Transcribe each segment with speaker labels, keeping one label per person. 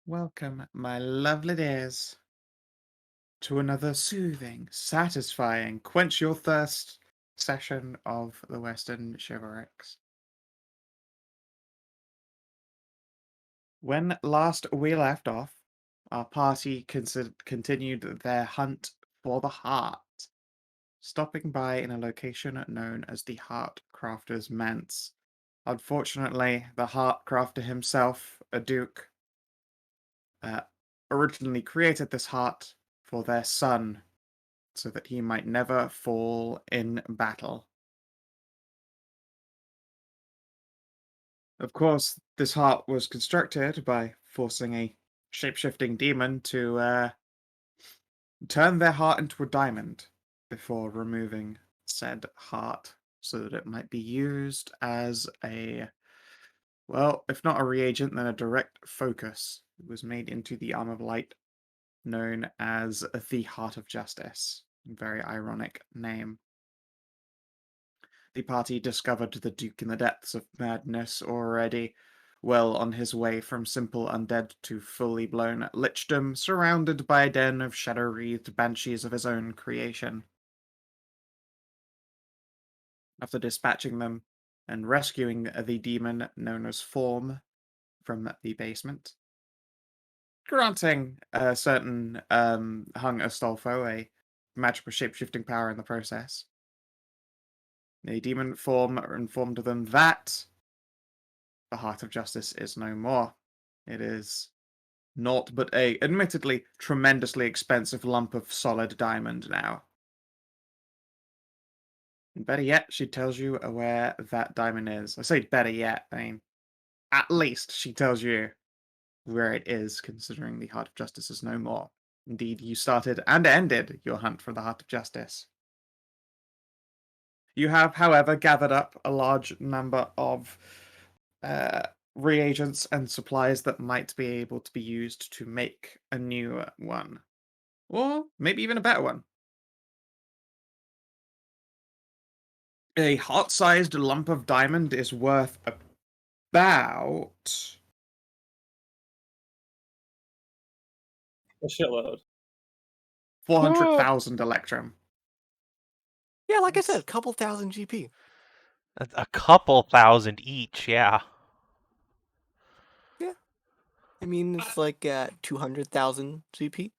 Speaker 1: Welcome, my lovely dears, to another soothing, satisfying, quench your thirst session of the Western Chivalrics. When last we left off, our party continued their hunt for the heart, stopping by in a location known as the Heart Crafter's Manse. Unfortunately, the Heart Crafter himself, a duke, uh, originally created this heart for their son so that he might never fall in battle. Of course, this heart was constructed by forcing a shape-shifting demon to turn their heart into a diamond before removing said heart so that it might be used as a, well, if not a reagent, then a direct focus. It was made into the Arm of Light known as the Heart of Justice. Very ironic name. The party discovered the Duke in the depths of madness already, well on his way from simple undead to fully blown lichdom, surrounded by a den of shadow-wreathed banshees of his own creation. After dispatching them and rescuing the demon known as Form from the basement, granting a certain Hung Astolfo a magical shape-shifting power in the process, the demon Form informed them that the Heart of Justice is no more. It is naught but a, admittedly, tremendously expensive lump of solid diamond now. And better yet, she tells you where that diamond is. I say better yet, I mean, at least she tells you where it is, considering the Heart of Justice is no more. Indeed, you started and ended your hunt for the Heart of Justice. You have, however, gathered up a large number of reagents and supplies that might be able to be used to make a new one. Or maybe even a better one. A heart-sized lump of diamond is worth about
Speaker 2: A shitload.
Speaker 1: 400,000 electrum.
Speaker 3: Yeah, like I said, a couple thousand GP.
Speaker 4: A couple thousand each, yeah.
Speaker 3: Yeah. I mean, it's like 200,000 GP.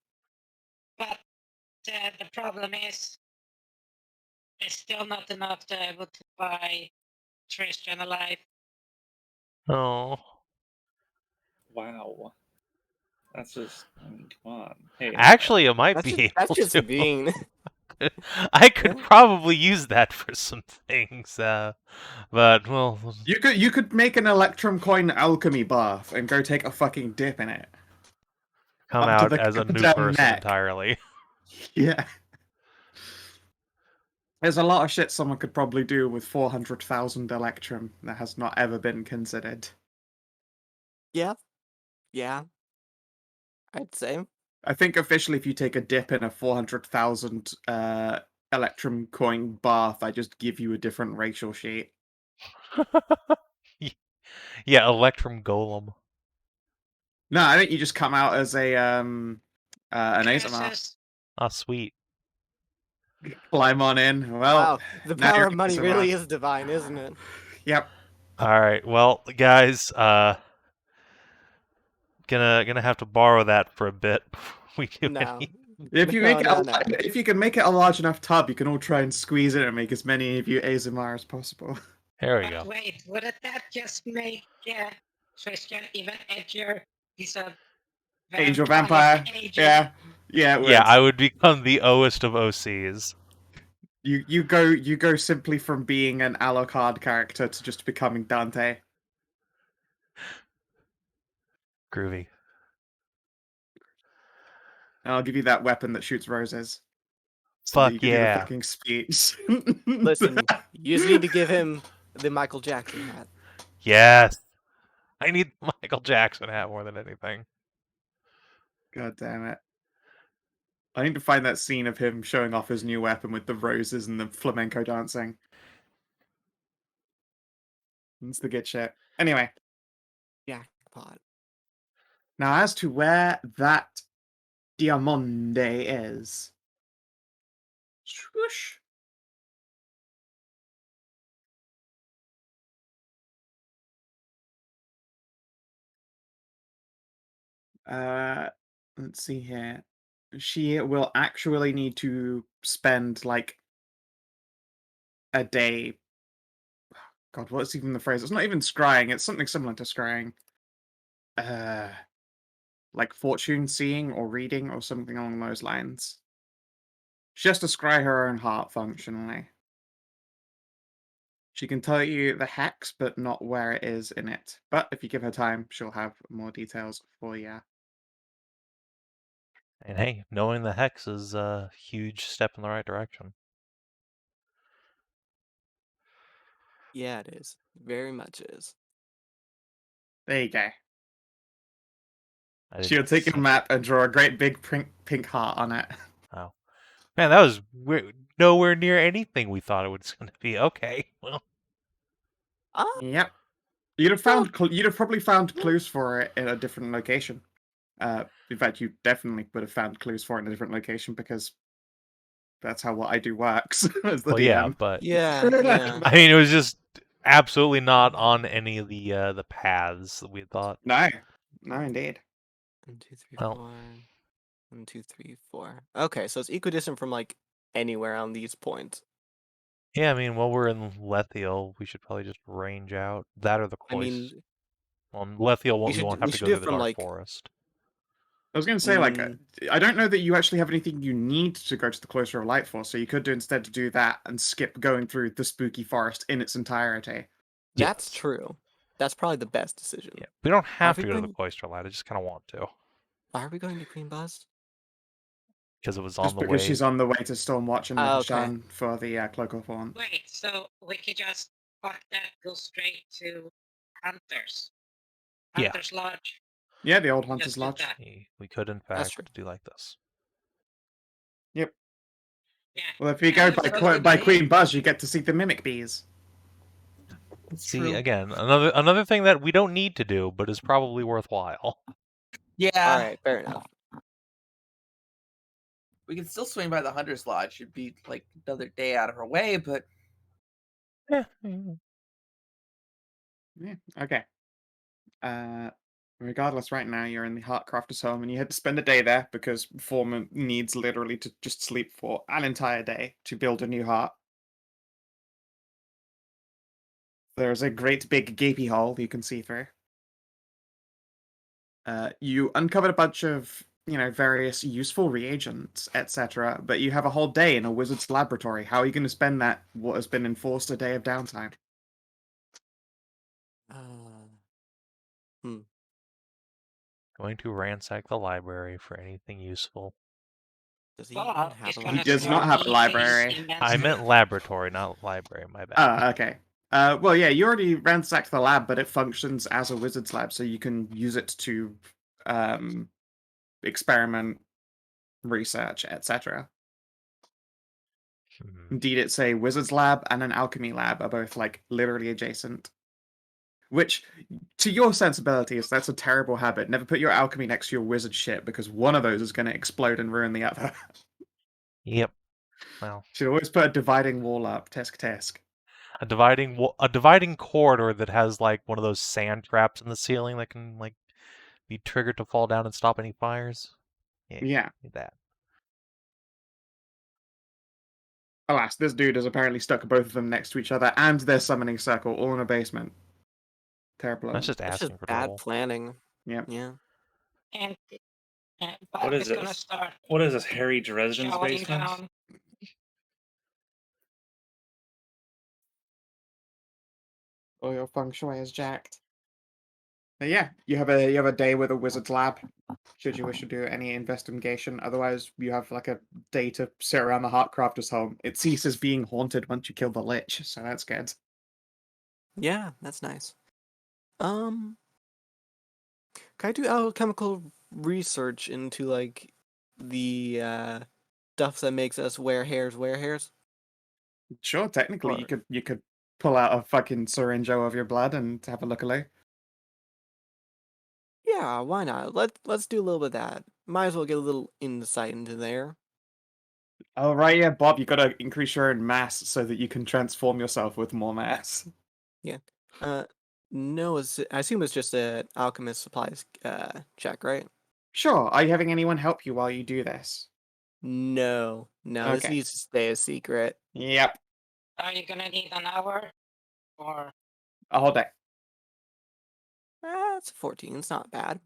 Speaker 5: But the problem is, it's still not enough to be able to buy Tristan alive.
Speaker 4: Oh.
Speaker 2: Wow. That's just, I mean, come on. Hey,
Speaker 4: Actually, it might
Speaker 3: That's
Speaker 4: be
Speaker 3: just,
Speaker 4: able to.
Speaker 3: mean.
Speaker 4: I could
Speaker 3: Yeah.
Speaker 4: probably use that for some things, but well.
Speaker 1: You could make an electrum coin alchemy bath and go take a fucking dip in it.
Speaker 4: Come
Speaker 1: Up to
Speaker 4: out
Speaker 1: the
Speaker 4: as a new
Speaker 1: goddamn
Speaker 4: person
Speaker 1: neck.
Speaker 4: entirely.
Speaker 1: Yeah. There's a lot of shit someone could probably do with 400,000 electrum that has not ever been considered.
Speaker 3: Yeah. Yeah. I'd say.
Speaker 1: I think officially, if you take a dip in a 400,000 electrum coin bath, I just give you a different racial sheet.
Speaker 4: Yeah, Electrum Golem.
Speaker 1: No, I think you just come out as a an Azamar.
Speaker 4: Ah, sweet.
Speaker 1: Climb on in. Well,
Speaker 3: Wow, the
Speaker 1: now
Speaker 3: power
Speaker 1: you're
Speaker 3: of money
Speaker 1: Azamar.
Speaker 3: really is divine, isn't it?
Speaker 1: Yep.
Speaker 4: All right, well, guys, gonna have to borrow that for a bit before we do
Speaker 3: No.
Speaker 4: any.
Speaker 1: If you make
Speaker 3: No.
Speaker 1: if you can make it a large enough tub, you can all try and squeeze it and make as many of you Azamar as possible.
Speaker 4: There we
Speaker 5: But
Speaker 4: go.
Speaker 5: wait, wouldn't that just make Tristan even edgier? He's a
Speaker 1: Angel vampire.
Speaker 5: agent.
Speaker 1: Yeah. Yeah, it would.
Speaker 4: Yeah, I would become the Oest of OCs.
Speaker 1: You go simply from being an Alucard character to just becoming Dante.
Speaker 4: Groovy.
Speaker 1: And I'll give you that weapon that shoots roses. So that
Speaker 4: Fuck
Speaker 1: you can do the
Speaker 4: yeah.
Speaker 1: fucking speech.
Speaker 3: Listen, you just need to give him the Michael Jackson hat.
Speaker 4: Yes. I need Michael Jackson hat more than anything.
Speaker 1: God damn it. I need to find that scene of him showing off his new weapon with the roses and the flamenco dancing. It's the good shit. Anyway.
Speaker 3: Jackpot.
Speaker 1: Now, as to where that Diamande is. Swoosh. Let's see here. She will actually need to spend like a day. God, what's even the phrase? It's not even scrying. It's something similar to scrying. Like fortune seeing or reading or something along those lines. She has to scry her own heart functionally. She can tell you the hex, but not where it is in it. But if you give her time, she'll have more details for you.
Speaker 4: And hey, knowing the hex is a huge step in the right direction.
Speaker 3: Yeah, it is. Very much is.
Speaker 1: There you go.
Speaker 4: I
Speaker 1: She'll
Speaker 4: didn't
Speaker 1: take a
Speaker 4: see-
Speaker 1: map and draw a great big pink heart on it.
Speaker 4: Oh. Man, that was nowhere near anything we thought it was going to be. Okay, well.
Speaker 1: Yep. You'd have probably found clues for it in a different location. In fact, you definitely would have found clues for it in a different location because that's how what I do works as the
Speaker 4: Well,
Speaker 1: DM.
Speaker 4: yeah, but
Speaker 3: Yeah, yeah.
Speaker 4: I mean, it was just absolutely not on any of the paths that we had thought.
Speaker 1: No, indeed.
Speaker 3: 1, 2, 3,
Speaker 4: Well.
Speaker 3: 4. 1, 2, 3, 4. Okay, so it's equidistant from like anywhere on these points.
Speaker 4: Yeah, I mean, while we're in Lethiel, we should probably just range out that or the
Speaker 3: I
Speaker 4: cloisters.
Speaker 3: mean,
Speaker 4: Well, in Lethiel, we
Speaker 3: we
Speaker 4: won't have to
Speaker 3: should
Speaker 4: go
Speaker 3: do
Speaker 4: through
Speaker 3: it
Speaker 4: the
Speaker 3: from
Speaker 4: Dark
Speaker 3: like
Speaker 4: Forest.
Speaker 1: I was going to say, like,
Speaker 3: Mm.
Speaker 1: I don't know that you actually have anything you need to go to the Cloister of Light for, so you could do that and skip going through the spooky forest in its entirety.
Speaker 3: That's
Speaker 4: Yes.
Speaker 3: true. That's probably the best decision.
Speaker 4: Yeah, we don't have
Speaker 3: we
Speaker 4: to go to the
Speaker 3: going-
Speaker 4: Cloister Light. I just kind of want to.
Speaker 3: Why are we going to Queen Buzz?
Speaker 4: Because it was on
Speaker 1: Just
Speaker 4: the
Speaker 1: because
Speaker 4: way.
Speaker 1: she's on the way to Stormwatch and
Speaker 3: Ah, okay.
Speaker 1: Mahashan for the Cloak of Thorn.
Speaker 5: Wait, so we could just fuck that, go straight to Hunters.
Speaker 4: Yeah.
Speaker 5: Hunters Lodge.
Speaker 1: Yeah, the old
Speaker 5: Just
Speaker 1: Hunter's
Speaker 5: do
Speaker 1: Lodge.
Speaker 5: that.
Speaker 4: We could, in
Speaker 3: That's
Speaker 4: fact,
Speaker 3: true.
Speaker 4: do like this.
Speaker 1: Yep.
Speaker 5: Yeah.
Speaker 1: Well, if you
Speaker 5: Yeah,
Speaker 1: go
Speaker 5: that sounds good
Speaker 1: by
Speaker 5: to me.
Speaker 1: Queen Buzz, you get to see the Mimic Bees.
Speaker 4: See, again, another thing that we don't need to do, but is probably worthwhile.
Speaker 6: Yeah.
Speaker 3: All right, fair enough.
Speaker 6: We can still swing by the Hunter's Lodge. It'd be like another day out of our way, but
Speaker 4: Yeah.
Speaker 1: Yeah, okay. Regardless, right now you're in the Heartcrafter's home and you had to spend a day there because Forma needs literally to just sleep for an entire day to build a new heart. There's a great big gapy hole you can see through. You uncovered a bunch of, various useful reagents, etc., but you have a whole day in a wizard's laboratory. How are you going to spend that, what has been enforced a day of downtime?
Speaker 4: Going to ransack the library for anything useful.
Speaker 3: Does he
Speaker 5: Well,
Speaker 3: even
Speaker 5: he's
Speaker 3: have a
Speaker 5: gonna
Speaker 1: He does not
Speaker 5: start
Speaker 1: have a
Speaker 5: eating
Speaker 1: library.
Speaker 5: immensely.
Speaker 4: I meant laboratory, not library. My bad.
Speaker 1: Okay. Well, yeah, you already ransacked the lab, but it functions as a wizard's lab, so you can use it to experiment, research, etc.
Speaker 4: Mhm.
Speaker 1: Indeed, it's a wizard's lab and an alchemy lab are both, like, literally adjacent. Which, to your sensibilities, that's a terrible habit. Never put your alchemy next to your wizard shit, because one of those is going to explode and ruin the other.
Speaker 4: Yep. Well,
Speaker 1: Should always put a dividing wall up. Tisk tisk.
Speaker 4: a dividing corridor that has like one of those sand traps in the ceiling that can like be triggered to fall down and stop any fires.
Speaker 1: Yeah.
Speaker 4: Need that.
Speaker 1: Alas, this dude has apparently stuck both of them next to each other and their summoning circle all in a basement. Terrible.
Speaker 4: That's just
Speaker 3: That's
Speaker 4: asking
Speaker 3: just
Speaker 4: for
Speaker 3: bad
Speaker 4: trouble.
Speaker 3: planning.
Speaker 1: Yeah.
Speaker 3: Yeah.
Speaker 5: And
Speaker 2: What
Speaker 5: Bob
Speaker 2: is
Speaker 5: is gonna
Speaker 2: this?
Speaker 5: start
Speaker 2: What is this, Harry Dresden's
Speaker 5: showing
Speaker 2: basement?
Speaker 5: down.
Speaker 1: Or your feng shui is jacked. But yeah, you have a day with a wizard's lab, should you wish to do any investigation. Otherwise, you have like a day to sit around the Heartcrafter's home. It ceases being haunted once you kill the lich, so that's good.
Speaker 3: Yeah, that's nice. Can I do alchemical research into like the stuff that makes us wear hairs?
Speaker 1: Sure, technically
Speaker 3: Or-
Speaker 1: you could pull out a fucking syringe of your blood and have a look-alike.
Speaker 3: Yeah, why not? Let's do a little bit of that. Might as well get a little insight into there.
Speaker 1: Oh, right, yeah, Bob, you gotta increase your own mass so that you can transform yourself with more mass.
Speaker 3: Yeah. No, I assume it's just a alchemist supplies check, right?
Speaker 1: Sure, are you having anyone help you while you do this?
Speaker 3: No, this
Speaker 1: Okay.
Speaker 3: needs to stay a secret.
Speaker 1: Yep,
Speaker 5: Are you gonna need an hour? Or
Speaker 1: a whole day.
Speaker 3: It's a 14. It's not bad.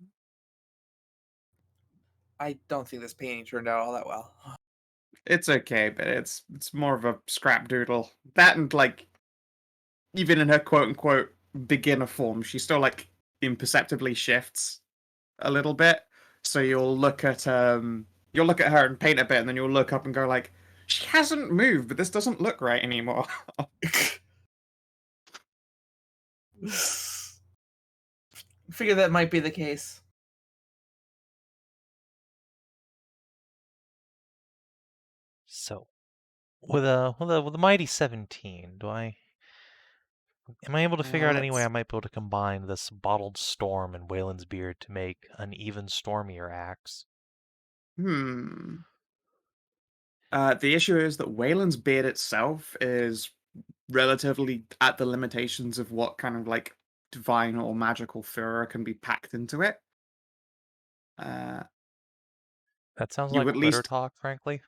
Speaker 6: I don't think this painting turned out all that well.
Speaker 1: It's okay, but it's more of a scrap doodle. That and like even in her quote unquote beginner form, she still like imperceptibly shifts a little bit. So you'll look at her and paint a bit, and then you'll look up and go like, she hasn't moved, but this doesn't look right anymore.
Speaker 6: Figure that might be the case.
Speaker 4: So, with a mighty 17, am I able to figure out any way I might be able to combine this bottled storm and Waylon's beard to make an even stormier axe?
Speaker 1: The issue is that Wayland's beard itself is relatively at the limitations of what kind of like divine or magical furor can be packed into it.
Speaker 4: That sounds
Speaker 1: You
Speaker 4: like
Speaker 1: at
Speaker 4: glitter
Speaker 1: least-
Speaker 4: talk, frankly.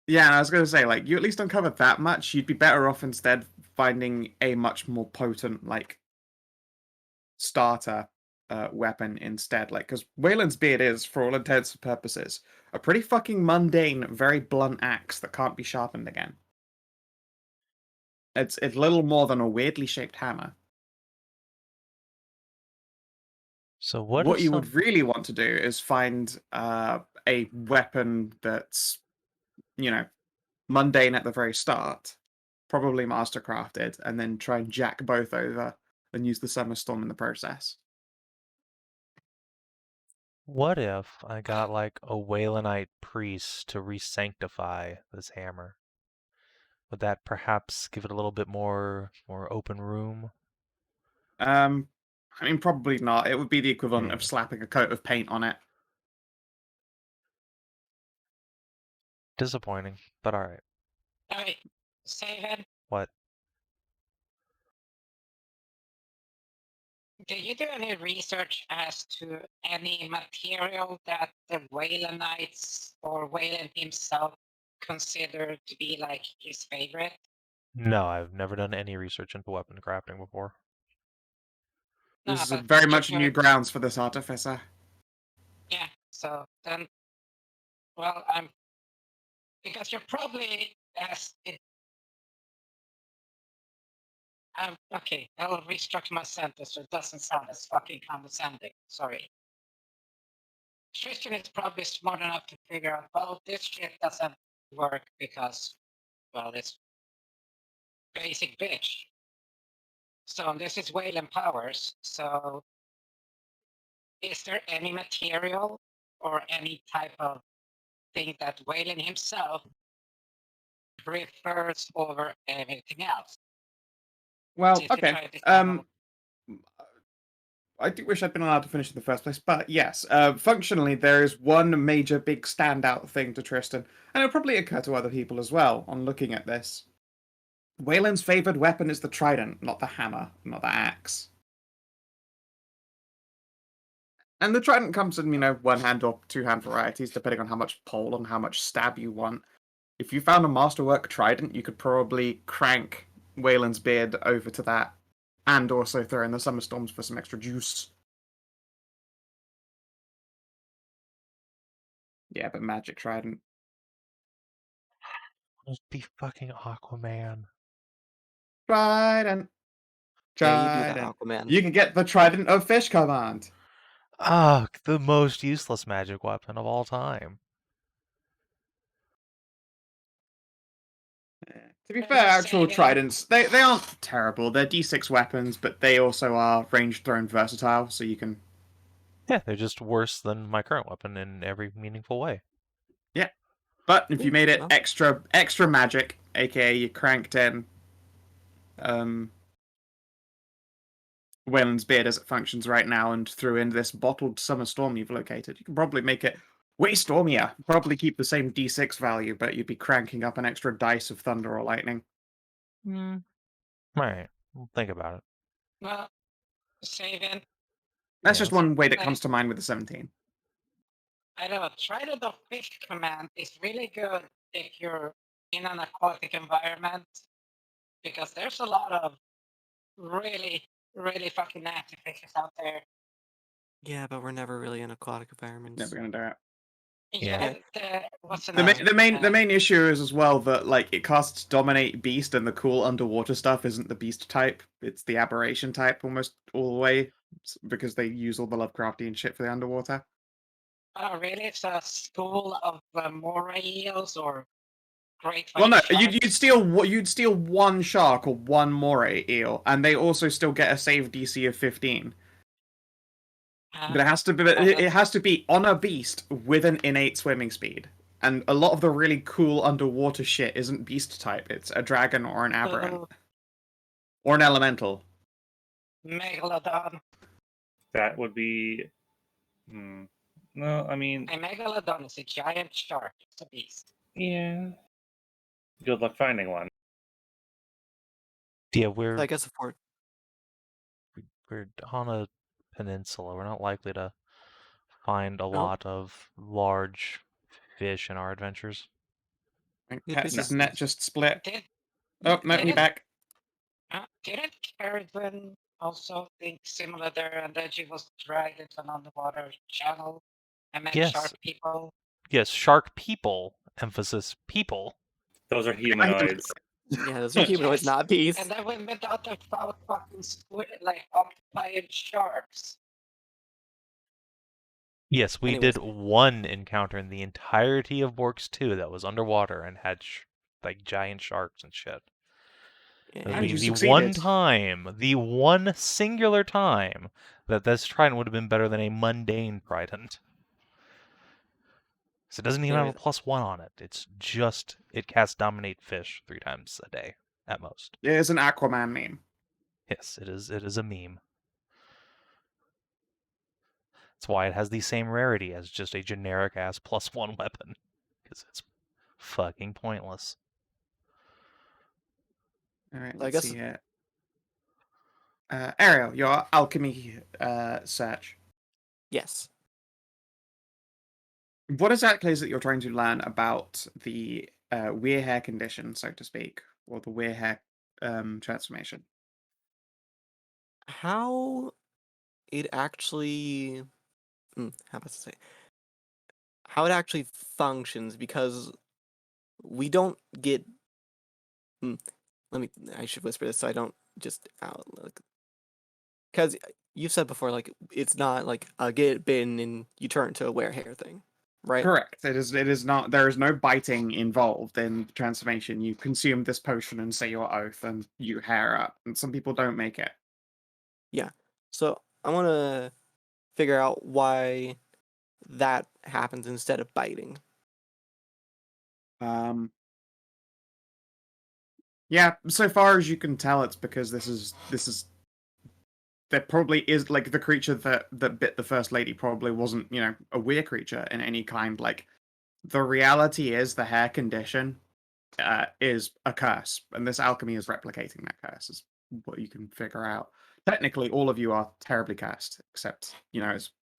Speaker 1: Yeah, and I was going to say, like, you at least uncovered that much. You'd be better off instead finding a much more potent, like, starter weapon instead. Like, because Wayland's beard is, for all intents and purposes, a pretty fucking mundane, very blunt axe that can't be sharpened again. It's little more than a weirdly shaped hammer.
Speaker 4: So
Speaker 1: What you would really want to do is find a weapon that's, you know, mundane at the very start, probably mastercrafted, and then try and jack both over and use the Summer Storm in the process.
Speaker 4: What if I got like a Waylandite priest to re-sanctify this hammer? Would that perhaps give it a little bit more open room?
Speaker 1: I mean, probably not. It would be the equivalent of
Speaker 4: Hmm.
Speaker 1: slapping a coat of paint on it.
Speaker 4: Disappointing, but alright.
Speaker 5: alright, Savin,
Speaker 4: What?
Speaker 5: did you do any research as to any material that the Waylandites or Wayland himself considered to be like his favorite?
Speaker 4: No, I've never done any research into weapon crafting before.
Speaker 5: No,
Speaker 1: This is
Speaker 5: but
Speaker 1: very
Speaker 5: just
Speaker 1: much
Speaker 5: your-
Speaker 1: new grounds for this artificer.
Speaker 5: Yeah, so then, well, because you're probably as it. Okay, I'll restructure my sentence so it doesn't sound as fucking condescending. Sorry. Tristan is probably smart enough to figure out, well, this shit doesn't work because, well, it's basic bitch. So this is Wayland powers. So is there any material or any type of thing that Wayland himself prefers over anything else?
Speaker 1: Well,
Speaker 5: Did you
Speaker 1: okay.
Speaker 5: try this out?
Speaker 1: I do wish I'd been allowed to finish in the first place, but yes, functionally there is one major big standout thing to Tristan, and it'll probably occur to other people as well on looking at this. Wayland's favored weapon is the trident, not the hammer, not the axe. And the trident comes in, one-hand or two-hand varieties, depending on how much pole and how much stab you want. If you found a masterwork trident, you could probably crank Wayland's beard over to that, and also throw in the Summer Storms for some extra juice. Yeah, but magic trident.
Speaker 4: Just be fucking Aquaman.
Speaker 1: Trident.
Speaker 3: Yeah, you do that,
Speaker 1: Trident.
Speaker 3: Aquaman.
Speaker 1: You can get the Trident of Fish command.
Speaker 4: Ah, the most useless magic weapon of all time.
Speaker 1: To be
Speaker 5: I'm
Speaker 1: fair,
Speaker 5: just
Speaker 1: actual
Speaker 5: saying,
Speaker 1: tridents, they aren't terrible. They're D6 weapons, but they also are range thrown versatile, so you can...
Speaker 4: Yeah, they're just worse than my current weapon in every meaningful way.
Speaker 1: Yeah. But if you made it
Speaker 3: well.
Speaker 1: extra magic, aka you cranked in Wayland's Beard as it functions right now and threw in this bottled summer storm you've located, you can probably make it way stormier. Probably keep the same d6 value, but you'd be cranking up an extra dice of thunder or lightning.
Speaker 4: Hmm. Alright, we'll think about it.
Speaker 5: Well, Savin,
Speaker 1: That's just
Speaker 4: Yes.
Speaker 1: one way that
Speaker 5: Right.
Speaker 1: comes to mind with the 17.
Speaker 5: I don't know, Trident of Fish Command is really good if you're in an aquatic environment, because there's a lot of really, really fucking nasty fishes out there.
Speaker 3: Yeah, but we're never really in aquatic environments.
Speaker 1: Never gonna do it.
Speaker 4: Yeah.
Speaker 5: What's the
Speaker 1: The,
Speaker 5: name?
Speaker 1: the main issue is as well that like it casts Dominate Beast, and the cool underwater stuff isn't the Beast type; it's the Aberration type almost all the way, because they use all the Lovecraftian shit for the underwater.
Speaker 5: Oh, really? It's a school of moray eels or great
Speaker 1: Well,
Speaker 5: white
Speaker 1: no,
Speaker 5: sharks?
Speaker 1: you'd steal one shark or one moray eel, and they also still get a save DC of 15. But it has to be it has to be on a beast with an innate swimming speed. And a lot of the really cool underwater shit isn't beast type; it's a dragon or an aberrant or an elemental.
Speaker 5: Megalodon.
Speaker 2: That would be. No, I mean,
Speaker 5: A megalodon is a giant shark. It's a beast.
Speaker 2: yeah. Good luck finding one.
Speaker 4: Yeah,
Speaker 3: I guess
Speaker 4: we're on a peninsula. We're not likely to find a lot of large fish in our adventures.
Speaker 3: Good
Speaker 1: Pet's
Speaker 3: business
Speaker 1: net
Speaker 3: days.
Speaker 1: just split.
Speaker 5: Did
Speaker 1: Oh, no,
Speaker 5: did
Speaker 1: he
Speaker 5: it-
Speaker 1: back.
Speaker 5: didn't Carrigan also think similar there, and then she was dragged into an underwater channel and met
Speaker 4: Yes.
Speaker 5: shark people?
Speaker 4: Yes, shark people, emphasis people.
Speaker 2: Those are humanoids.
Speaker 3: Yeah, those are humanoids,
Speaker 5: Yes.
Speaker 3: not beasts.
Speaker 5: And then we met other fucking squid, like octopian sharks.
Speaker 4: Yes, we
Speaker 3: Anyways.
Speaker 4: did one encounter in the entirety of Borks 2 that was underwater and had like giant sharks and shit.
Speaker 3: Yeah,
Speaker 4: That'd
Speaker 1: And
Speaker 4: be
Speaker 1: you
Speaker 4: the
Speaker 1: succeeded.
Speaker 4: the one singular time that this trident would have been better than a mundane trident. So it doesn't even have a
Speaker 3: Anyways.
Speaker 4: +1 on it. It's just, it casts Dominate Fish 3 times a day, at most.
Speaker 1: It is an Aquaman meme.
Speaker 4: Yes, it is a meme. That's why it has the same rarity as just a generic-ass +1 weapon. Because it's fucking pointless.
Speaker 1: Alright,
Speaker 3: I
Speaker 1: let's
Speaker 3: guess-
Speaker 1: see here. Ariel, your alchemy search.
Speaker 3: Yes.
Speaker 1: What exactly is it you're trying to learn about the Werehare condition, so to speak, or the Werehare transformation?
Speaker 3: How it actually... how about to say? How it actually functions, because we don't get... I should whisper this so I don't just because you've said before, like, it's not like a get bitten and you turn into a Werehare thing, right?
Speaker 1: Correct. It is not. There is no biting involved in the transformation. You consume this potion and say your oath, and you hair up. And some people don't make it.
Speaker 3: Yeah. So I want to figure out why that happens instead of biting.
Speaker 1: Yeah. So far as you can tell, it's because this is. There probably is like the creature that bit the first lady probably wasn't a weird creature in any kind. Like the reality is the hair condition is a curse, and this alchemy is replicating that curse. Is what you can figure out. Technically, all of you are terribly cursed, except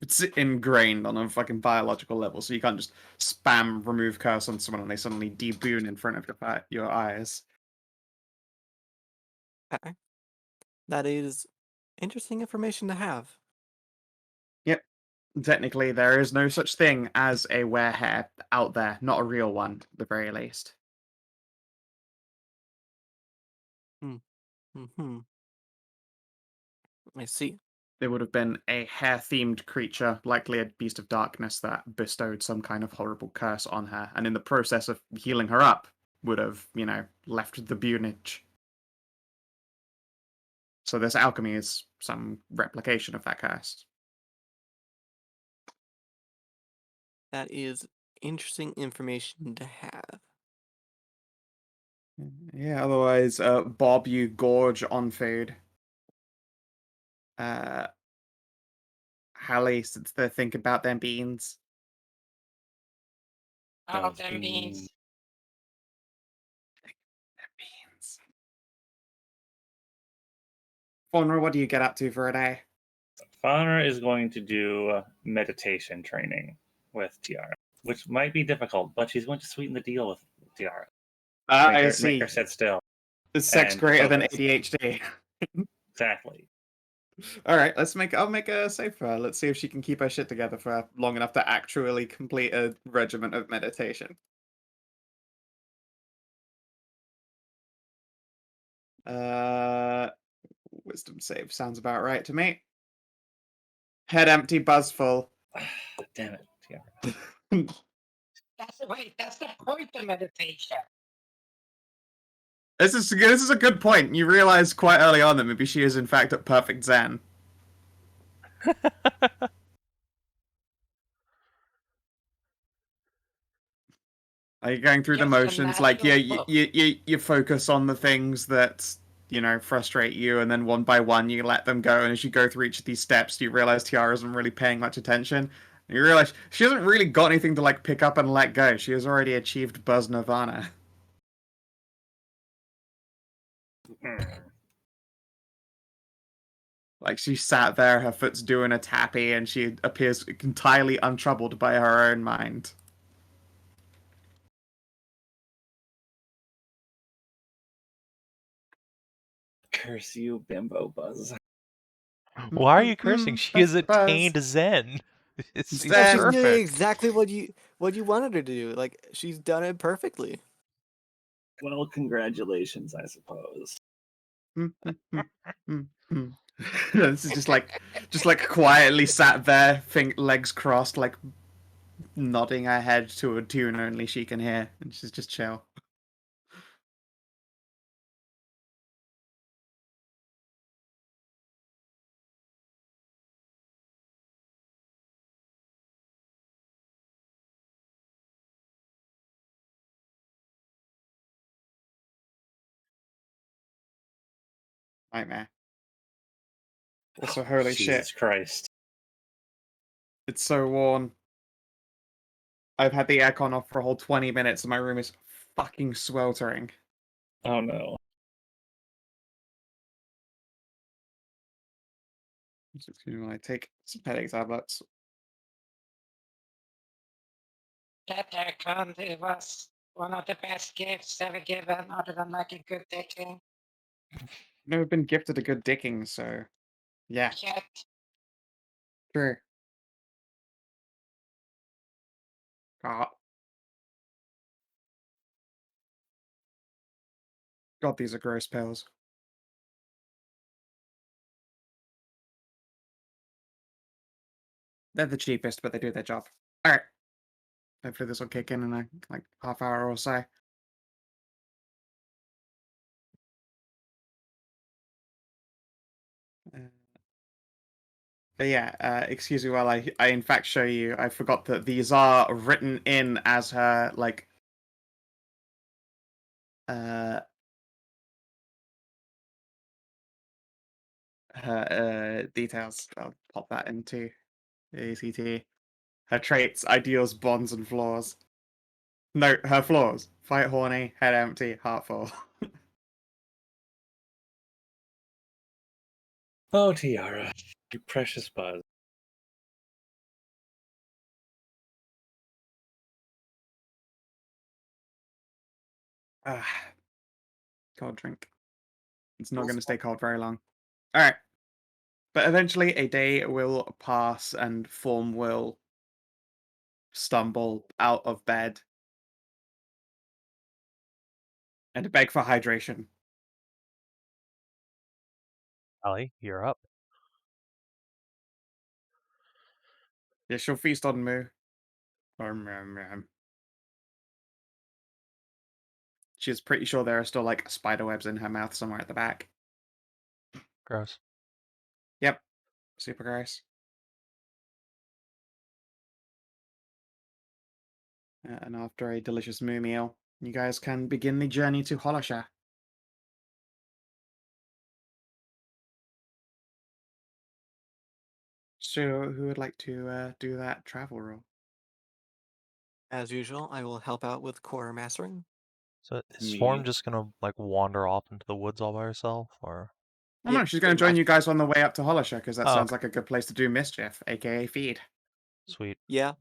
Speaker 1: it's ingrained on a fucking biological level, so you can't just spam remove curse on someone and they suddenly deboon in front of your eyes.
Speaker 3: Okay. That is interesting information to have.
Speaker 1: Yep. Technically, there is no such thing as a Werehare out there, not a real one, at the very least.
Speaker 3: I see.
Speaker 1: It would have been a hair-themed creature, likely a beast of darkness that bestowed some kind of horrible curse on her, and in the process of healing her up, would have, left the bunage. So this alchemy is some replication of that curse.
Speaker 3: That is interesting information to have.
Speaker 1: Yeah, otherwise, Bob, you gorge on food. Hallie, since they think about them beans.
Speaker 5: All
Speaker 2: Those
Speaker 5: them beans.
Speaker 1: Them beans. Faunra, what do you get up to for a day?
Speaker 2: Faunra is going to do meditation training with Tiara, which might be difficult, but she's going to sweeten the deal with Tiara.
Speaker 1: I
Speaker 2: Make
Speaker 1: see.
Speaker 2: her sit still.
Speaker 1: Is sex
Speaker 2: and
Speaker 1: greater than
Speaker 2: focus.
Speaker 1: ADHD?
Speaker 2: Exactly.
Speaker 1: All right, I'll make a save for her. Let's see if she can keep her shit together for long enough to actually complete a regimen of meditation. Wisdom save sounds about right to me. Head empty, buzz full.
Speaker 2: Damn it, Tiara.
Speaker 5: That's the point of meditation.
Speaker 1: This is a good point. You realize quite early on that maybe she is in fact at perfect zen. Like going through the
Speaker 5: Just a
Speaker 1: motions, like
Speaker 5: natural flow.
Speaker 1: you focus on the things that frustrate you, and then one by one you let them go. And as you go through each of these steps, you realize Tiara isn't really paying much attention. And you realize she hasn't really got anything to like pick up and let go. She has already achieved Buzz Nirvana. Like she sat there, her foot's doing a tappy, and she appears entirely untroubled by her own mind.
Speaker 2: Curse you, bimbo Buzz.
Speaker 4: Why are you cursing? She has
Speaker 1: Buzz, Buzz.
Speaker 4: attained Zen. She's
Speaker 1: Zen.
Speaker 3: Yeah, she's doing
Speaker 4: perfect.
Speaker 3: exactly what you wanted her to do. Like she's done it perfectly.
Speaker 2: Well, congratulations, I suppose.
Speaker 1: This is just like quietly sat there, legs crossed, like nodding her head to a tune only she can hear, and she's just chill. Nightmare. Also, holy
Speaker 2: Jesus
Speaker 1: shit,
Speaker 2: Christ.
Speaker 1: it's so warm. I've had the aircon off for a whole 20 minutes and my room is fucking sweltering.
Speaker 2: Oh no.
Speaker 1: Excuse me when I take some headache tablets.
Speaker 5: That aircon, it was one of the best gifts ever given, other than like a good dicking.
Speaker 1: Never been gifted a good dicking, so yeah,
Speaker 5: Yet,
Speaker 1: true. God. God, these are gross pills. They're the cheapest, but they do their job. Alright. Hopefully this will kick in a like half hour or so. But yeah, excuse me while I in fact show you. I forgot that these are written in as her like her details. I'll pop that into ACT. Her traits, ideals, bonds, and flaws. No, her flaws. Fight horny, head empty, heart full.
Speaker 2: Oh, Tiara. You precious Buzz.
Speaker 1: Cold drink. It's not going to stay cold very long. Alright. But eventually a day will pass and Form will stumble out of bed and beg for hydration.
Speaker 4: Allie, you're up.
Speaker 1: Yeah, she'll feast on Moo. She's pretty sure there are still like spider webs in her mouth somewhere at the back.
Speaker 4: Gross.
Speaker 1: Yep. Super gross. And after a delicious moo meal, you guys can begin the journey to Holosha. So who would like to do that travel roll?
Speaker 3: As usual, I will help out with quartermastering.
Speaker 4: So is
Speaker 2: Me.
Speaker 4: Swarm just gonna like wander off into the woods all by herself, or?
Speaker 1: Oh
Speaker 3: Yep,
Speaker 1: no, she's going to
Speaker 3: pretty
Speaker 1: join
Speaker 3: much.
Speaker 1: you guys on the way up to Hollisher because that
Speaker 4: Oh,
Speaker 1: sounds
Speaker 4: okay.
Speaker 1: like a good place to do mischief, aka feed.
Speaker 4: Sweet.
Speaker 3: Yeah,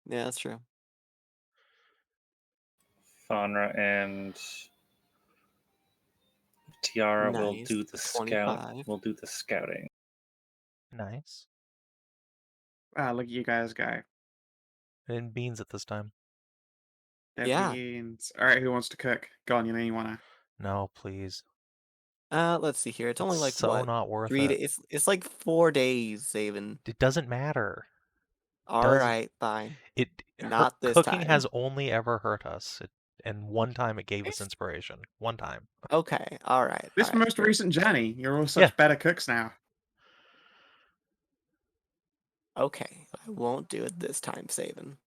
Speaker 3: that's true.
Speaker 2: Faunra and Tiara will
Speaker 3: Nice.
Speaker 2: do the scout.
Speaker 3: 25.
Speaker 2: We'll do the scouting.
Speaker 4: Nice.
Speaker 1: Wow, look at you guys go.
Speaker 4: And beans at this time.
Speaker 1: Dead
Speaker 3: Yeah.
Speaker 1: beans. All right, who wants to cook? Go on, you know you wanna.
Speaker 4: No, please.
Speaker 3: Let's see here. It's only
Speaker 4: It's
Speaker 3: like
Speaker 4: so
Speaker 3: what?
Speaker 4: not worth
Speaker 3: 3
Speaker 4: it.
Speaker 3: days. It's like 4 days, Savin.
Speaker 4: It doesn't matter.
Speaker 3: All
Speaker 4: does-
Speaker 3: right, fine.
Speaker 4: It
Speaker 3: Not this
Speaker 4: cooking
Speaker 3: time.
Speaker 4: has only ever hurt us. And one time it gave us inspiration. One time.
Speaker 3: Okay, all right.
Speaker 1: This
Speaker 3: all right.
Speaker 1: most recent journey, you're all such
Speaker 4: Yeah.
Speaker 1: better cooks now.
Speaker 3: Okay, I won't do it this time, Savin.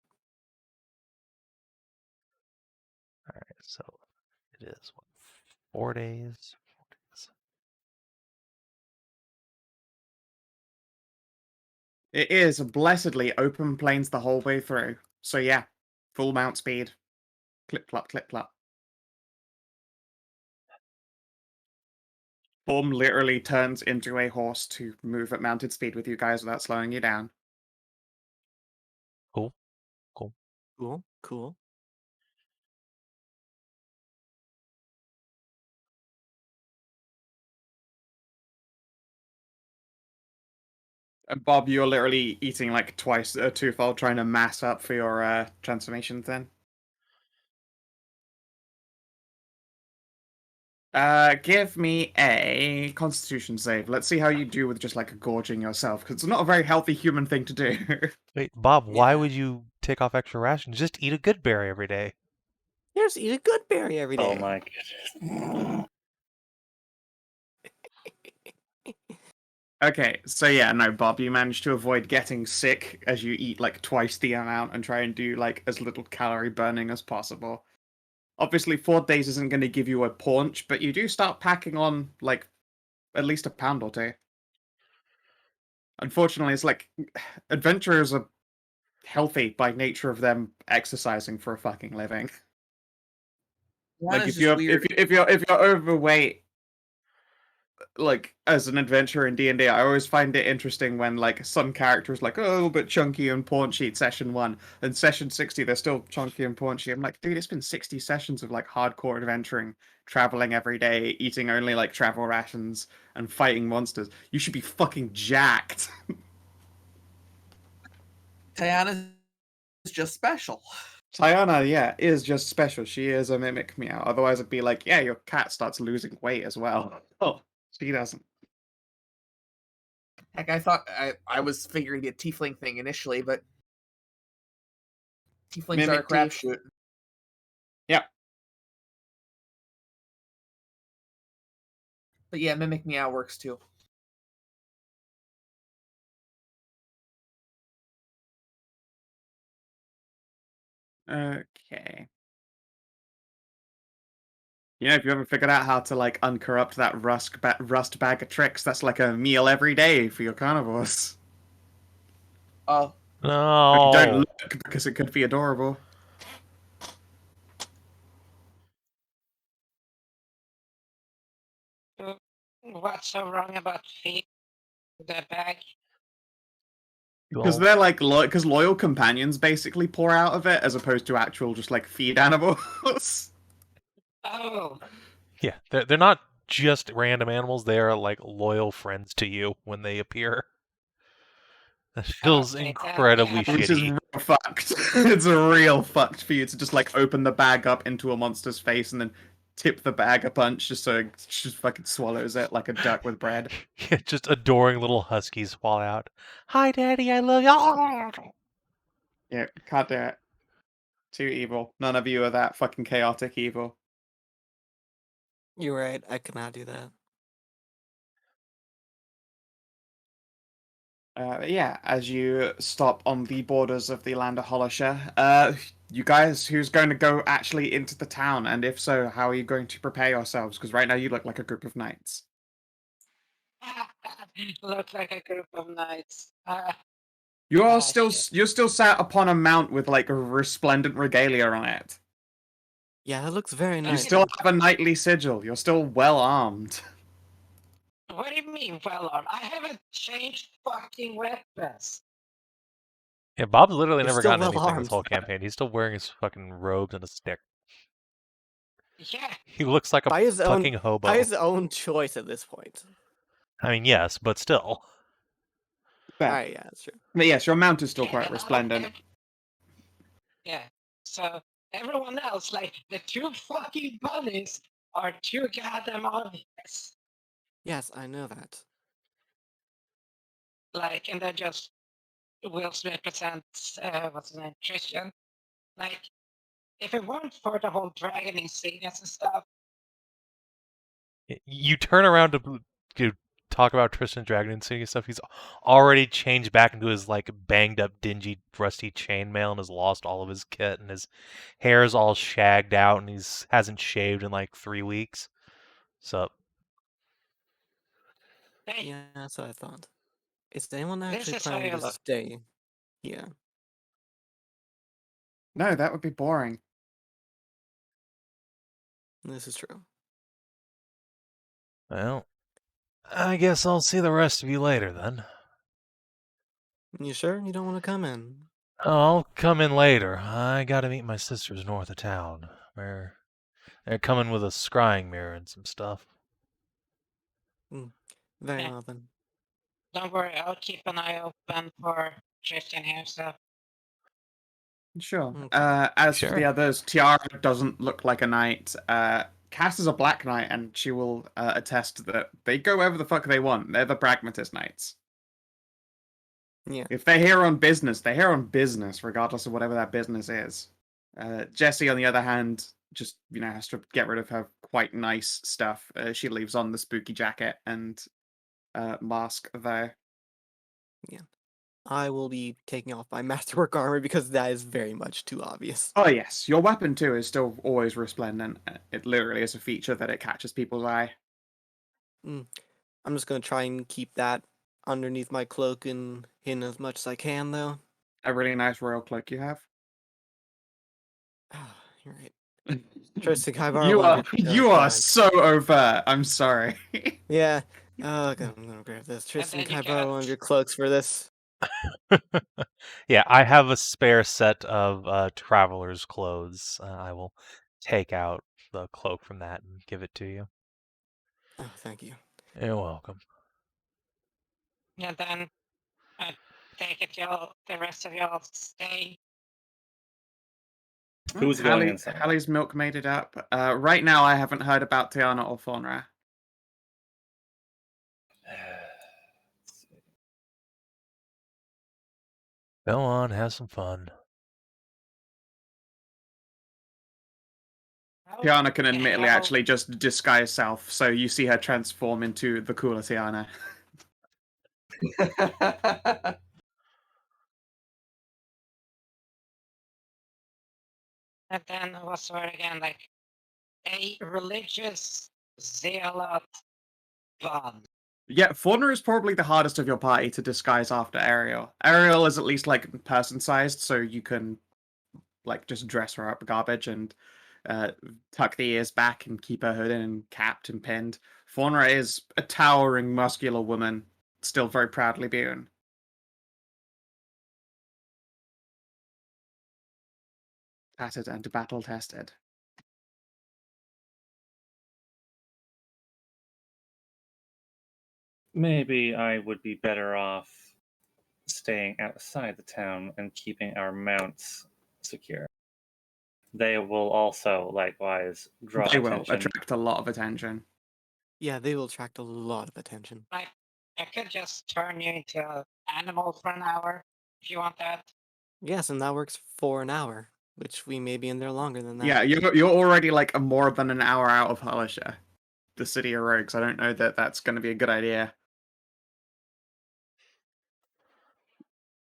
Speaker 4: All right, so it is what, 4 days. 4 days.
Speaker 1: It is blessedly open plains the whole way through. So yeah, full mount speed. Clip clop, clip clop. Form literally turns into a horse to move at mounted speed with you guys without slowing you down.
Speaker 4: Cool.
Speaker 3: Cool, cool.
Speaker 1: And Bob, you're literally eating like twice, twofold, trying to mass up for your transformations then. Give me a Constitution save. Let's see how you do with just like gorging yourself, because it's not a very healthy human thing to do.
Speaker 4: Wait, Bob, why
Speaker 3: Yeah.
Speaker 4: would you take off extra rations? Just eat a good berry every day.
Speaker 3: Here's eat a good berry every day.
Speaker 2: Oh my goodness.
Speaker 1: Okay, so yeah, no, Bob, you managed to avoid getting sick as you eat like twice the amount and try and do like as little calorie burning as possible. Obviously, 4 days isn't going to give you a paunch, but you do start packing on like at least a pound or two. Unfortunately, it's like adventurers are healthy by nature of them exercising for a fucking living. Like
Speaker 6: Is just weird.
Speaker 1: if you're overweight, like as an adventurer in D&D, I always find it interesting when like some characters like, oh, a little bit chunky and paunchy at session 1, and session 60 they're still chunky and paunchy. I'm like, dude, it's been 60 sessions of like hardcore adventuring, traveling every day, eating only like travel rations and fighting monsters. You should be fucking jacked.
Speaker 6: Tajana is just special.
Speaker 1: Tajana, yeah, is just special. She is a mimic meow. Otherwise it'd be like, yeah, your cat starts losing weight as well. Oh, she doesn't.
Speaker 6: Heck, I thought I was figuring the tiefling thing initially, but tieflings are a
Speaker 1: Mimic
Speaker 6: crapshoot.
Speaker 1: Yep.
Speaker 6: But yeah, mimic meow works too.
Speaker 1: Okay. You know, if you ever figured out how to like uncorrupt that rust bag of tricks, that's like a meal every day for your carnivores.
Speaker 6: Oh,
Speaker 1: But you don't
Speaker 4: No.
Speaker 1: look because it could be adorable.
Speaker 5: What's so wrong about feet? The bag?
Speaker 1: Because
Speaker 4: Well,
Speaker 1: they're like because loyal companions basically pour out of it as opposed to actual just like feed animals.
Speaker 5: Oh,
Speaker 4: yeah, they're not just random animals. They are like loyal friends to you when they appear. That feels
Speaker 5: okay,
Speaker 4: incredibly
Speaker 5: yeah,
Speaker 1: Which is
Speaker 4: shitty.
Speaker 1: real fucked. It's a real fucked for you to just like open the bag up into a monster's face and then tip the bag a punch just so it just fucking swallows it like a duck with bread.
Speaker 4: Yeah, just adoring little huskies fall out. Hi, Daddy, I love you.
Speaker 1: Yeah, can't do it. Too evil. None of you are that fucking chaotic evil.
Speaker 3: You're right. I cannot do that.
Speaker 1: Yeah, as you stop on the borders of the land of Hollisher, you guys, who's going to go actually into the town? And if so, how are you going to prepare yourselves? Because right now you look like a group of knights.
Speaker 5: look like a group of knights.
Speaker 1: You are
Speaker 5: Ah,
Speaker 1: still
Speaker 5: shit.
Speaker 1: you're still sat upon a mount with like a resplendent regalia on it.
Speaker 3: Yeah, that looks very
Speaker 1: You
Speaker 3: nice.
Speaker 1: still have a knightly sigil. You're still well armed.
Speaker 5: What do you mean, well armed? I haven't changed fucking weapons.
Speaker 4: Yeah, Bob's literally
Speaker 3: You're
Speaker 4: never
Speaker 3: still
Speaker 4: gotten anything
Speaker 3: well-armed.
Speaker 4: this whole campaign. He's still wearing his fucking robes and a stick.
Speaker 5: Yeah,
Speaker 4: He looks like a
Speaker 3: By his
Speaker 4: fucking
Speaker 3: own
Speaker 4: hobo.
Speaker 3: by his own choice at this point.
Speaker 4: I mean, yes, but still.
Speaker 1: Fair.
Speaker 3: Alright, yeah, that's true.
Speaker 1: But yes, your mount is still
Speaker 5: yeah,
Speaker 1: quite
Speaker 5: and
Speaker 1: resplendent.
Speaker 5: yeah. So everyone else, like the two fucking bunnies, are too goddamn obvious.
Speaker 3: Yes, I know that.
Speaker 5: Like, and then just Will Smith presents what's his name, Tristan. Like, if it weren't for the whole dragon insignias and stuff,
Speaker 4: You turn around to talk about Tristan Dragon and City stuff. He's already changed back into his like banged up, dingy, rusty chainmail and has lost all of his kit and his hair is all shagged out and he's hasn't shaved in like 3 weeks. So
Speaker 5: hey,
Speaker 3: Yeah, that's what I thought. Is anyone
Speaker 5: This
Speaker 3: actually
Speaker 5: is how
Speaker 3: planning
Speaker 5: you
Speaker 3: to
Speaker 5: look.
Speaker 3: stay? Yeah.
Speaker 1: No, that would be boring.
Speaker 3: This is true.
Speaker 4: well, I guess I'll see the rest of you later then.
Speaker 3: You sure you don't want to come in?
Speaker 4: Oh, I'll come in later. I gotta meet my sisters north of town. They're coming with a scrying mirror and some stuff.
Speaker 3: Very
Speaker 5: Yeah.
Speaker 3: well then.
Speaker 5: Don't worry, I'll keep an eye open for Tristan himself.
Speaker 1: Sure.
Speaker 3: Okay.
Speaker 1: As for the
Speaker 4: Sure.
Speaker 1: others, Tiara doesn't look like a knight. Cass is a black knight, and she will attest that they go wherever the fuck they want. They're the pragmatist knights.
Speaker 3: Yeah.
Speaker 1: If they're here on business, they're here on business, regardless of whatever that business is. Jessie, on the other hand, just has to get rid of her quite nice stuff. She leaves on the spooky jacket and mask there.
Speaker 3: I will be taking off my masterwork armor because that is very much too obvious.
Speaker 1: Oh yes, your weapon too is still always resplendent. It literally is a feature that it catches people's eye.
Speaker 3: I'm just gonna try and keep that underneath my cloak and hidden as much as I can, though.
Speaker 1: A really nice royal cloak you have.
Speaker 3: You're right. Tristan, can I borrow
Speaker 1: You
Speaker 3: one of
Speaker 1: are
Speaker 3: your-
Speaker 1: you are
Speaker 3: fine.
Speaker 1: so overt. I'm sorry.
Speaker 3: Yeah. Okay, I'm gonna grab this. Tristan,
Speaker 5: then
Speaker 3: can I
Speaker 5: you
Speaker 3: borrow
Speaker 5: got-
Speaker 3: one of your cloaks for this?
Speaker 4: Yeah, I have a spare set of traveler's clothes. I will take out the cloak from that and give it to you.
Speaker 3: Oh, thank you.
Speaker 4: You're welcome.
Speaker 5: And then I take it the rest of y'all stay.
Speaker 2: Who's going inside?
Speaker 1: Hallie's milk made it up. Right now, I haven't heard about Tajana or Faunra.
Speaker 2: Let's see.
Speaker 4: Go on, have some fun.
Speaker 1: Tiana can admittedly
Speaker 5: How-
Speaker 1: actually just disguise self, so you see her transform into the cooler Tiana.
Speaker 5: And then what's the word again? Like a religious zealot bond.
Speaker 1: Yeah, Faunra is probably the hardest of your party to disguise after Ariel. Ariel is at least like person-sized, so you can like just dress her up garbage and tuck the ears back and keep her hooded and capped and pinned. Faunra is a towering, muscular woman, still very proudly born. Tattered and battle-tested.
Speaker 2: Maybe I would be better off staying outside the town and keeping our mounts secure. They will also likewise draw
Speaker 1: They will
Speaker 2: attention.
Speaker 1: attract a lot of attention.
Speaker 3: Yeah, they will attract a lot of attention.
Speaker 5: Like I could just turn you into an animal for an hour if you want that.
Speaker 3: Yes, and that works for an hour, which we may be in there longer than that.
Speaker 1: Yeah, you're already like more than an hour out of Halua, the city of rogues. I don't know that that's going to be a good idea.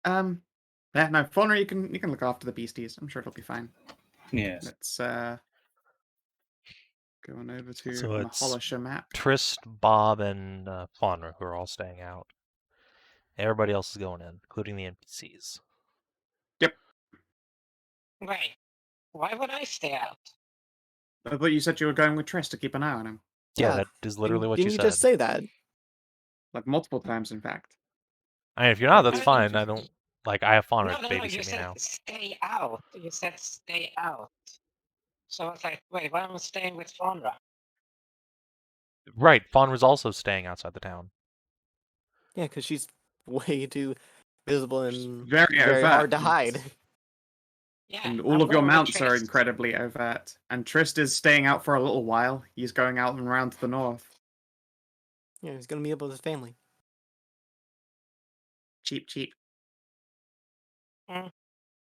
Speaker 1: Yeah, no, Faunra, you can look after the beasties. I'm sure it'll be fine.
Speaker 2: Yes.
Speaker 1: Let's going over to
Speaker 4: So
Speaker 1: the
Speaker 4: it's
Speaker 1: Halua map.
Speaker 4: Trist, Bob, and Faunra who are all staying out. Everybody else is going in, including the NPCs.
Speaker 5: Wait, why would I stay out?
Speaker 1: But you said you were going with Trist to keep an eye on him.
Speaker 4: Yeah,
Speaker 3: Yeah,
Speaker 4: that is literally what
Speaker 3: Didn't
Speaker 4: you
Speaker 3: you
Speaker 4: said.
Speaker 3: just say that?
Speaker 1: Like multiple times, in fact.
Speaker 4: I mean, if you're not, that's
Speaker 5: I-
Speaker 4: fine. I don't like. I have Faunra
Speaker 5: No,
Speaker 4: to
Speaker 5: you
Speaker 4: babysit me
Speaker 5: said
Speaker 4: now.
Speaker 5: stay out. You said stay out. So I was like, wait, why am I staying with Faunra?
Speaker 4: Right, Faunra's also staying outside the town.
Speaker 3: Yeah, because she's way too visible and
Speaker 1: Very
Speaker 3: very
Speaker 1: overt.
Speaker 3: hard to hide.
Speaker 5: Yeah,
Speaker 1: And
Speaker 5: I'm
Speaker 1: all of your
Speaker 5: going with
Speaker 1: mounts are
Speaker 5: Trist.
Speaker 1: incredibly overt. And Trist is staying out for a little while. He's going out and round to the north.
Speaker 3: Yeah, he's gonna meet up with his family.
Speaker 1: Cheap, cheap.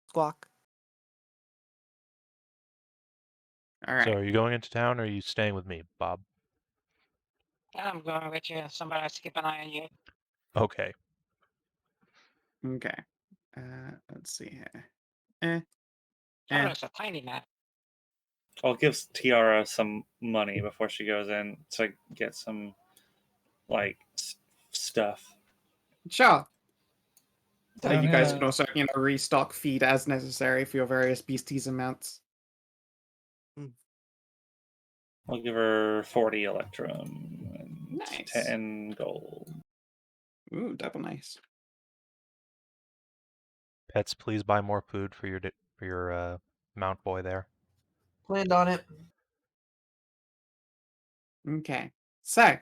Speaker 3: Squawk.
Speaker 1: All right.
Speaker 4: So, are you going into town, or are you staying with me, Bob?
Speaker 5: I'm going with you. Somebody has to keep an eye on you.
Speaker 4: Okay.
Speaker 1: Okay. Let's see here. Eh.
Speaker 5: Faunra's a tiny map.
Speaker 2: I'll give Tiara some money before she goes in to get some like stuff.
Speaker 1: Sure. So
Speaker 2: Oh,
Speaker 1: you guys
Speaker 2: yeah.
Speaker 1: can also, restock feed as necessary for your various beasties and mounts.
Speaker 2: I'll give her 40 electrum and
Speaker 1: Nice.
Speaker 2: 10 gold.
Speaker 1: Ooh, double nice.
Speaker 4: Pets, please buy more food for your mount boy there.
Speaker 6: Planned on it.
Speaker 1: Okay. So,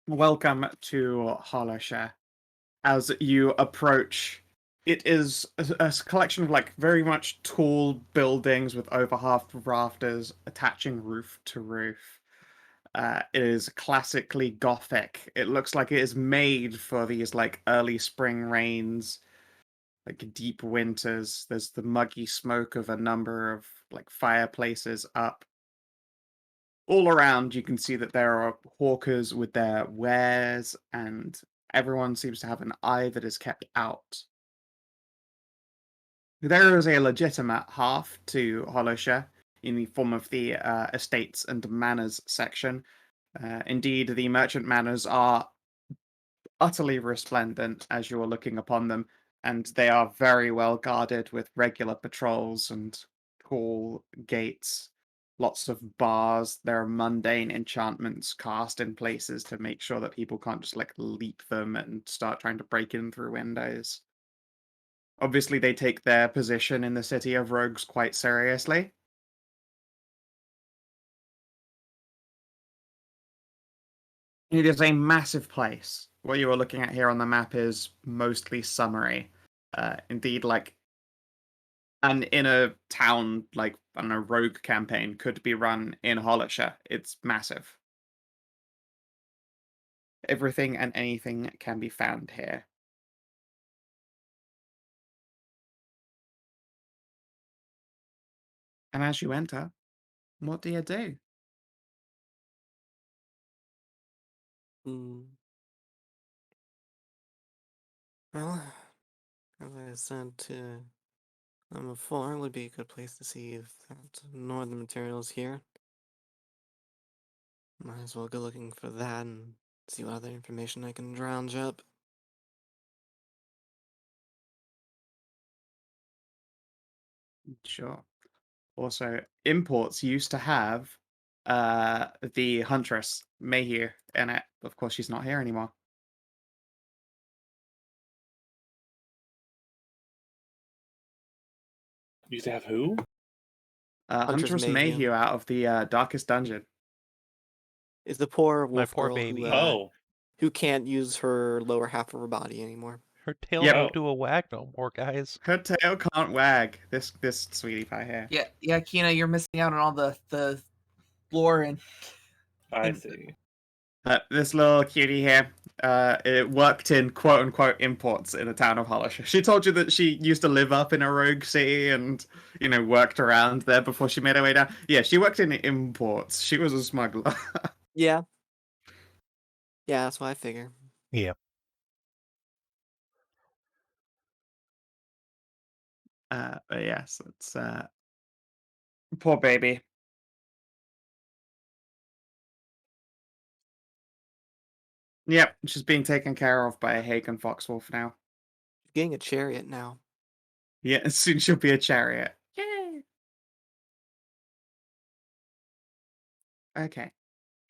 Speaker 1: welcome to Hollowshire. As you approach, it is a collection of very much tall buildings with overhalf rafters attaching roof to roof. It is classically Gothic. It looks like it is made for these early spring rains, deep winters. There's the muggy smoke of a number of fireplaces up. All around, you can see that there are hawkers with their wares, and everyone seems to have an eye that is kept out. There is a legitimate half to Hollowshire in the form of the estates and manors section. Indeed, the merchant manors are utterly resplendent as you are looking upon them, and they are very well guarded with regular patrols and tall gates. Lots of bars. There are mundane enchantments cast in places to make sure that people can't just leap them and start trying to break in through windows. Obviously, they take their position in the city of rogues quite seriously. It is a massive place. What you are looking at here on the map is mostly summary. Indeed, an inner town, on a rogue campaign, could be run in Hollowshire. It's massive. Everything and anything can be found here. And as you enter, what do you do?
Speaker 3: Well, as I said to them before, it would be a good place to see if that northern materials here. Might as well go looking for that and see what other information I can round up.
Speaker 1: Sure. Also, imports used to have the Huntress, Mayhew, in it. Of course, she's not here anymore.
Speaker 2: You have who?
Speaker 3: Huntress
Speaker 1: Huntress
Speaker 3: Mayhew.
Speaker 1: Mayhew out of the Darkest Dungeon.
Speaker 3: Is the poor
Speaker 4: My
Speaker 3: wolf
Speaker 4: poor
Speaker 3: girl
Speaker 4: baby.
Speaker 3: who can't use her lower half of her body anymore.
Speaker 4: Her tail
Speaker 1: Yep.
Speaker 4: don't do a wag no more, guys.
Speaker 1: Her tail can't wag. This sweetie pie here.
Speaker 6: Yeah, Kina, you're missing out on all the lore and
Speaker 2: I see.
Speaker 1: This little cutie here, it worked in quote unquote imports in the town of Hollowshire. She told you that she used to live up in a rogue city and, worked around there before she made her way down. Yeah, she worked in imports. She was a smuggler.
Speaker 3: Yeah. Yeah, that's what I figure.
Speaker 4: Yeah.
Speaker 1: But yes, it's poor baby. Yep, she's being taken care of by a Hagen Foxwolf now.
Speaker 3: Getting a chariot now.
Speaker 1: Yeah, soon she'll be a chariot. Yay! Okay.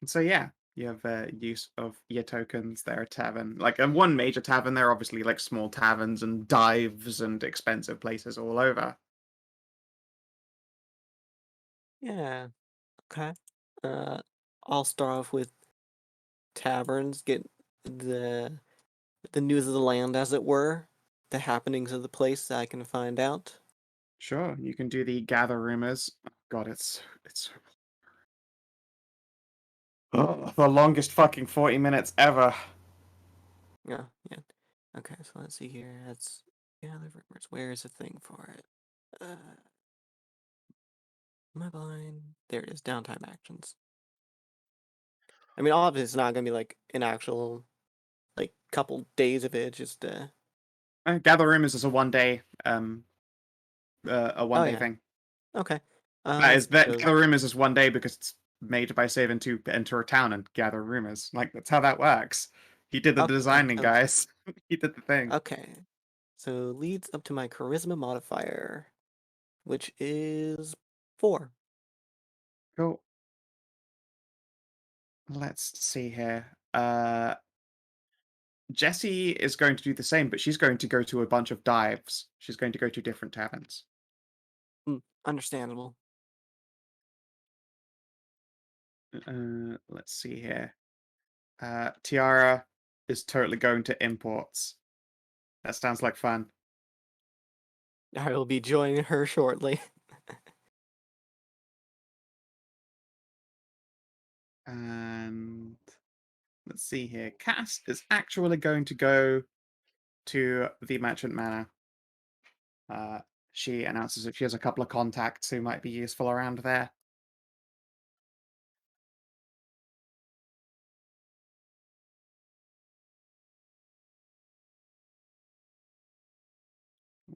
Speaker 1: So yeah, you have use of your tokens. There are tavern, like and one major tavern. There are obviously like small taverns and dives and expensive places all over.
Speaker 3: Yeah. Okay. I'll start off with taverns, get the the news of the land, as it were, the happenings of the place that I can find out.
Speaker 1: Sure, you can do the gather rumors. Oh, God, it's the longest fucking 40 minutes ever.
Speaker 3: Yeah, yeah. Okay, so let's see here. That's gather rumors. Where is the thing for it? Am I blind? There it is. Downtime actions. I mean, obviously, it's not gonna be like an actual like couple days of it. Just
Speaker 1: Gather rumors is a
Speaker 3: oh
Speaker 1: 1 day
Speaker 3: yeah.
Speaker 1: thing.
Speaker 3: Okay.
Speaker 1: That
Speaker 3: So
Speaker 1: gather rumors is 1 day because it's made by Savin to enter a town and gather rumors. Like that's how that works. He did the
Speaker 3: okay,
Speaker 1: designing, guys. He did the thing.
Speaker 3: okay. So leads up to my charisma modifier, which is 4.
Speaker 1: Cool. Let's see here. Jessie is going to do the same, but she's going to go to a bunch of dives. She's going to go to different taverns.
Speaker 3: Understandable.
Speaker 1: Let's see here. Tiara is totally going to imports. That sounds like fun.
Speaker 3: I will be joining her shortly.
Speaker 1: And let's see here. Cass is actually going to go to the Merchant Manor. She announces that she has a couple of contacts who might be useful around there.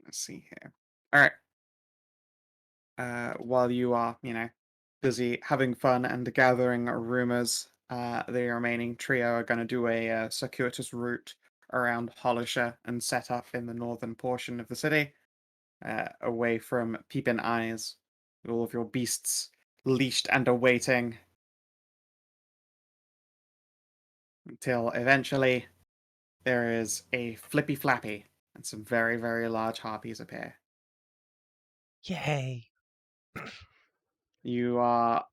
Speaker 1: Let's see here. All right. While you are, busy having fun and gathering rumors, the remaining trio are going to do a circuitous route around Hollisher and set up in the northern portion of the city, away from peeping eyes, with all of your beasts leashed and awaiting, until eventually there is a flippy flappy and some very, very large harpies appear.
Speaker 4: Yay!
Speaker 1: You are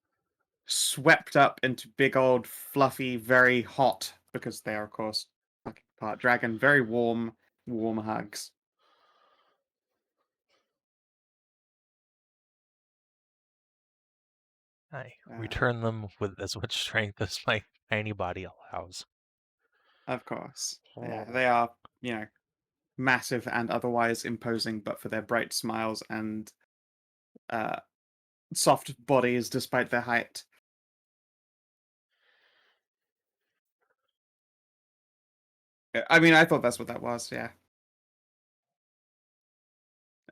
Speaker 1: swept up into big old fluffy, very hot, because they are of course fucking part dragon, very warm, warm hugs.
Speaker 4: I
Speaker 1: Uh,
Speaker 4: return them with as much strength as my tiny body allows.
Speaker 1: of course. Yeah,
Speaker 4: Oh.
Speaker 1: they are, massive and otherwise imposing, but for their bright smiles and uh, soft bodies despite their height. I mean, I thought that's what that was, yeah.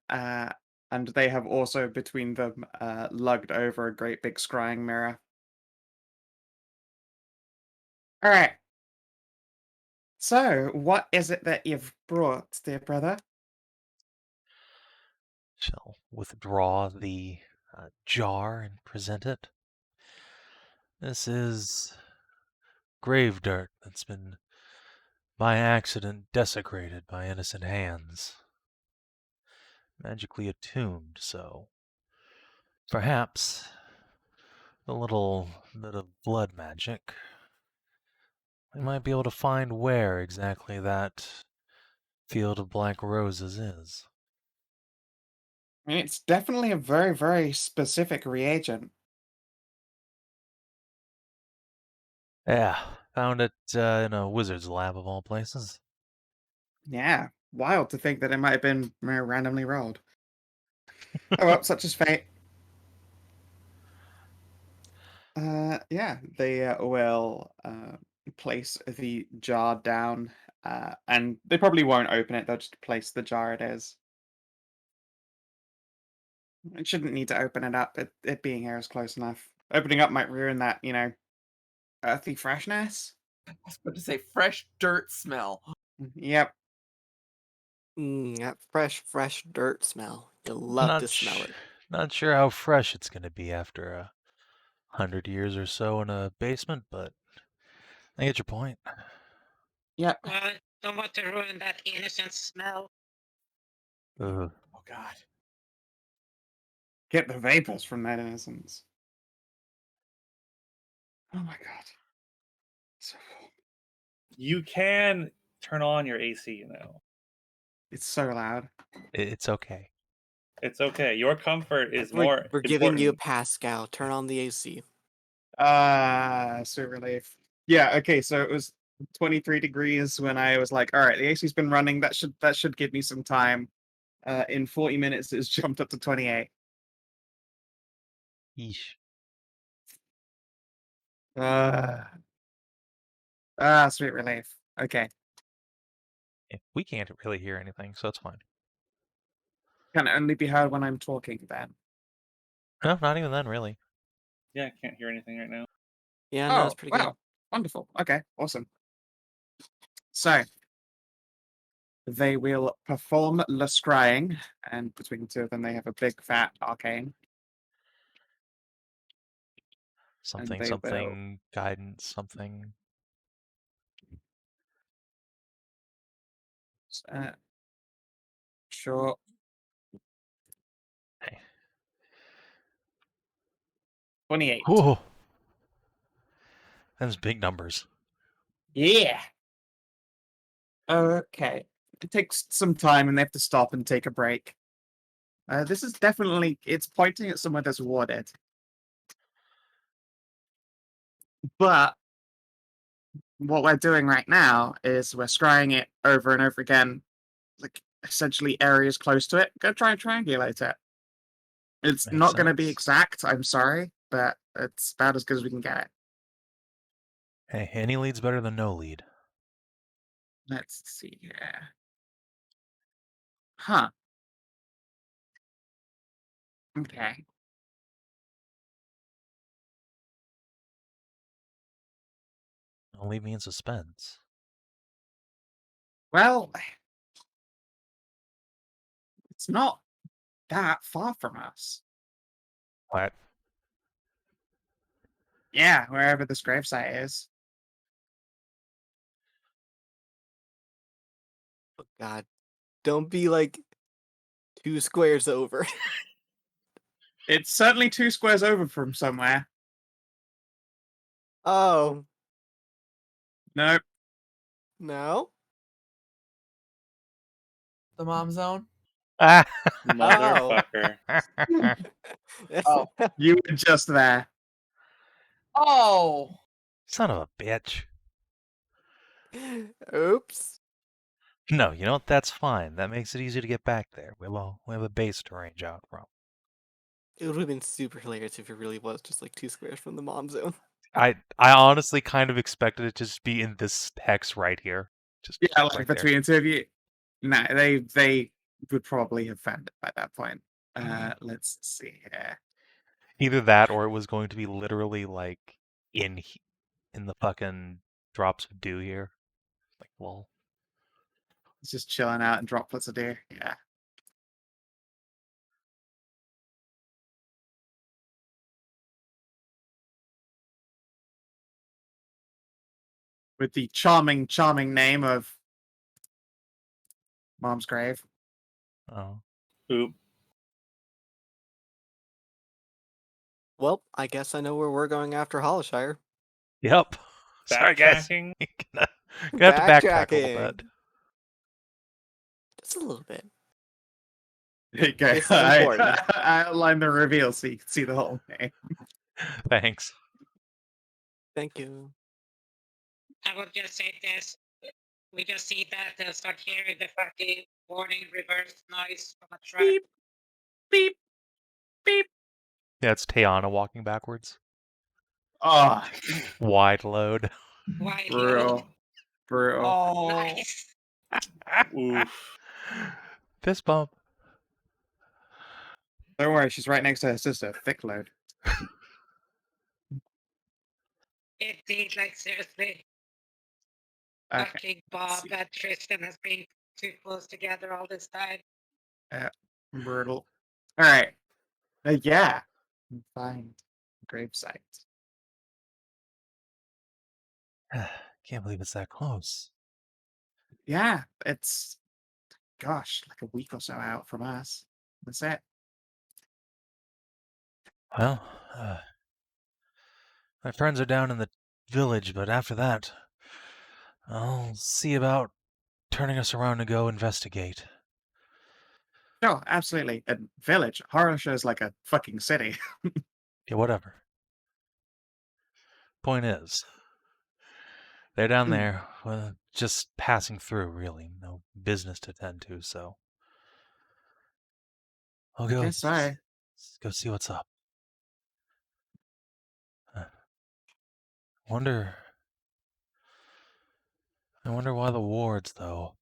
Speaker 1: Uh, and they have also between them lugged over a great big scrying mirror. All right. So, what is it that you've brought, dear brother?
Speaker 4: Shall withdraw the jar and present it. This is grave dirt that's been by accident desecrated by innocent hands. Magically attuned, so perhaps a little bit of blood magic. We might be able to find where exactly that field of black roses is.
Speaker 1: I mean, it's definitely a very, very specific reagent.
Speaker 4: Yeah, found it in a wizard's lab of all places.
Speaker 1: Yeah, wild to think that it might have been randomly rolled. Oh well, such is fate. Yeah, they will place the jar down, and they probably won't open it. They'll just place the jar it is. It shouldn't need to open it up. It being here is close enough. Opening up might ruin that, earthy freshness.
Speaker 6: I was about to say fresh dirt smell.
Speaker 1: Yep.
Speaker 3: That fresh dirt smell. You love to smell it.
Speaker 4: Not sure how fresh it's going to be after 100 years or so in a basement, but I get your point.
Speaker 1: Yep.
Speaker 5: Don't want to ruin that innocent smell.
Speaker 4: Ugh.
Speaker 6: Oh God.
Speaker 1: Get the vapors from that innocence. Oh my god. So cool.
Speaker 2: You can turn on your AC, you know.
Speaker 1: It's so loud.
Speaker 4: It's okay.
Speaker 2: It's okay. Your comfort is
Speaker 3: We're
Speaker 2: more
Speaker 3: giving you a
Speaker 2: important.
Speaker 3: pass, Scow. Turn on the AC.
Speaker 1: Sweet relief. Yeah, okay, so it was 23 degrees when I was like, all right, the AC's been running. That should give me some time. In 40 minutes, it's jumped up to 28.
Speaker 4: Yeesh.
Speaker 1: Sweet relief. Okay.
Speaker 4: We can't really hear anything, so it's fine.
Speaker 1: Can only be heard when I'm talking then.
Speaker 4: No, not even then, really.
Speaker 2: Yeah, I can't hear anything right now.
Speaker 3: Yeah, no, that's pretty good.
Speaker 1: Wow. Wonderful. Okay, awesome. So, they will perform the scrying, and between the two of them, they have a big fat arcane.
Speaker 4: Something,
Speaker 1: they
Speaker 4: something, guidance, something.
Speaker 1: Sure.
Speaker 4: Hey.
Speaker 1: 28.
Speaker 4: Whoa. Those big numbers.
Speaker 1: Yeah. Okay. It takes some time and they have to stop and take a break. This is definitely, it's pointing at somewhere that's warded. But what we're doing right now is we're scrying it over and over again, like essentially areas close to it. Go try and triangulate it. It's
Speaker 4: Makes
Speaker 1: not going to be
Speaker 4: sense.
Speaker 1: exact, I'm sorry, but it's about as good as we can get it.
Speaker 4: Hey, any lead's better than no lead.
Speaker 1: Let's see here. Huh. Okay.
Speaker 4: Don't leave me in suspense.
Speaker 1: Well, it's not that far from us.
Speaker 4: What?
Speaker 1: Yeah, wherever this gravesite is.
Speaker 3: Oh, God. Don't be like 2 squares over.
Speaker 1: It's certainly 2 squares over from somewhere.
Speaker 3: Oh,
Speaker 1: Nope.
Speaker 3: no?
Speaker 6: The mom zone.
Speaker 4: Ah!
Speaker 2: Motherfucker.
Speaker 6: Oh.
Speaker 1: You were just there.
Speaker 6: Oh.
Speaker 4: Son of a bitch.
Speaker 3: Oops.
Speaker 4: No, you know what? That's fine. That makes it easy to get back there. We have a base to range out from.
Speaker 3: It would have been super hilarious if it really was just like 2 squares from the mom zone.
Speaker 4: I honestly kind of expected it to just be in this hex right here. Just
Speaker 1: Yeah, like
Speaker 4: right
Speaker 1: between the two of you. No, they would probably have found it by that point. Let's see here.
Speaker 4: there. Either that or it was going to be literally like in the fucking drops of dew here. Like, lol.
Speaker 1: It's just chilling out in droplets of dew. Yeah. With the charming name of Mom's Grave.
Speaker 4: Oh.
Speaker 2: Oop.
Speaker 3: Well, I guess I know where we're going after Hollowshire.
Speaker 4: Yep. Sorry, guys.
Speaker 2: Backtracking?
Speaker 4: Gonna have to backtrack a little
Speaker 3: Backtracking.
Speaker 4: bit.
Speaker 3: Just a little bit.
Speaker 1: Okay,
Speaker 3: It's important.
Speaker 1: I outlined the reveal so you can see the whole thing.
Speaker 4: Thanks.
Speaker 3: Thank you.
Speaker 5: I will just say this. We just see that start hearing the fucking warning reverse noise from a truck.
Speaker 1: Beep, beep, beep.
Speaker 4: Yeah, it's Tajana walking backwards.
Speaker 1: Oh,
Speaker 4: Wide load.
Speaker 5: Why
Speaker 1: brutal. Brutal.
Speaker 6: Oh.
Speaker 5: Nice.
Speaker 2: Oof.
Speaker 4: Fist bump.
Speaker 1: Don't worry, she's right next to her sister. Thick load.
Speaker 5: Indeed, like seriously.
Speaker 1: Okay.
Speaker 5: fucking Bob and Tristan has been too close together all this time.
Speaker 1: Brutal. All right. Yeah. Find gravesite.
Speaker 4: Can't believe it's that close.
Speaker 1: Yeah, it's gosh, like a week or so out from us. That's it.
Speaker 4: Well, my friends are down in the village, but after that, I'll see about turning us around to go investigate.
Speaker 1: No, absolutely. A village. Horror shows like a fucking city.
Speaker 4: Yeah, whatever. Point is, they're down there, just passing through, really. No business to tend to, so I'll go,
Speaker 1: Guess so.
Speaker 4: go see what's up. I wonder why the wards, though.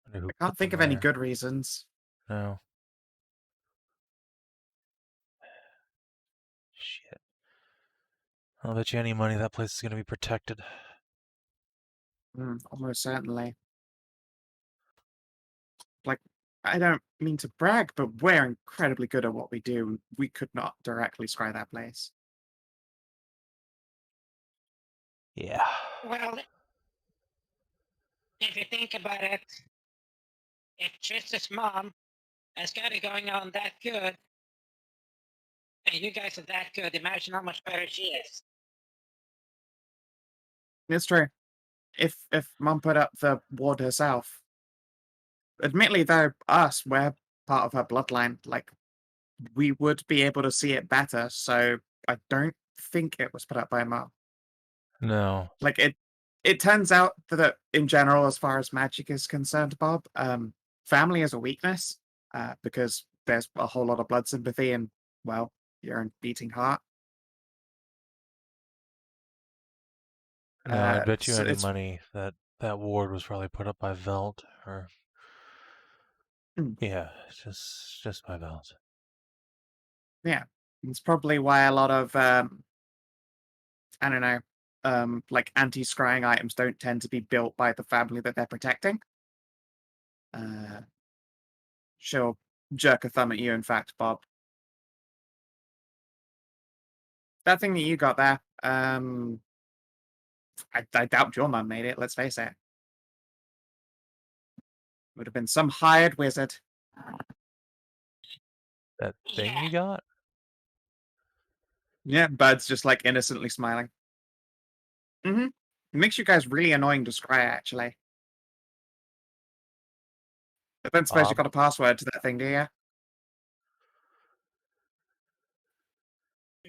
Speaker 4: Wonder who
Speaker 1: I
Speaker 4: put
Speaker 1: can't think
Speaker 4: them
Speaker 1: of any
Speaker 4: there.
Speaker 1: good reasons.
Speaker 4: No. Shit. I'll bet you any money that place is going to be protected.
Speaker 1: Almost certainly. Like, I don't mean to brag, but we're incredibly good at what we do. We could not directly scry that place.
Speaker 4: Yeah.
Speaker 5: Well, if you think about it, if Tristan's mom has got it going on that good, and you guys are that good, imagine how much better she is.
Speaker 1: It's true. If Mum put up the ward herself, admittedly, though, we're part of her bloodline. Like, we would be able to see it better. So I don't think it was put up by Mum.
Speaker 4: No.
Speaker 1: Like it turns out that in general, as far as magic is concerned, Bob, family is a weakness because there's a whole lot of blood sympathy and, well, your own beating heart.
Speaker 4: No, I bet you
Speaker 1: So
Speaker 4: any
Speaker 1: it's
Speaker 4: money that that ward was probably put up by Velt, or yeah, just by Velt.
Speaker 1: yeah, it's probably why a lot of I don't know, like anti-scrying items don't tend to be built by the family that they're protecting. She'll jerk a thumb at you, in fact, Bob. That thing that you got there, I doubt your mum made it, let's face it. Would have been some hired wizard.
Speaker 4: That thing
Speaker 5: Yeah.
Speaker 4: you got?
Speaker 1: Yeah, Bud's just like innocently smiling. It makes you guys really annoying to scry, actually. I don't suppose you've
Speaker 4: Bob?
Speaker 1: got a password to that thing, do you?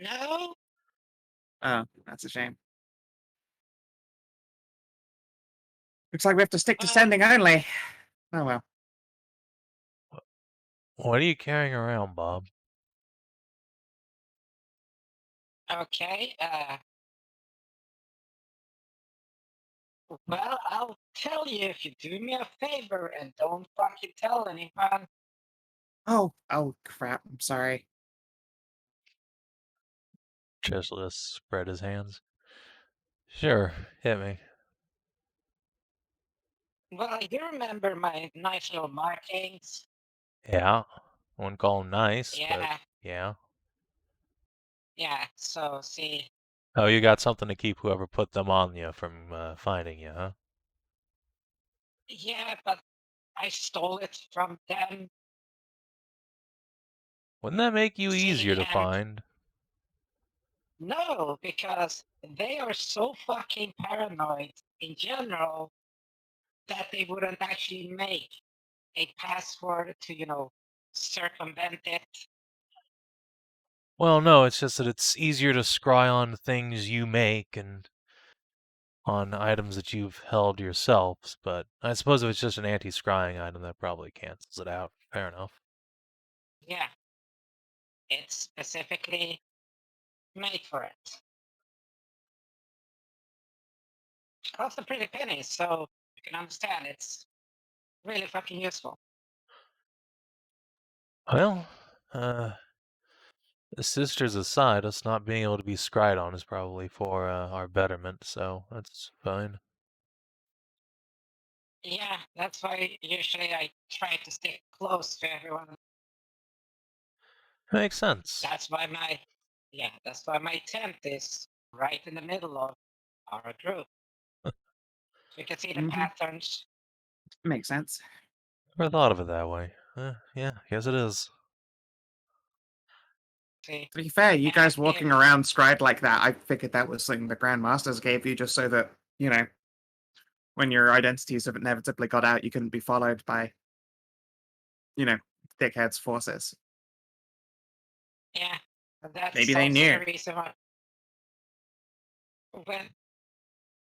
Speaker 5: No?
Speaker 1: Oh, that's a shame. Looks like we have to stick to sending only. Oh well.
Speaker 4: What are you carrying around, Bob?
Speaker 5: Okay, well, I'll tell you if you do me a favor and don't fucking tell anyone.
Speaker 1: Oh crap, I'm sorry.
Speaker 4: Cheslis spread his hands. Sure, hit me.
Speaker 5: Well, you remember my nice little markings?
Speaker 4: Yeah. I wouldn't call him nice, but
Speaker 5: Yeah,
Speaker 4: yeah.
Speaker 5: yeah, so see,
Speaker 4: Oh, you got something to keep whoever put them on you from finding you, huh?
Speaker 5: yeah, but I stole it from them.
Speaker 4: Wouldn't that make you easier
Speaker 5: See,
Speaker 4: to
Speaker 5: and
Speaker 4: find?
Speaker 5: no, because they are so fucking paranoid in general that they wouldn't actually make a password to, circumvent it.
Speaker 4: Well, no, it's just that it's easier to scry on things you make and on items that you've held yourselves, but I suppose if it's just an anti-scrying item, that probably cancels it out. Fair enough.
Speaker 5: Yeah, it's specifically made for it. Costs a pretty penny, so you can understand it's really fucking useful.
Speaker 4: Well, The sisters aside, us not being able to be scryed on is probably for our betterment, so that's fine.
Speaker 5: Yeah, that's why usually I try to stick close to everyone.
Speaker 4: Makes sense.
Speaker 5: That's why my tent is right in the middle of our group. So you can see the patterns.
Speaker 1: Makes sense.
Speaker 4: Never thought of it that way. Yeah, guess it is.
Speaker 5: See,
Speaker 1: To be fair, you
Speaker 5: and
Speaker 1: guys walking
Speaker 5: if
Speaker 1: around scried like that, I figured that was something the Grandmasters gave you just so that, you know, when your identities have inevitably got out, you couldn't be followed by, you know, dickheads' forces.
Speaker 5: yeah, that's
Speaker 1: Maybe they
Speaker 5: also
Speaker 1: knew.
Speaker 5: the reason why. Well,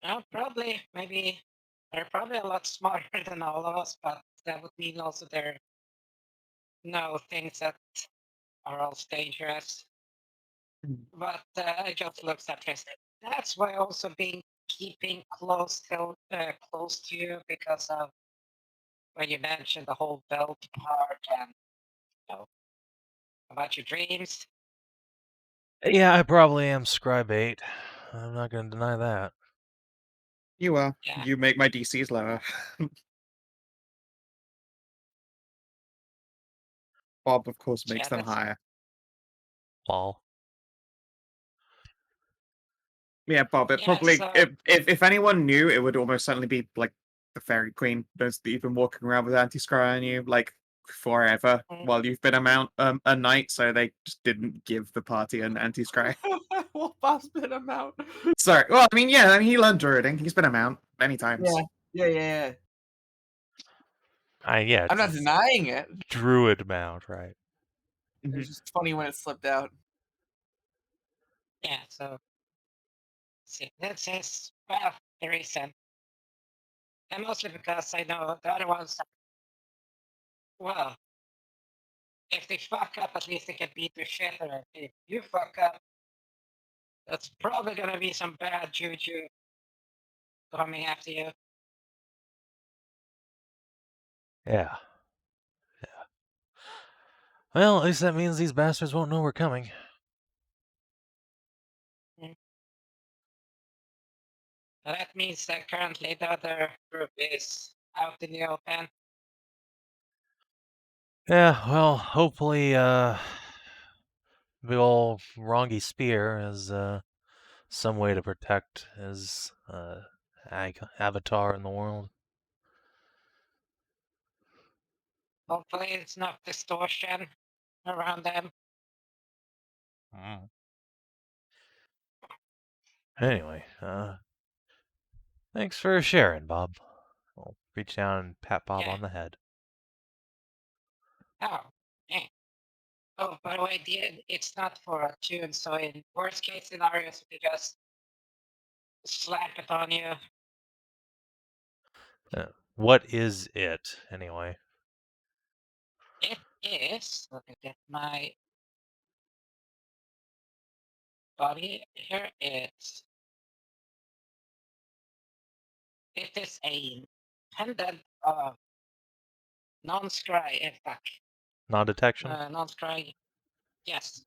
Speaker 5: no, probably maybe they're probably a lot smarter than all of us, but that would mean also they're know things that are also dangerous. But I just looked at Tristan. That's why also being keeping close to you because of when you mentioned the whole belt part and about your dreams.
Speaker 4: Yeah, I probably am scribe 8. I'm not going to deny that.
Speaker 1: You are.
Speaker 5: Yeah.
Speaker 1: You make my DCs lower. Bob, of course, makes them
Speaker 5: that's-
Speaker 1: higher.
Speaker 4: Paul.
Speaker 1: Yeah, Bob. It
Speaker 5: Yeah,
Speaker 1: probably,
Speaker 5: so-
Speaker 1: if anyone knew, it would almost certainly be like the Fairy Queen. Those that you've been walking around with anti-scry on you like forever while you've been a knight, so they just didn't give the party an anti-scry.
Speaker 6: Well, Bob's been a mount.
Speaker 1: Sorry. Well, I mean, yeah, I mean, he learned druiding. He's been a mount many times.
Speaker 6: Yeah.
Speaker 4: Yeah.
Speaker 6: I'm not denying it.
Speaker 4: Druid mount, right?
Speaker 6: It's just funny when it slipped out.
Speaker 5: Yeah, so see, this is well the reason. And mostly because I know the other ones well, if they fuck up, at least they can beat the shit out of it. If you fuck up, that's probably gonna be some bad juju coming after you.
Speaker 4: Yeah. Well, at least that means these bastards won't know we're coming.
Speaker 5: That means that currently the other group is out in the open.
Speaker 4: Yeah, well, hopefully, big ol' Rongi Spear has, some way to protect his, avatar in the world.
Speaker 5: Hopefully it's not distortion around them.
Speaker 4: Anyway, thanks for sharing, Bob. I'll reach down and pat Bob
Speaker 5: Yeah.
Speaker 4: on the head.
Speaker 5: Oh, yeah. Oh, by the way, it's not for a tune, so in worst case scenarios, we just slap it on you.
Speaker 4: What is it, anyway?
Speaker 5: It is, let me get my body here, it is a pendant of non-scry attack.
Speaker 4: Non-detection?
Speaker 5: Non-scry, yes.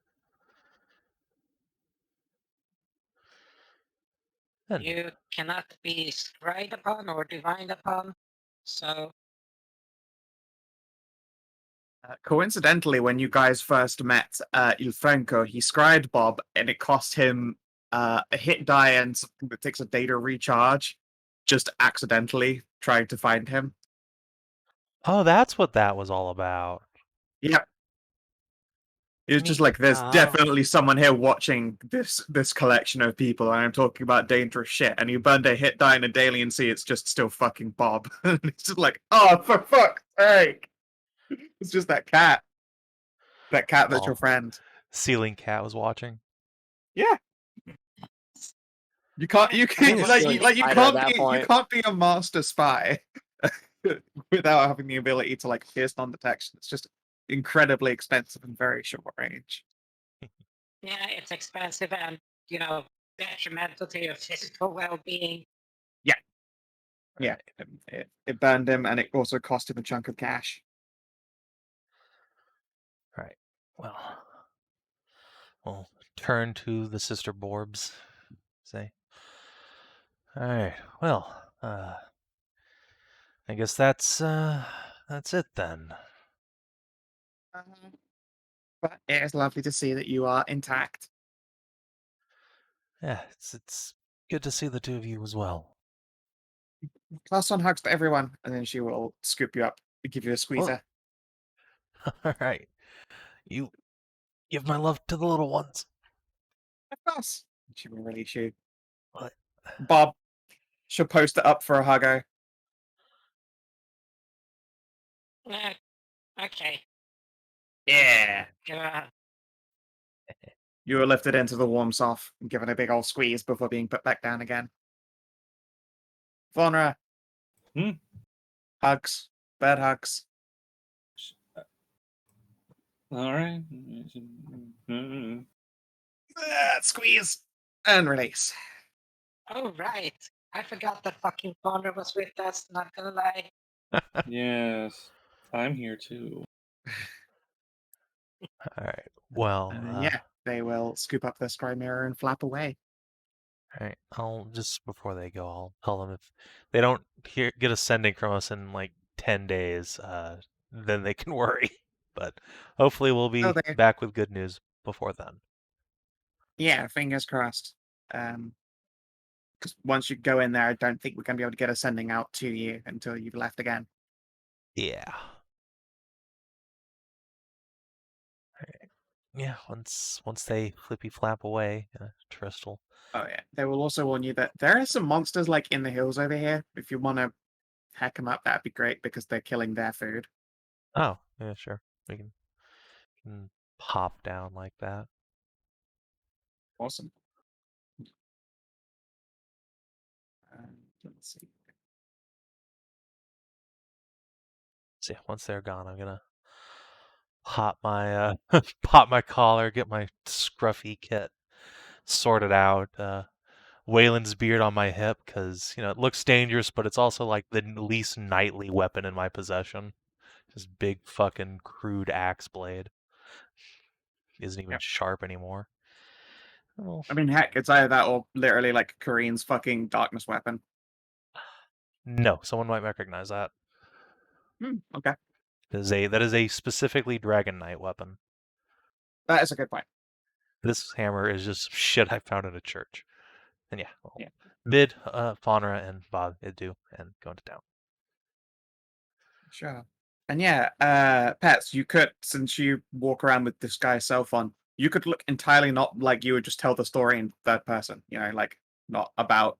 Speaker 5: You cannot be scried upon or divined upon, so...
Speaker 1: Coincidentally, when you guys first met Il Franco, he scried Bob, and it cost him a hit die and something that takes a data recharge, just accidentally trying to find him.
Speaker 4: Oh, that's what that was all about.
Speaker 1: Yep. It was just like, there's definitely someone here watching this collection of people, and I'm talking about dangerous shit, and you burned a hit die in a daily and see it's just still fucking Bob. It's just like, oh, for fuck's sake! It's just that cat. That cat that's your friend.
Speaker 4: Ceiling cat was watching.
Speaker 1: Yeah. You can't you can't be a master spy without having the ability to like pierce non-detection. It's just incredibly expensive and very short range.
Speaker 5: Yeah, it's expensive and, detrimental to your physical well-being.
Speaker 1: Yeah. Yeah. It burned him, and it also cost him a chunk of cash.
Speaker 4: Right. Well, we'll turn to the sister Borbs. Say, all right. Well, I guess that's it then.
Speaker 1: But it is lovely to see that you are intact.
Speaker 4: Yeah, it's good to see the two of you as well.
Speaker 1: Pass on hugs to everyone, and then she will scoop you up and give you a squeezer.
Speaker 4: All right. You give my love to the little ones.
Speaker 1: Of course. She will release you.
Speaker 4: What?
Speaker 1: Bob, she'll post it up for a huggo.
Speaker 5: Okay.
Speaker 1: Yeah.
Speaker 5: Uh,
Speaker 1: You were lifted into the warm soft and given a big old squeeze before being put back down again. Faunra.
Speaker 2: Hmm?
Speaker 1: Hugs. Bad hugs.
Speaker 2: All right.
Speaker 1: Squeeze. And release.
Speaker 5: oh, right. I forgot that fucking Faunra was with us, not gonna lie.
Speaker 2: Yes, I'm here too.
Speaker 4: All right. Well,
Speaker 1: Yeah, they will scoop up their scry mirror and flap away.
Speaker 4: all right. I'll just before they go, I'll tell them if they don't get a sending from us in like 10 days, then they can worry. But hopefully we'll be
Speaker 1: they-
Speaker 4: back with good news before then.
Speaker 1: Yeah, fingers crossed. Because once you go in there, I don't think we're going to be able to get a sending out to you until you've left again.
Speaker 4: Yeah. Yeah, once they flippy flap away, Trist will.
Speaker 1: Oh yeah, they will also warn you that there are some monsters like in the hills over here. If you want to hack them up, that'd be great because they're killing their food.
Speaker 4: Oh, yeah, sure. We can pop down like that.
Speaker 1: Awesome. Let's see.
Speaker 4: So yeah, once they're gone, I'm gonna pop my pop my collar, get my scruffy kit sorted out. Wayland's beard on my hip because it looks dangerous, but it's also like the least knightly weapon in my possession. Just big fucking crude axe blade. Isn't even
Speaker 1: Yep.
Speaker 4: sharp anymore. Oh.
Speaker 1: I mean, heck, it's either that or literally like Kareem's fucking darkness weapon.
Speaker 4: No, someone might recognize that.
Speaker 1: Okay,
Speaker 4: That is a specifically Dragon Knight weapon.
Speaker 1: that is a good point.
Speaker 4: This hammer is just shit I found in a church. And yeah, well,
Speaker 1: Yeah.
Speaker 4: Mid, Faunra, and Bob do and go into town.
Speaker 1: Sure. And yeah, Pets, you could, since you walk around with this guy's cell phone, you could look entirely not like you would just tell the story in third person, like not about,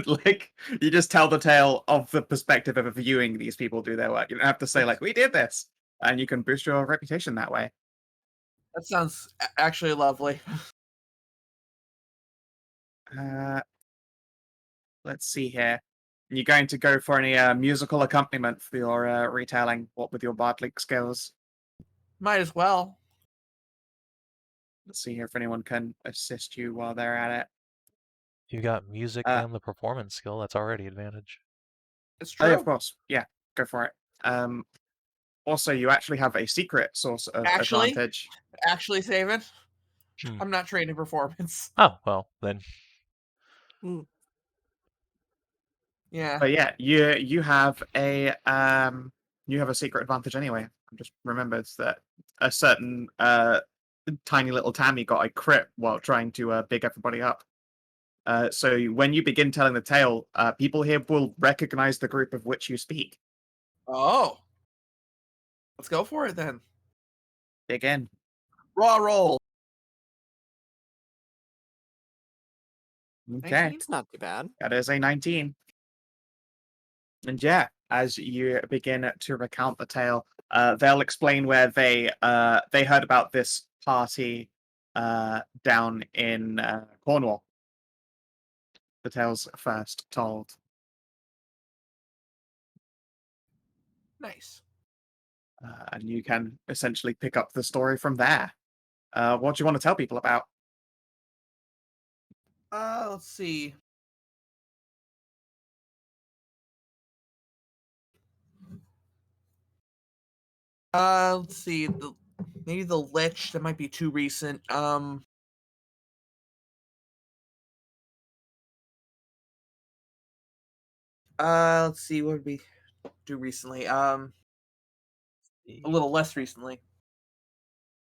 Speaker 1: like, you just tell the tale of the perspective of viewing these people do their work. You don't have to say, like, we did this. And you can boost your reputation that way.
Speaker 6: That sounds actually lovely.
Speaker 1: Let's see here. You're going to go for any musical accompaniment for your retelling, what with your bardlic skills?
Speaker 6: Might as well.
Speaker 1: Let's see here if anyone can assist you while they're at it.
Speaker 4: You got music and the performance skill. That's already advantage.
Speaker 6: It's
Speaker 1: Oh,
Speaker 6: true.
Speaker 1: yeah, of course. Yeah, go for it. Also, you actually have a secret source of advantage.
Speaker 6: Actually, Savin,
Speaker 4: Hmm.
Speaker 6: I'm not trained in performance.
Speaker 4: Oh, well, then.
Speaker 6: Yeah.
Speaker 1: But yeah, you have a secret advantage anyway. I just remembered that a certain tiny little Tammy got a crit while trying to big everybody up. So when you begin telling the tale, people here will recognize the group of which you speak.
Speaker 6: Oh. Let's go for it then.
Speaker 1: Dig in.
Speaker 6: Raw roll.
Speaker 1: Okay.
Speaker 6: 19?
Speaker 3: It's not too bad.
Speaker 1: That is a 19. And yeah, as you begin to recount the tale, they'll explain where they heard about this party down in Cornwall. The tale's first told.
Speaker 6: Nice.
Speaker 1: And you can essentially pick up the story from there. What do you want to tell people about?
Speaker 6: Let's see. Let's see. maybe the Lich. That might be too recent. Let's see. What did we do recently? A little less recently.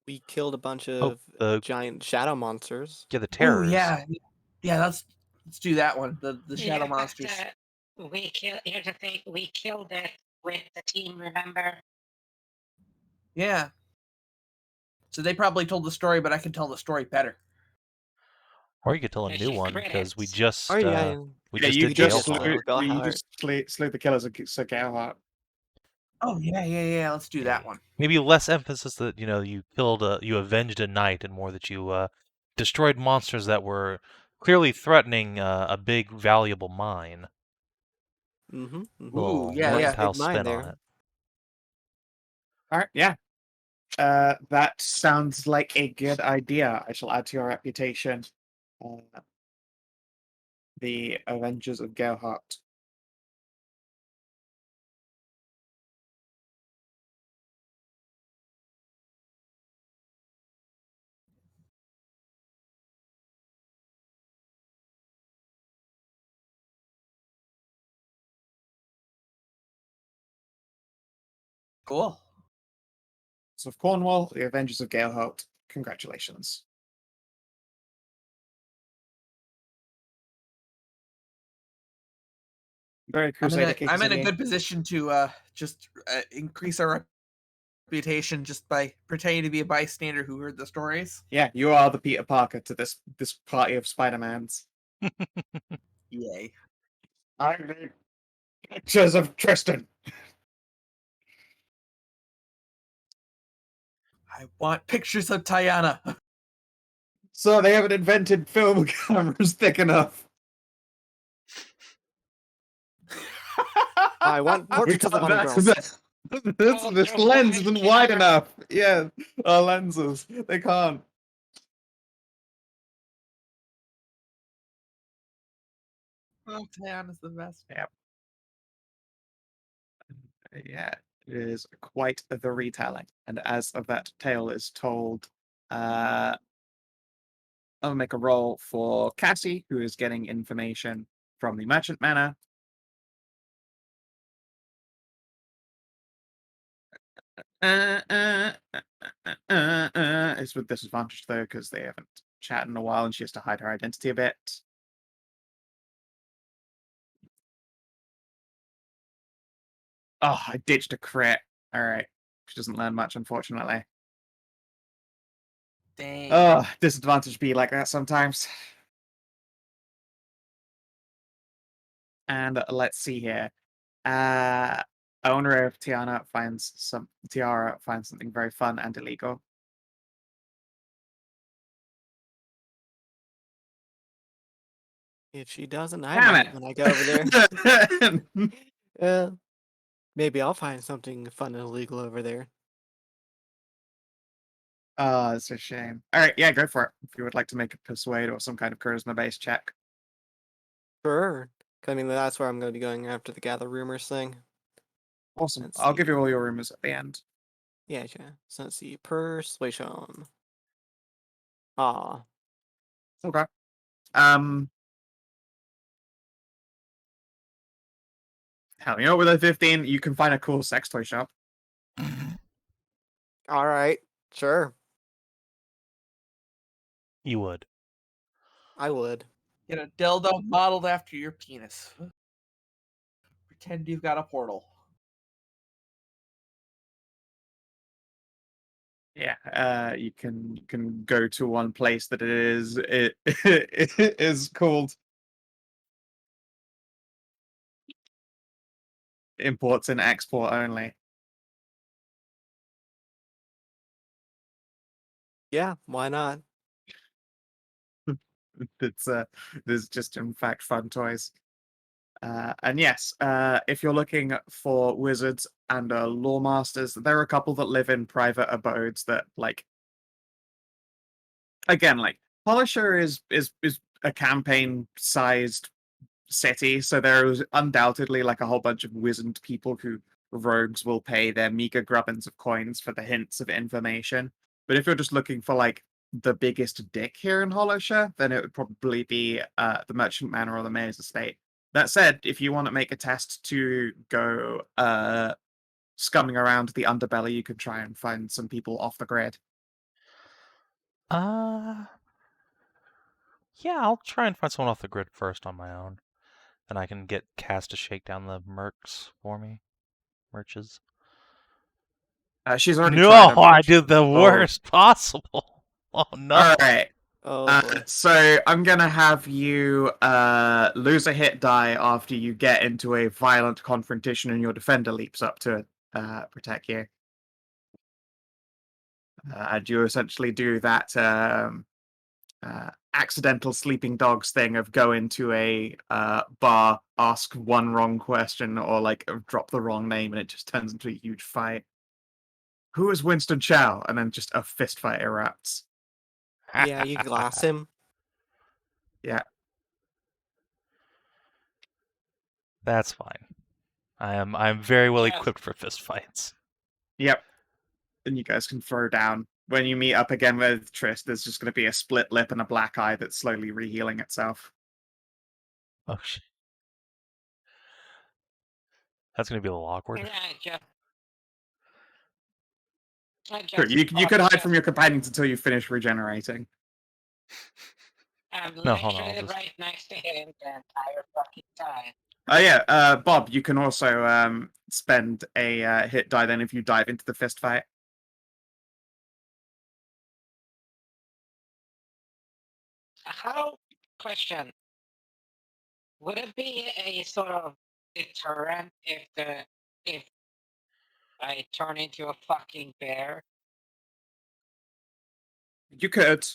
Speaker 3: We killed a bunch
Speaker 4: Oh,
Speaker 3: of
Speaker 4: the
Speaker 3: giant shadow monsters.
Speaker 4: yeah, the
Speaker 6: Oh
Speaker 4: terrors.
Speaker 6: yeah. Let's do that one. The shadow
Speaker 5: Yeah,
Speaker 6: monsters.
Speaker 5: But, we killed. Here's the thing: we killed it with the team. Remember?
Speaker 6: Yeah. So they probably told the story, but I can tell the story better.
Speaker 4: Or you could tell a
Speaker 5: There's
Speaker 4: new
Speaker 5: just
Speaker 4: one because we
Speaker 5: credits.
Speaker 4: just
Speaker 3: Oh yeah,
Speaker 4: we
Speaker 1: Yeah,
Speaker 4: just
Speaker 1: you
Speaker 4: did
Speaker 1: just
Speaker 3: Galeheart.
Speaker 1: slew,
Speaker 4: Galeheart.
Speaker 1: you just slew the killers of Galeheart.
Speaker 6: Oh yeah. Let's do that
Speaker 4: Yeah.
Speaker 6: one.
Speaker 4: Maybe less emphasis that you killed you avenged a knight, and more that you destroyed monsters that were clearly threatening a big valuable mine.
Speaker 3: Mm-hmm.
Speaker 6: Ooh, yeah,
Speaker 3: Nice
Speaker 6: yeah.
Speaker 4: Mercantile
Speaker 3: big mine
Speaker 4: spin
Speaker 3: there.
Speaker 4: on it.
Speaker 1: All right, yeah. That sounds like a good idea. I shall add to your reputation. The Avengers of Galeheart.
Speaker 6: Cool.
Speaker 1: So of Cornwall, the Avengers of Galeheart. Congratulations. Very Crusader
Speaker 6: I'm in a
Speaker 1: City.
Speaker 6: good position to just increase our reputation just by pretending to be a bystander who heard the stories.
Speaker 1: Yeah, you are the Peter Parker to this party of Spider-Mans.
Speaker 6: Yay.
Speaker 1: I need pictures of Tristan.
Speaker 6: I want pictures of Tajana.
Speaker 1: So they haven't invented film cameras thick enough.
Speaker 3: I want portraits of the bunny girls.
Speaker 1: This lens isn't wide enough. Yeah, our lenses. They can't.
Speaker 6: Oh, Tajana's the best.
Speaker 1: Yeah, it is quite the retelling. And as of that tale is told, I'll make a roll for Cassie, who is getting information from the merchant manor. It's with disadvantage though, because they haven't chatted in a while and she has to hide her identity a bit. Oh, I ditched a crit. Alright. She doesn't learn much, unfortunately.
Speaker 6: Dang.
Speaker 1: Oh, disadvantage be like that sometimes. And let's see here. Owner of Tiara finds something very fun and illegal.
Speaker 3: If she doesn't, I
Speaker 1: Damn
Speaker 3: might
Speaker 1: it!
Speaker 3: when I go over there. Maybe I'll find something fun and illegal over there.
Speaker 1: Oh, it's a shame. Alright, yeah, go for it. If you would like to make a persuade or some kind of charisma-based check.
Speaker 3: Sure. 'Cause, I mean, that's where I'm going to be going after the gather rumors thing.
Speaker 1: Awesome.
Speaker 3: Let's
Speaker 1: I'll give
Speaker 3: see.
Speaker 1: you all your rumors at the end.
Speaker 3: Yeah. So let's see. Persuasion. Ah.
Speaker 1: Okay. Hell, you know, with a 15, you can find a cool sex toy shop.
Speaker 3: All right. Sure.
Speaker 4: You would.
Speaker 3: I would.
Speaker 6: Get a dildo modeled after your penis. Pretend you've got a portal.
Speaker 1: Yeah, you can go to one place that it is called imports and export only.
Speaker 3: Yeah. Why not?
Speaker 1: It's there's just in fact fun toys. And yes, if you're looking for wizards and lore masters, there are a couple that live in private abodes that like again like Polisher is a campaign sized city, so there is undoubtedly like a whole bunch of wizened people who rogues will pay their meager grubbins of coins for the hints of information. But if you're just looking for like the biggest dick here in Hollowshire, then it would probably be the Merchant Manor or the Mayor's Estate. That said, if you want to make a test to go scumming around the underbelly, you could try and find some people off the grid.
Speaker 4: Yeah, I'll try and find someone off the grid first on my own. Then I can get Cass to shake down the mercs for me. Merches.
Speaker 1: She's already
Speaker 4: No,
Speaker 1: tried.
Speaker 4: I did the
Speaker 1: Oh.
Speaker 4: worst possible. Oh no.
Speaker 1: All right.
Speaker 3: Oh boy.
Speaker 1: So I'm gonna have you lose a hit die after you get into a violent confrontation and your defender leaps up to protect you. And you essentially do that accidental sleeping dogs thing of go into a bar, ask one wrong question, or like drop the wrong name, and it just turns into a huge fight. Who is Winston Chow? And then just a fist fight erupts.
Speaker 3: Yeah, you glass him.
Speaker 1: Yeah.
Speaker 4: That's fine. I'm very well
Speaker 5: Yes.
Speaker 4: equipped for fist fights.
Speaker 1: Yep. And you guys can throw down. When you meet up again with Trist, there's just going to be a split lip and a black eye that's slowly rehealing itself.
Speaker 4: Oh shit. That's gonna be a little awkward.
Speaker 5: Yeah,
Speaker 1: Sure, you could hide from your companions until you finish regenerating.
Speaker 5: I'm
Speaker 4: No, hold on,
Speaker 5: literally
Speaker 4: I'll just-
Speaker 5: right next to him the entire fucking time.
Speaker 1: Oh yeah, Bob, you can also spend a hit die then if you dive into the fist fight.
Speaker 5: Question. Would it be a sort of deterrent if I turn into a fucking bear?
Speaker 1: You could.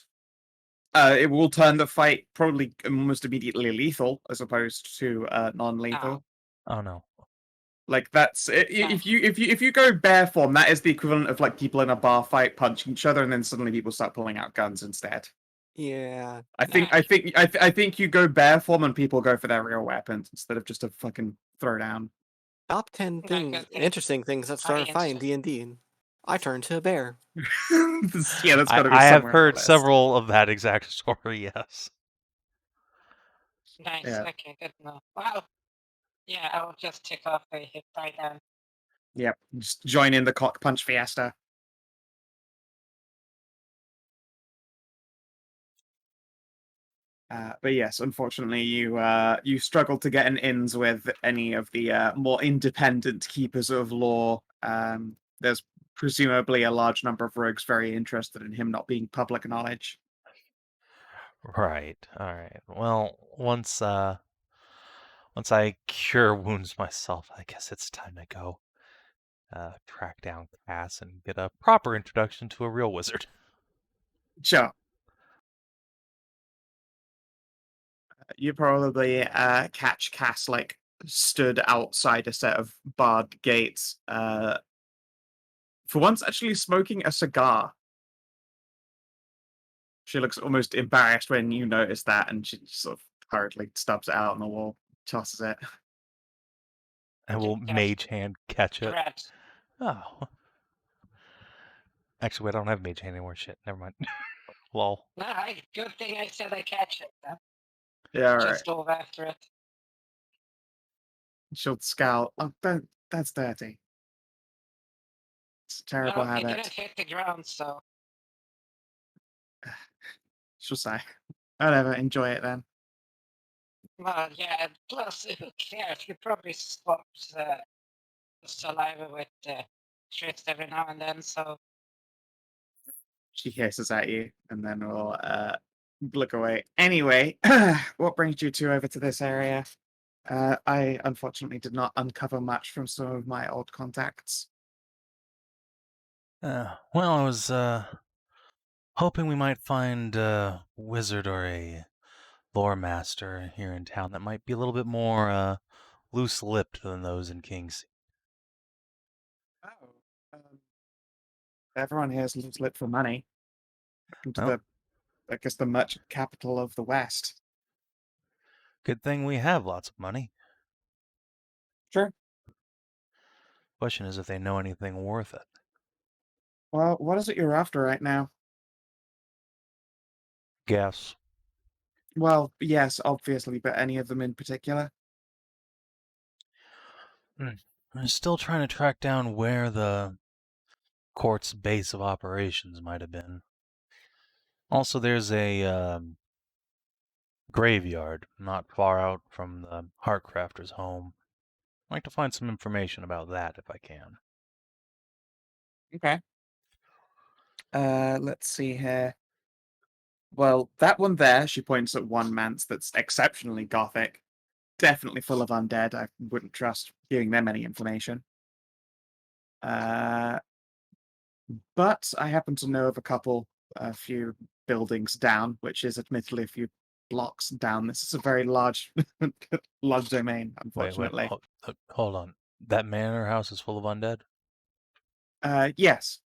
Speaker 1: It will turn the fight probably almost immediately lethal as opposed to non-lethal.
Speaker 4: Oh no.
Speaker 1: Like that's if you go bear form, that is the equivalent of like people in a bar fight punching each other, and then suddenly people start pulling out guns instead.
Speaker 3: Yeah.
Speaker 1: I think you go bear form and people go for their real weapons instead of just a fucking throwdown.
Speaker 3: Top 10 things, interesting things that started a fight in D&D. I turned to a bear.
Speaker 1: Yeah, that's got to be.
Speaker 4: I have
Speaker 1: somewhere on the
Speaker 4: heard
Speaker 1: list.
Speaker 4: several of that exact story. Yes.
Speaker 5: Nice.
Speaker 1: Yeah.
Speaker 5: Okay, good to know. Well, yeah, I'll just tick off the hit die then.
Speaker 1: Yep, just join in the cock punch fiesta. But yes, unfortunately, you struggle to get an ins with any of the more independent keepers of law. There's presumably a large number of rogues very interested in him not being public knowledge.
Speaker 4: Right. All right. Well, once I cure wounds myself, I guess it's time to go track down Cass and get a proper introduction to a real wizard.
Speaker 1: Sure. You probably catch Cass like stood outside a set of barred gates. For once, actually smoking a cigar. She looks almost embarrassed when you notice that, and she sort of hurriedly stubs it out on the wall, tosses it.
Speaker 4: I will
Speaker 5: Yes.
Speaker 4: mage hand catch it.
Speaker 5: Correct.
Speaker 4: Oh. Actually, I don't have mage hand anymore. Shit. Never mind. Lol.
Speaker 5: No, good thing I said I catch it. Huh?
Speaker 1: Yeah, all right.
Speaker 5: Just dove after it.
Speaker 1: She'll scowl. Oh, that's dirty. It's a terrible
Speaker 5: Well, it didn't
Speaker 1: habit.
Speaker 5: hit the ground, so
Speaker 1: She'll say. Whatever, enjoy it then.
Speaker 5: well, yeah. Plus, who cares? You probably swapped saliva with Trist every now and then, so
Speaker 1: She hisses at you, and then will look away. Anyway, what brings you two over to this area? I unfortunately did not uncover much from some of my old contacts.
Speaker 4: Well, I was hoping we might find a wizard or a lore master here in town that might be a little bit more loose-lipped than those in King's.
Speaker 1: Oh, everyone here is lit for money. Welcome to
Speaker 4: Well.
Speaker 1: I guess the merchant capital of the West.
Speaker 4: Good thing we have lots of money.
Speaker 1: Sure.
Speaker 4: Question is if they know anything worth it.
Speaker 1: Well, what is it you're after right now?
Speaker 4: Guess.
Speaker 1: Well, yes, obviously, but any of them in particular?
Speaker 4: I'm still trying to track down where the court's base of operations might have been. Also, there's a graveyard not far out from the Heartcrafter's home. I'd like to find some information about that if I can.
Speaker 1: Okay. Let's see here. Well, that one there, she points at one manse that's exceptionally gothic. Definitely full of undead. I wouldn't trust giving them any information. But I happen to know of a few buildings down, which is admittedly a few blocks down. This is a very large, large domain, unfortunately.
Speaker 4: Hold on. That manor house is full of undead?
Speaker 1: Yes.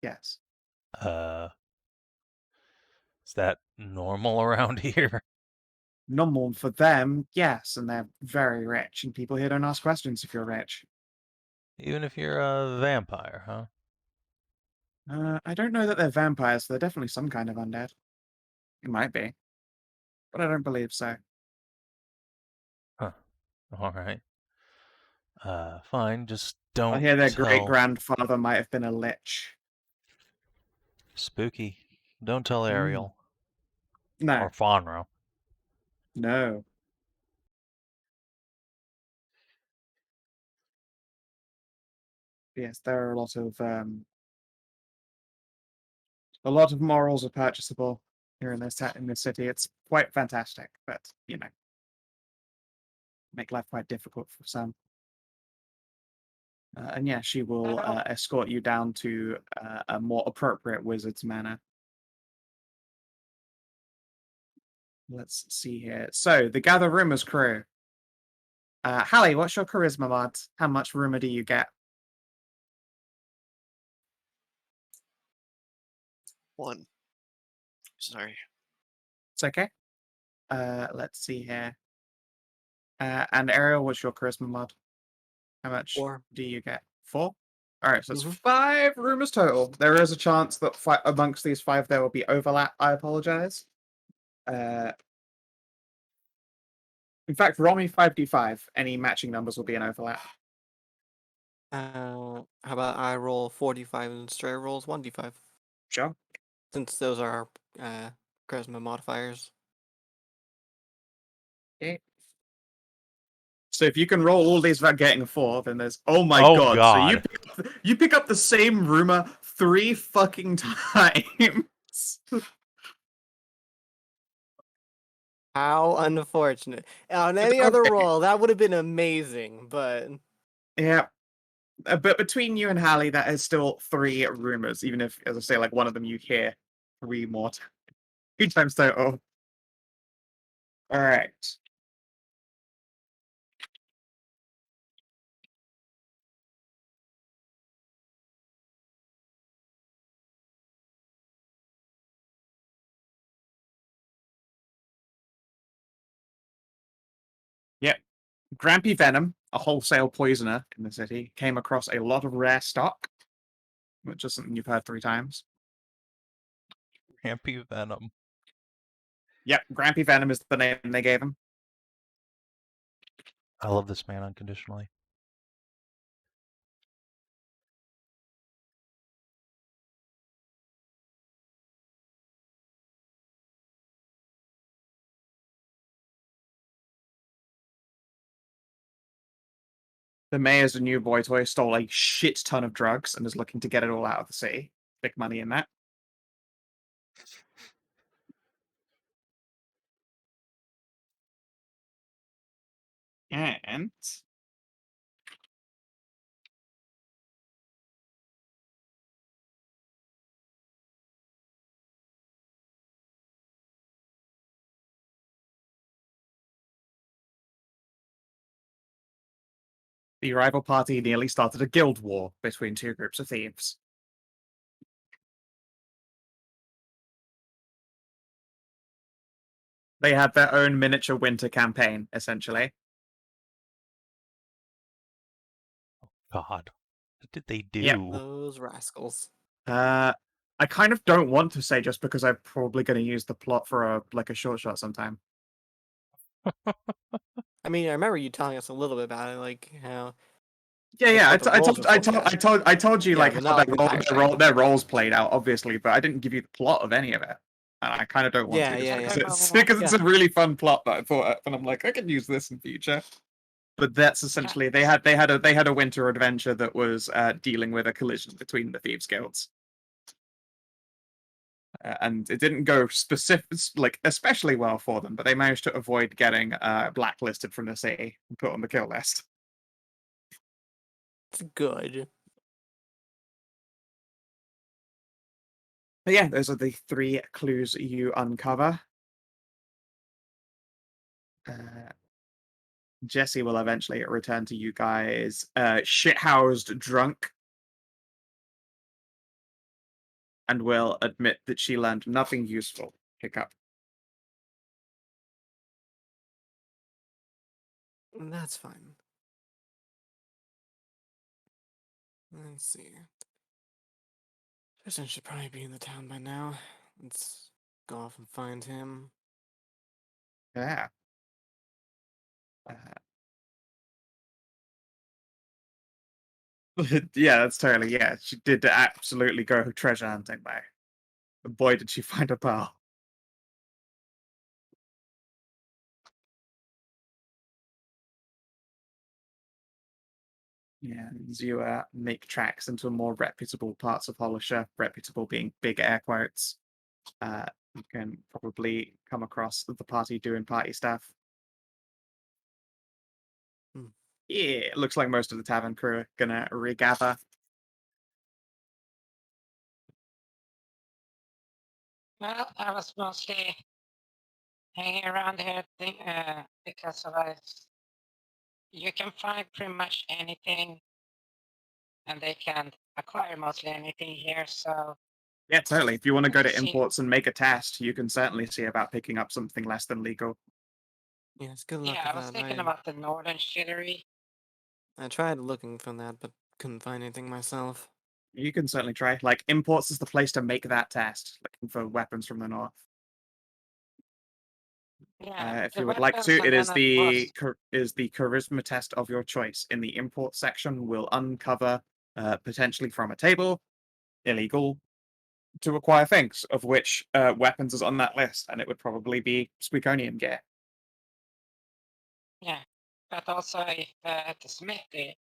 Speaker 4: Is that normal around here?
Speaker 1: Normal for them, yes, and they're very rich, and people here don't ask questions if you're rich.
Speaker 4: Even if you're a vampire, huh?
Speaker 1: I don't know that they're vampires. They're definitely some kind of undead. It might be, but I don't believe so.
Speaker 4: Huh. All right. Fine. Just
Speaker 1: I
Speaker 4: don't
Speaker 1: hear their
Speaker 4: tell.
Speaker 1: great-grandfather might have been a lich.
Speaker 4: Spooky. Don't tell Ariel.
Speaker 1: No,
Speaker 4: Or Faunra.
Speaker 1: no. Yes, there are a lot of morals are purchasable here in this city. It's quite fantastic, but make life quite difficult for some. And yeah, she will escort you down to a more appropriate wizard's manor. Let's see here. So, the Gather Rumors crew. Hallie, what's your charisma mod? How much rumor do you get?
Speaker 7: 1. Sorry.
Speaker 1: It's okay. Let's see here. And Ariel, what's your charisma mod? How much
Speaker 3: 4.
Speaker 1: do you get? 4? Alright, so it's
Speaker 3: Mhm.
Speaker 1: 5 rumors total. There is a chance that amongst these 5 there will be overlap. I apologize. In fact, roll me 5d5. Any matching numbers will be an overlap.
Speaker 3: How about I roll 45 and Stray rolls 1d5?
Speaker 1: Sure.
Speaker 3: Since those are charisma modifiers.
Speaker 1: Okay. So if you can roll all these without getting a 4, then there's... Oh my
Speaker 4: Oh,
Speaker 1: god. So
Speaker 4: God.
Speaker 1: you pick up the same rumor 3 fucking times.
Speaker 3: How unfortunate. On any
Speaker 1: It's
Speaker 3: other
Speaker 1: okay.
Speaker 3: roll, that would have been amazing, but...
Speaker 1: Yeah. But between you and Hallie, that is still 3 rumors, even if, as I say, like one of them you hear 3 more times. 3 times total. Alright. Yep. Grampy Venom, a wholesale poisoner in the city, came across a lot of rare stock, which is something you've heard 3 times.
Speaker 4: Rampy Venom.
Speaker 1: Yep, Grampy Venom is the name they gave him.
Speaker 4: I love this man unconditionally.
Speaker 1: The mayor's a new boy toy stole a shit ton of drugs and is looking to get it all out of the city. Big money in that. And the rival party nearly started a guild war between 2 groups of thieves. They had their own miniature winter campaign, essentially.
Speaker 4: God. What did they do?
Speaker 1: Yep.
Speaker 3: Those rascals.
Speaker 1: I kind of don't want to say just because I'm probably going to use the plot for a short shot sometime.
Speaker 3: I mean, I remember you telling us a little bit about it, like how.
Speaker 1: Yeah.
Speaker 3: what the roles were supposed to
Speaker 1: I told you
Speaker 3: Yeah,
Speaker 1: like
Speaker 3: but
Speaker 1: how
Speaker 3: not like the entire thing.
Speaker 1: their roles played out, obviously, but I didn't give you the plot of any of it. And I kind of don't want
Speaker 3: Yeah,
Speaker 1: to, just
Speaker 3: yeah,
Speaker 1: because
Speaker 3: yeah.
Speaker 1: it's
Speaker 3: Yeah.
Speaker 1: a really fun plot that I thought, and I'm like, I could use this in future. But that's essentially they had a winter adventure that was dealing with a collision between the Thieves guilds. And it didn't go especially well for them, but they managed to avoid getting blacklisted from the city and put on the kill list.
Speaker 3: It's good.
Speaker 1: But yeah, those are the 3 clues you uncover. Jesse will eventually return to you guys shithoused drunk, and will admit that she learned nothing useful. Pick up.
Speaker 3: That's fine. Let's see. Tristan should probably be in the town by now. Let's go off and find him.
Speaker 1: Yeah. Yeah, that's totally, yeah. She did absolutely go treasure hunting there. But boy, did she find a pearl. Yeah, as you make tracks into more reputable parts of Hollisher, reputable being big air quotes, you can probably come across the party doing party stuff.
Speaker 3: Hmm.
Speaker 1: Yeah, it looks like most of the tavern crew are gonna regather.
Speaker 5: Well, I was mostly hanging around here because of us. You can find pretty much anything, and they can acquire mostly anything here. So
Speaker 1: Yeah, totally. If you want to go to
Speaker 5: See-
Speaker 1: imports and make a test, you can certainly see about picking up something less than legal.
Speaker 3: Yes, good luck
Speaker 5: yeah, I was
Speaker 3: with
Speaker 5: thinking
Speaker 3: that.
Speaker 5: about the northern chivalry.
Speaker 3: I tried looking for that, but couldn't find anything myself.
Speaker 1: You can certainly try. Like, imports is the place to make that test, looking for weapons from the north.
Speaker 5: Yeah,
Speaker 1: If
Speaker 5: the
Speaker 1: you would like
Speaker 5: weapons
Speaker 1: to,
Speaker 5: and
Speaker 1: it is
Speaker 5: then it was
Speaker 1: the charisma test of your choice. In the import section, will uncover potentially from a table, illegal to acquire things, of which weapons is on that list, and it would probably be Squeakonian gear.
Speaker 5: yeah, but also if at the smithy.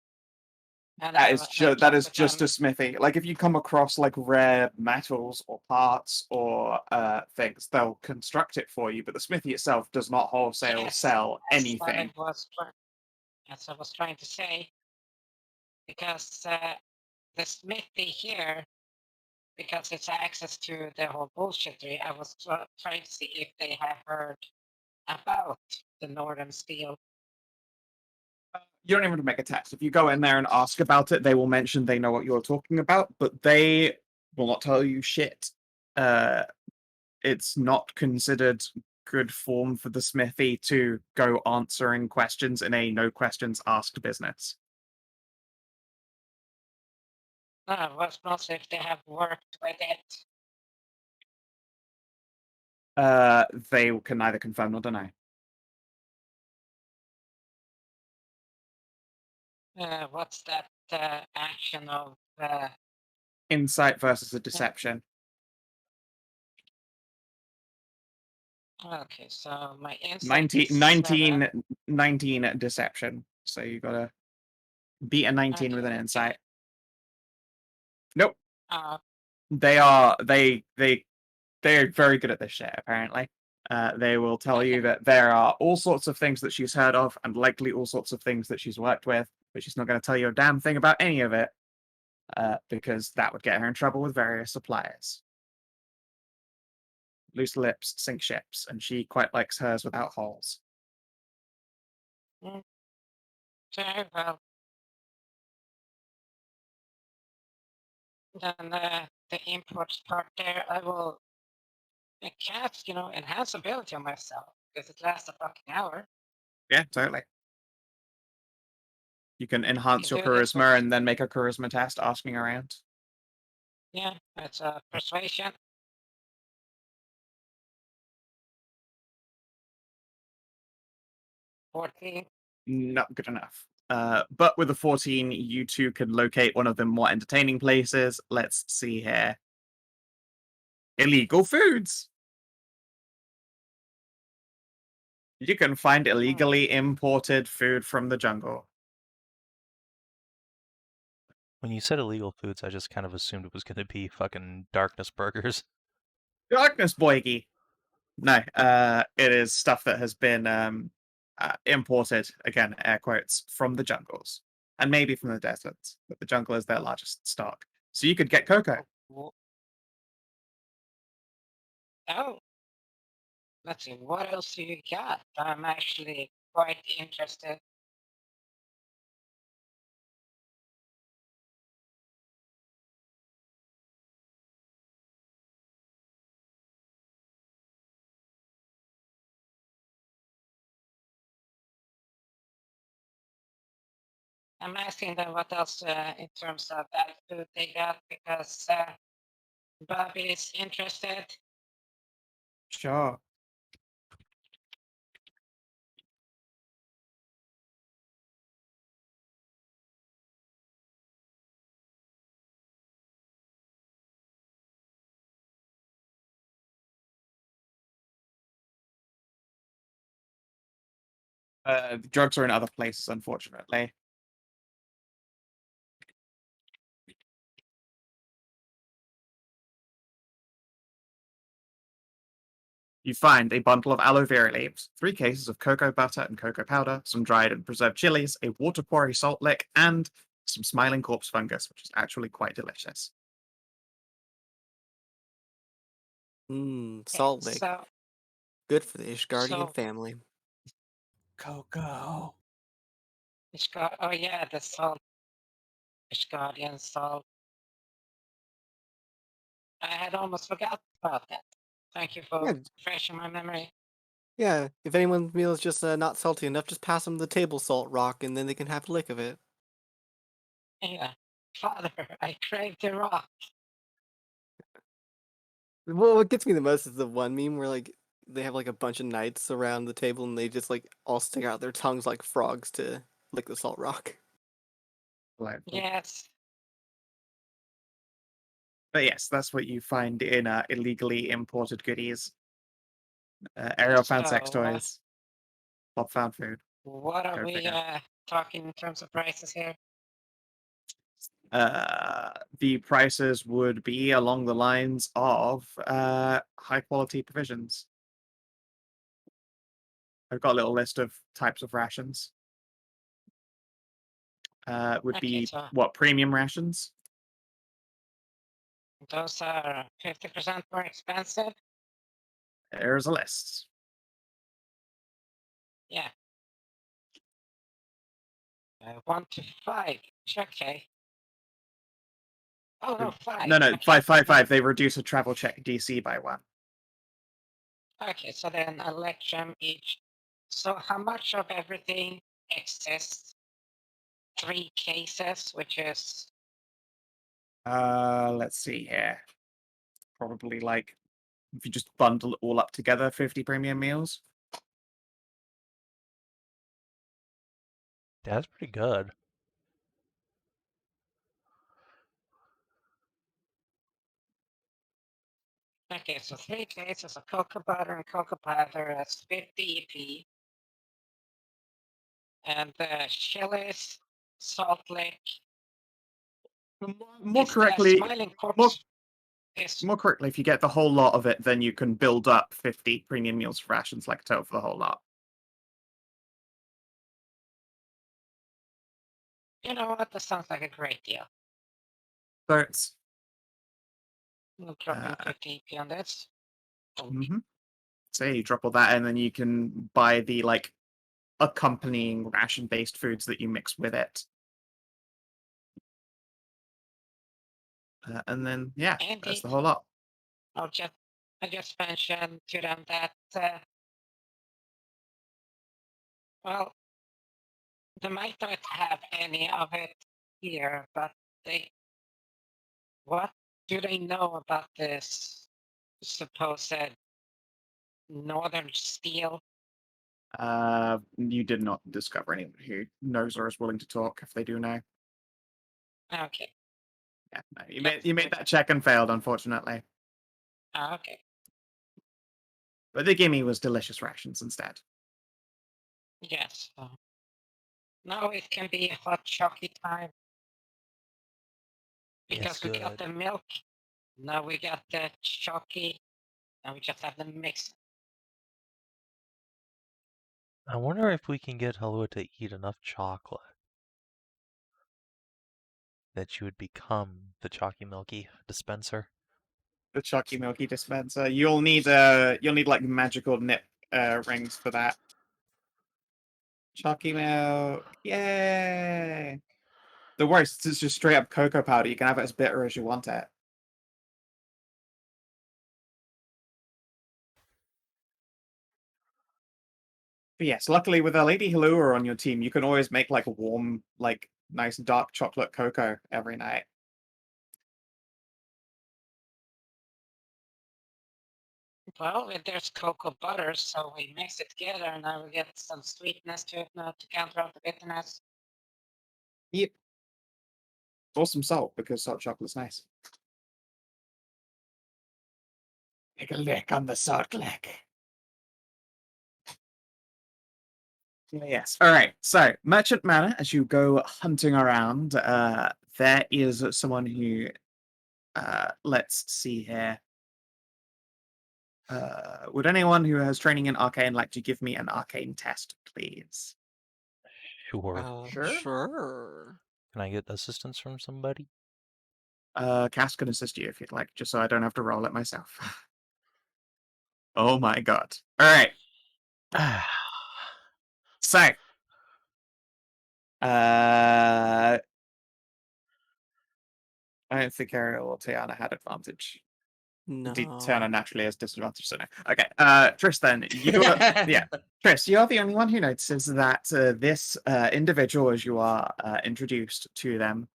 Speaker 5: And
Speaker 1: That
Speaker 5: I
Speaker 1: is
Speaker 5: was
Speaker 1: that is
Speaker 5: with
Speaker 1: just
Speaker 5: them.
Speaker 1: a smithy. Like if you come across like rare metals or parts or things, they'll construct it for you. But the smithy itself does not wholesale
Speaker 5: Yes,
Speaker 1: sell
Speaker 5: that's
Speaker 1: anything.
Speaker 5: As I was trying to say, because the smithy here, because it's access to the whole bullshittery, I was trying to see if they have heard about the Northern Steel.
Speaker 1: You don't even have to make a test. If you go in there and ask about it, they will mention they know what you're talking about, but they will not tell you shit. It's not considered good form for the smithy to go answering questions in a no questions asked business.
Speaker 5: Was mostly if they have worked with it.
Speaker 1: They can neither confirm nor deny.
Speaker 5: What's that action of?
Speaker 1: Insight versus a deception.
Speaker 5: Okay, so my insight
Speaker 1: 19,
Speaker 5: is
Speaker 1: 19,
Speaker 5: 7.
Speaker 1: 19 deception. So you gotta beat a 19 with an
Speaker 5: Okay.
Speaker 1: insight. Nope.
Speaker 5: Uh,
Speaker 1: They're very good at this shit, apparently. They will tell you that there are all sorts of things that she's heard of, and likely all sorts of things that she's worked with, but she's not going to tell you a damn thing about any of it, because that would get her in trouble with various suppliers. Loose lips sink ships, and she quite likes hers without holes.
Speaker 5: very well. Then the imports part there, I will cast, enhance ability on myself because it lasts a fucking hour.
Speaker 1: Yeah, totally. You can enhance your
Speaker 5: do this
Speaker 1: charisma
Speaker 5: with-
Speaker 1: and then make a charisma test asking around.
Speaker 5: Yeah, it's a persuasion. $14.
Speaker 1: Not good enough. But with a 14, you two can locate one of the more entertaining places. Let's see here. Illegal foods. You can find illegally imported food from the jungle.
Speaker 4: When you said illegal foods, I just kind of assumed it was going to be fucking darkness burgers.
Speaker 1: Darkness boygy. No, it is stuff that has been imported, again, air quotes, from the jungles. And maybe from the deserts, but the jungle is their largest stock. So you could get cocoa.
Speaker 5: Oh, let's see, what else do you got? I'm actually quite interested. I'm asking them what else in terms of bad food they got because Bobby is interested.
Speaker 1: Sure. The drugs are in other places, unfortunately. You find a bundle of aloe vera leaves, 3 cases of cocoa butter and cocoa powder, some dried and preserved chilies, a water quarry salt lick, and some smiling corpse fungus, which is actually quite delicious.
Speaker 3: Salt Lick.
Speaker 5: So,
Speaker 3: Good for the Ishgardian
Speaker 5: So-
Speaker 3: family.
Speaker 6: Coco.
Speaker 5: oh yeah, the salt. Guardian salt. I had almost forgot about that. Thank you for
Speaker 3: Yeah.
Speaker 5: refreshing my memory.
Speaker 3: Yeah, if anyone's meal is just not salty enough, just pass them the table salt rock, and then they can have a lick of it.
Speaker 5: Yeah. Father, I crave the rock.
Speaker 3: Well, what gets me the most is the one meme where like they have like a bunch of knights around the table, and they just like all stick out their tongues like frogs to lick the salt rock.
Speaker 1: Delightful.
Speaker 5: Yes.
Speaker 1: But yes, that's what you find in illegally imported goodies. Ariel found sex
Speaker 5: So,
Speaker 1: toys. Bob found food.
Speaker 5: What are
Speaker 1: Go
Speaker 5: we
Speaker 1: figure.
Speaker 5: talking in terms of prices here?
Speaker 1: The prices would be along the lines of high quality provisions. I've got a little list of types of rations. Would
Speaker 5: Okay,
Speaker 1: be
Speaker 5: so-
Speaker 1: what, premium rations?
Speaker 5: Those are 50% more expensive.
Speaker 1: There's a list.
Speaker 5: Yeah. 1 to 5. Okay. Oh no, 5.
Speaker 1: No,
Speaker 5: Okay.
Speaker 1: 5. They reduce a travel check DC by 1.
Speaker 5: Okay, so then a lecture each. So how much of everything exists? 3 cases, which is
Speaker 1: Let's see here. Probably like if you just bundle it all up together, 50 premium meals.
Speaker 4: That's pretty good.
Speaker 5: okay. So 3 cases of cocoa butter and cocoa powder. That's 50 EP. And the chilies, salt lick.
Speaker 1: More
Speaker 5: is the
Speaker 1: correctly,
Speaker 5: smiling corpse. Is
Speaker 1: more correctly, if you get the whole lot of it, then you can build up 50 premium meals of rations like a total for the whole lot.
Speaker 5: you know what? That sounds like a great deal.
Speaker 1: So it's
Speaker 5: We'll drop in
Speaker 1: Uh,
Speaker 5: 50 EP on this.
Speaker 1: say you drop all that and then you can buy the like accompanying ration based foods that you mix with it. And then yeah, that's
Speaker 5: Indeed.
Speaker 1: the whole lot.
Speaker 5: I just mentioned to them that well, they might not have any of it here, but they what? do they know about this supposed northern steel?
Speaker 1: You did not discover anyone who knows or is willing to talk. If they do know,
Speaker 5: Okay.
Speaker 1: yeah, no,
Speaker 5: That's
Speaker 1: you made that check and failed, unfortunately.
Speaker 5: Okay.
Speaker 1: But the gimme was delicious rations instead.
Speaker 5: Yes. Now it can be hot chalky time.
Speaker 4: Yes,
Speaker 5: Because we got
Speaker 4: good.
Speaker 5: the milk, now we got the chalky, and we just have the mix.
Speaker 4: I wonder if we can get Halua to eat enough chocolate that she would become the Chalky Milky dispenser.
Speaker 1: The Chalky Milky dispenser. You'll need like magical nip rings for that. Chalky milk, yay! The worst is just straight up cocoa powder. You can have it as bitter as you want it. But yes, luckily with a Lady Halua on your team, you can always make like warm, like nice dark chocolate cocoa every night.
Speaker 5: Well, there's cocoa butter, so we mix it together, and now we get some sweetness to it now to counter out the bitterness.
Speaker 1: Yep. Or some salt, because salt chocolate's nice. Take a lick on the salt lick. Yes. All right. So, Merchant Manor, as you go hunting around, there is someone who, let's see here. Would anyone who has training in arcane like to give me an arcane test, please?
Speaker 4: Sure.
Speaker 6: Sure.
Speaker 3: Sure.
Speaker 4: Can I get assistance from somebody?
Speaker 1: Cass can assist you if you'd like, just so I don't have to roll it myself. Oh my god. All right. So, I don't think Ariel or Tajana had advantage.
Speaker 3: No.
Speaker 1: Tajana naturally has disadvantage, so no. Okay. Tristan, you yeah. Trist, you're the only one who notices that this individual, as you are introduced to them,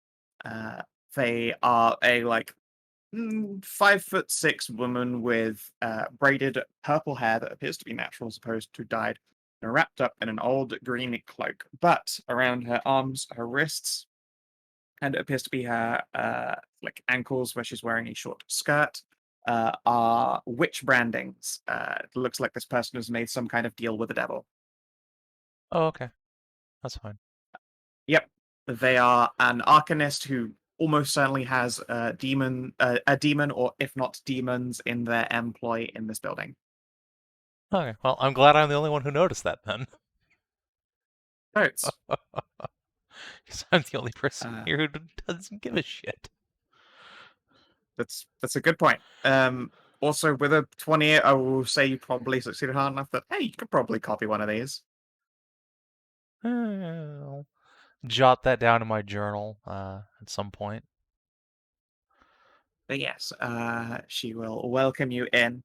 Speaker 1: they are a like 5'6" woman with braided purple hair that appears to be natural as opposed to dyed, and wrapped up in an old green cloak. But around her arms, her wrists, and it appears to be her like ankles where she's wearing a short skirt, are witch brandings. It looks like this person has made some kind of deal with the devil.
Speaker 4: Oh, okay. That's fine.
Speaker 1: Yep, they are an arcanist who almost certainly has a demon, or if not demons, in their employ in this building.
Speaker 4: Okay. Well, I'm glad I'm the only one who noticed that then.
Speaker 1: Notes.
Speaker 4: Because I'm the only person
Speaker 1: Uh,
Speaker 4: here who doesn't give a shit.
Speaker 1: That's a good point. Also, with a 28, I will say you probably succeeded hard enough that hey, you could probably copy one of these.
Speaker 4: I'll jot that down in my journal at some point.
Speaker 1: But yes, she will welcome you in,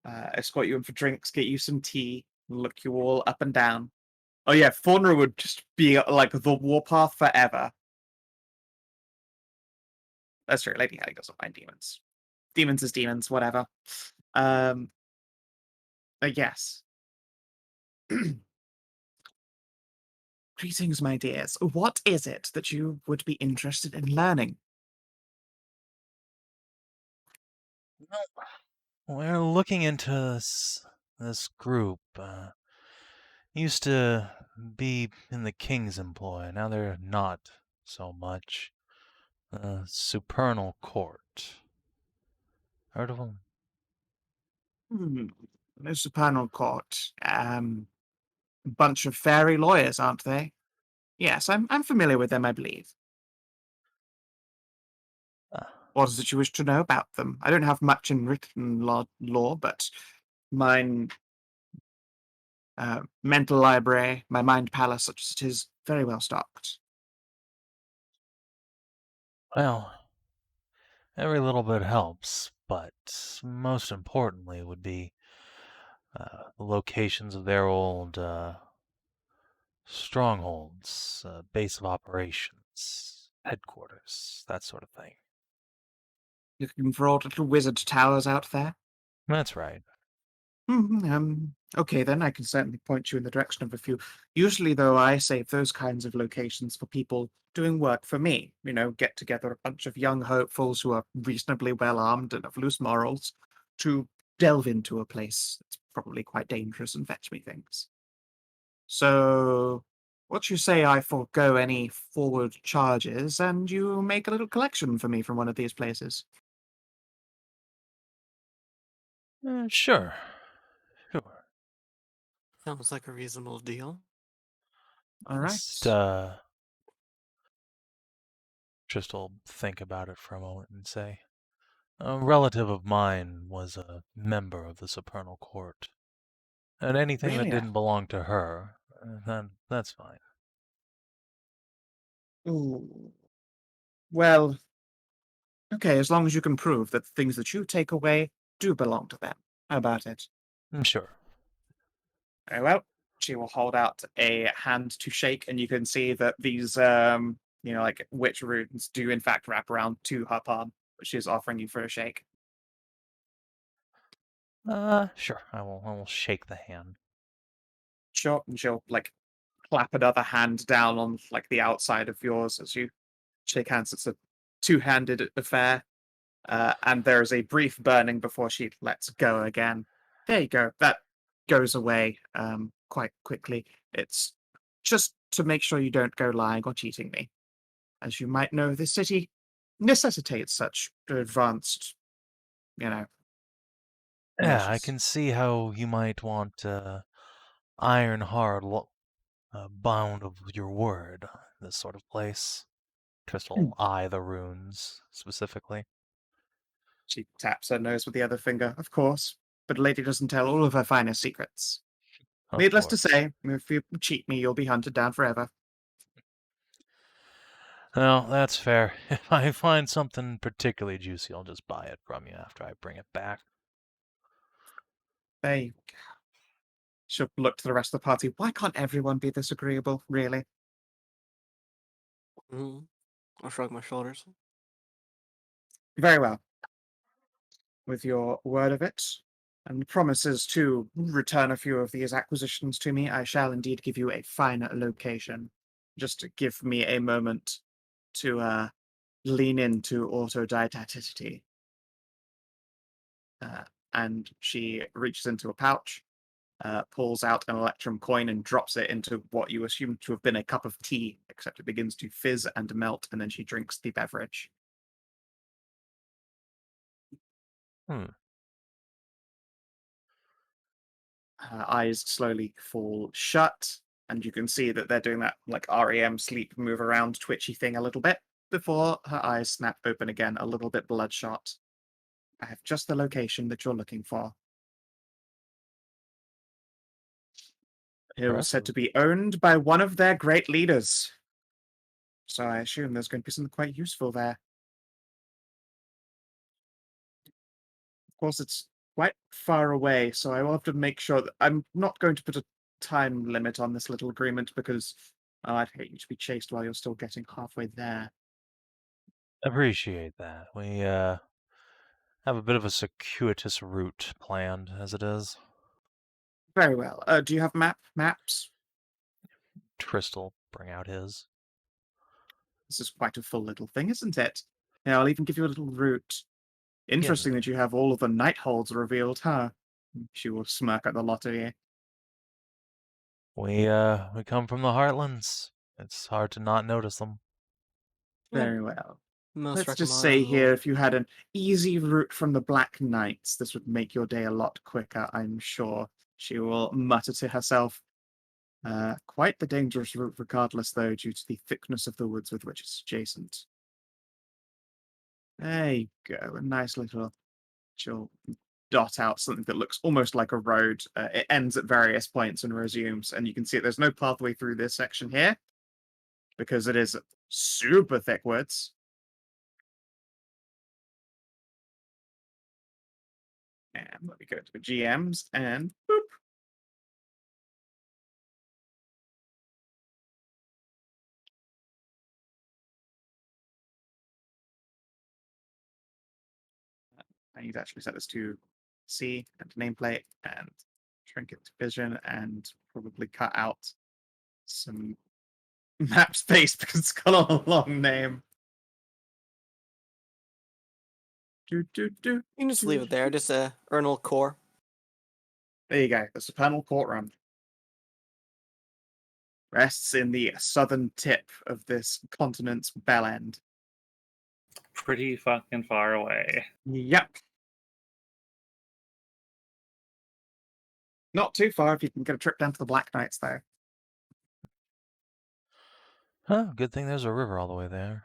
Speaker 1: escort you in for drinks, get you some tea, look you all up and down. Oh yeah, Faunra would just be like the warpath forever. That's true. Lady Hallie doesn't mind demons. Demons is demons, whatever. Yes. Greetings, my dears. What is it that you would be interested in learning?
Speaker 4: We're looking into this group. Used to be in the king's employ. Now they're not so much. Supernal Court. Heard of them?
Speaker 1: The Supernal Court. Bunch of fairy lawyers, aren't they? Yes, I'm familiar with them, I believe. What is it you wish to know about them? I don't have much in written law, but mine mental library, my mind palace, such as it is, very well stocked.
Speaker 4: Well, every little bit helps, but most importantly would be the locations of their old strongholds, base of operations, headquarters, that sort of thing.
Speaker 1: Looking for old little wizard towers out there?
Speaker 4: That's right.
Speaker 1: Okay, then I can certainly point you in the direction of a few. Usually, though, I save those kinds of locations for people doing work for me. Get together a bunch of young hopefuls who are reasonably well armed and of loose morals to delve into a place that's probably quite dangerous and fetch me things. So, what you say I forego any forward charges and you make a little collection for me from one of these places?
Speaker 4: Sure. Sure.
Speaker 3: Sounds like a reasonable deal.
Speaker 1: All right.
Speaker 4: Just, Trist will think about it for a moment and say, a relative of mine was a member of the Supernal Court. And anything that
Speaker 1: Really?
Speaker 4: didn't belong to her, that's fine.
Speaker 1: Ooh. Well, okay, as long as you can prove that the things that you take away do belong to them. How about it?
Speaker 4: Sure.
Speaker 1: Very well. She will hold out a hand to shake, and you can see that these, like witch runes do in fact wrap around to her palm, which she's offering you for a shake.
Speaker 4: Sure. I will shake the hand.
Speaker 1: Sure, and she'll like clap another hand down on like the outside of yours as you shake hands. It's a two-handed affair. And there is a brief burning before she lets go again. There you go. That goes away quite quickly. It's just to make sure you don't go lying or cheating me. As you might know, this city necessitates such advanced, you know,
Speaker 4: Yeah, I
Speaker 1: measures.
Speaker 4: can see how you might want iron hard bound of your word, this sort of place. Trist
Speaker 1: Hmm.
Speaker 4: will eye the runes specifically.
Speaker 1: She taps her nose with the other finger, of course, but a lady doesn't tell all of her finest secrets.
Speaker 4: Of
Speaker 1: Needless to
Speaker 4: course.
Speaker 1: say, if you cheat me, you'll be hunted down forever.
Speaker 4: Well, that's fair. If I find something particularly juicy, I'll just buy it from you after I bring it back.
Speaker 1: They should look to the rest of the party. Why can't everyone be this agreeable, really?
Speaker 3: I shrug my shoulders.
Speaker 1: Very well. With your word of it, and promises to return a few of these acquisitions to me, I shall indeed give you a fine location. Just to give me a moment to lean into autodidacticity. Uh, and she reaches into a pouch, pulls out an electrum coin and drops it into what you assume to have been a cup of tea, except it begins to fizz and melt, and then she drinks the beverage.
Speaker 4: Hmm.
Speaker 1: Her eyes slowly fall shut, and you can see that they're doing that like REM sleep move around twitchy thing a little bit before her eyes snap open again, a little bit bloodshot. I have just the location that you're looking for. It was said
Speaker 4: Impressive.
Speaker 1: to be owned by one of their great leaders. So I assume there's going to be something quite useful there. Of course, it's quite far away, so I will have to make sure that I'm not going to put a time limit on this little agreement because I'd hate you to be chased while you're still getting halfway there.
Speaker 4: Appreciate that. We have a bit of a circuitous route planned as it is.
Speaker 1: Very well. Do you have maps?
Speaker 4: Trist will bring out his.
Speaker 1: This is quite a full little thing, isn't it? Yeah, I'll even give you a little route.
Speaker 4: Getting
Speaker 1: Interesting
Speaker 4: there.
Speaker 1: that you have all of the night holds revealed, huh? She will smirk at the lot of you.
Speaker 4: We come from the Heartlands. It's hard to not notice them.
Speaker 3: Yeah,
Speaker 1: Very well.
Speaker 3: most
Speaker 1: Let's just say here,
Speaker 3: recognizable.
Speaker 1: if you had an easy route from the Black Knights, this would make your day a lot quicker, I'm sure. She will mutter to herself. Quite the dangerous route regardless, though, due to the thickness of the woods with which it's adjacent. There you go, a nice little... She'll dot out something that looks almost like a road. It ends at various points and resumes, and you can see there's no pathway through this section here, because it is super thick woods. And let me go to the GMs and boop. I need to actually set this to C and nameplate and shrink it to vision and probably cut out some map space because it's got a long name.
Speaker 3: You can just leave it there, just a Ernal core.
Speaker 1: There you go. The Supernal Courtroom rests in the southern tip of this continent's bell end.
Speaker 2: Pretty fucking far away.
Speaker 1: Yep. Not too far if you can get a trip down to the Black Knights, though.
Speaker 4: Huh, good thing there's a river all the way there.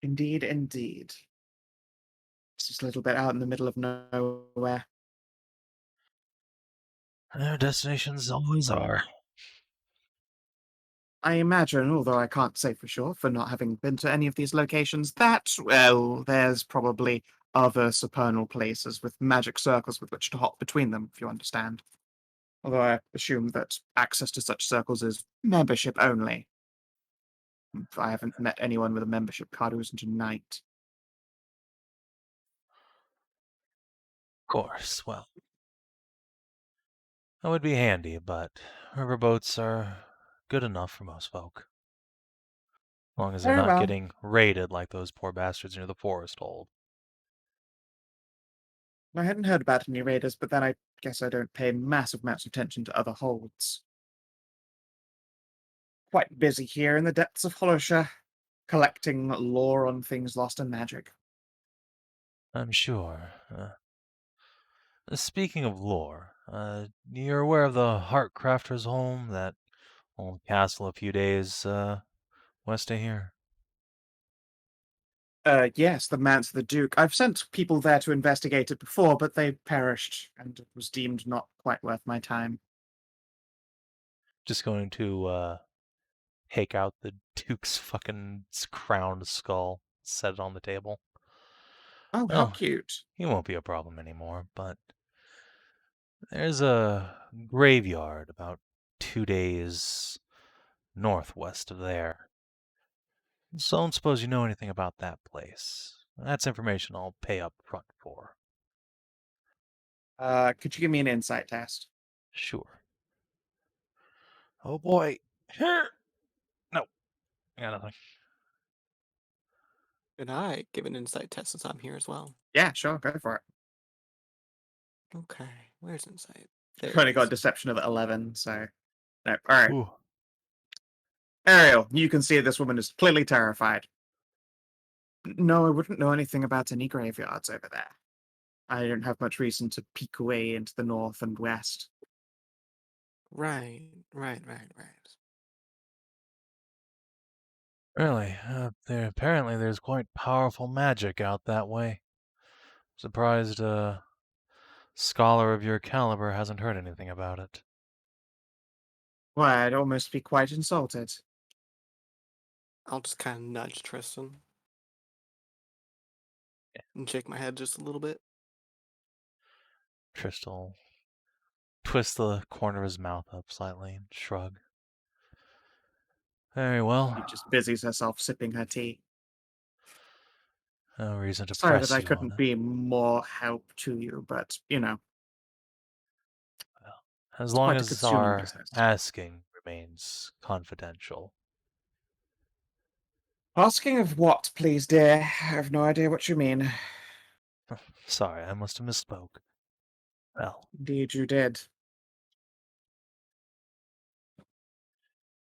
Speaker 1: Indeed, indeed. It's just a little bit out in the middle of nowhere.
Speaker 4: Their destinations always are.
Speaker 1: I imagine, although I can't say for sure, for not having been to any of these locations, that, well, there's probably other supernal places with magic circles with which to hop between them, if you understand. Although I assume that access to such circles is membership only. I haven't met anyone with a membership card who isn't a knight.
Speaker 4: Of course, well. That would be handy, but riverboats are good enough for most folk. As long as they're
Speaker 1: Very
Speaker 4: not
Speaker 1: well.
Speaker 4: getting raided like those poor bastards near the forest hold.
Speaker 1: I hadn't heard about any raiders, but then I guess I don't pay massive amounts of attention to other holds. Quite busy here in the depths of Hollowshire, collecting lore on things lost in magic.
Speaker 4: I'm sure. Speaking of lore, you're aware of the Heartcrafter's home, that old castle a few days west of here?
Speaker 1: Yes, the Manse of the Duke. I've sent people there to investigate it before, but they perished, and it was deemed not quite worth my time.
Speaker 4: Just going to take out the Duke's fucking crowned skull, set it on the table.
Speaker 1: Oh, how cute.
Speaker 4: He won't be a problem anymore, but there's a graveyard about 2 days northwest of there. So don't suppose you know anything about that place. That's information I'll pay up front for.
Speaker 1: Could you give me an insight test?
Speaker 4: Sure. Oh boy. No, I got nothing.
Speaker 3: And I give an insight test since I'm here as well.
Speaker 1: Yeah, sure, go for it.
Speaker 3: Okay, where's insight? There
Speaker 1: I've only
Speaker 3: it
Speaker 1: got
Speaker 3: is.
Speaker 1: deception of 11, so... No, alright.
Speaker 4: Ooh.
Speaker 1: Ariel, you can see this woman is clearly terrified. No, I wouldn't know anything about any graveyards over there. I don't have much reason to peek away into the north and west.
Speaker 3: Right.
Speaker 4: Really? Apparently there's quite powerful magic out that way. Surprised a scholar of your caliber hasn't heard anything about it.
Speaker 1: Why, I'd almost be quite insulted.
Speaker 3: I'll just kind of nudge Tristan. And shake my head just a little bit.
Speaker 4: Trist will twist the corner of his mouth up slightly and shrug. Very well.
Speaker 1: She just busies herself sipping her tea.
Speaker 4: No reason to
Speaker 1: Sorry
Speaker 4: press
Speaker 1: that I
Speaker 4: you on
Speaker 1: couldn't
Speaker 4: it.
Speaker 1: be more help to you, but, you know.
Speaker 4: As
Speaker 1: It's
Speaker 4: long
Speaker 1: quite a
Speaker 4: as
Speaker 1: consuming
Speaker 4: our
Speaker 1: business.
Speaker 4: asking remains confidential.
Speaker 1: Asking of what, please, dear? I have no idea what you mean.
Speaker 4: Sorry, I must have misspoke. Well,
Speaker 1: Indeed you did.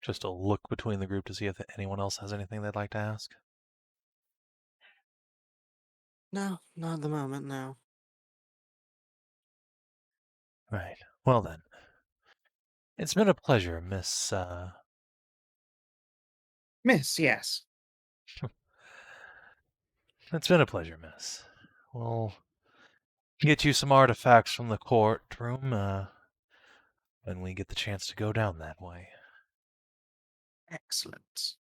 Speaker 4: just a look between the group to see if anyone else has anything they'd like to ask.
Speaker 3: No, not at the moment, no.
Speaker 4: Right. Well then. It's been a pleasure, Miss,
Speaker 1: Miss, yes.
Speaker 4: It's been a pleasure, Miss. We'll get you some artifacts from the courtroom, when we get the chance to go down that way.
Speaker 1: Excellent.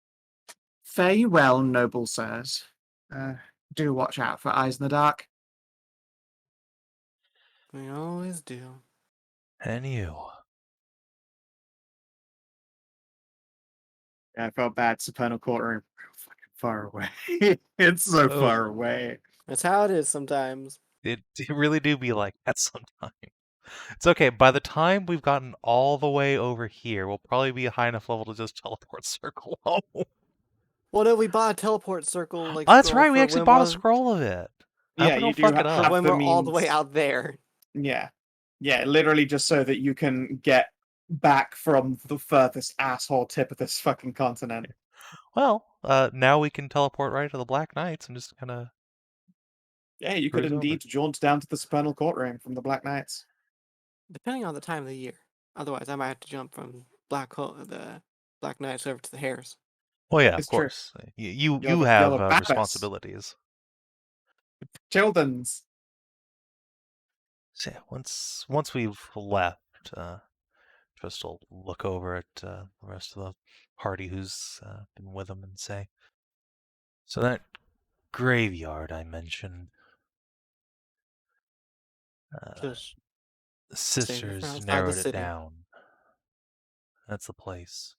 Speaker 1: Fare you well, noble sirs. Do watch out for eyes in the dark.
Speaker 3: We always do.
Speaker 4: And you.
Speaker 1: Yeah, I felt bad. Supernal Courtroom, real fucking far away. It's so
Speaker 4: Oh.
Speaker 1: far away.
Speaker 3: That's how it is sometimes.
Speaker 4: It really do be like that sometimes. It's okay. By the time we've gotten all the way over here, we'll probably be a high enough level to just teleport circle home.
Speaker 3: Well, no, we bought a teleport circle
Speaker 4: Oh, that's
Speaker 3: scroll
Speaker 4: right. We
Speaker 3: for
Speaker 4: actually
Speaker 3: when
Speaker 4: bought a
Speaker 3: we're
Speaker 4: scroll of it. I
Speaker 1: Yeah,
Speaker 4: hope we
Speaker 1: you
Speaker 4: don't
Speaker 1: do
Speaker 4: fuck it
Speaker 1: have
Speaker 3: for
Speaker 4: up.
Speaker 3: when
Speaker 1: the
Speaker 3: we're all the way
Speaker 1: means.
Speaker 3: out there.
Speaker 1: Yeah. Yeah, literally just so that you can get back from the furthest asshole tip of this fucking continent.
Speaker 4: Well, now we can teleport right to the Black Knights and just kind of.
Speaker 1: Yeah, you could
Speaker 4: Cruise over.
Speaker 1: indeed jaunt down to the Supernal Courtroom from the Black Knights.
Speaker 3: Depending on the time of the year. Otherwise, I might have to jump from the Black Knights over to the Hares.
Speaker 4: Well, yeah, of
Speaker 1: It's true.
Speaker 4: course. You
Speaker 1: You're the
Speaker 4: have
Speaker 1: Babas.
Speaker 4: responsibilities.
Speaker 1: Children's.
Speaker 4: So yeah, once we've left, Trist will look over at the rest of the party who's been with him and say, "So that graveyard I mentioned,
Speaker 3: Just
Speaker 4: the
Speaker 3: stay
Speaker 4: sisters
Speaker 3: outside the
Speaker 4: narrowed it
Speaker 3: city.
Speaker 4: down. That's the place."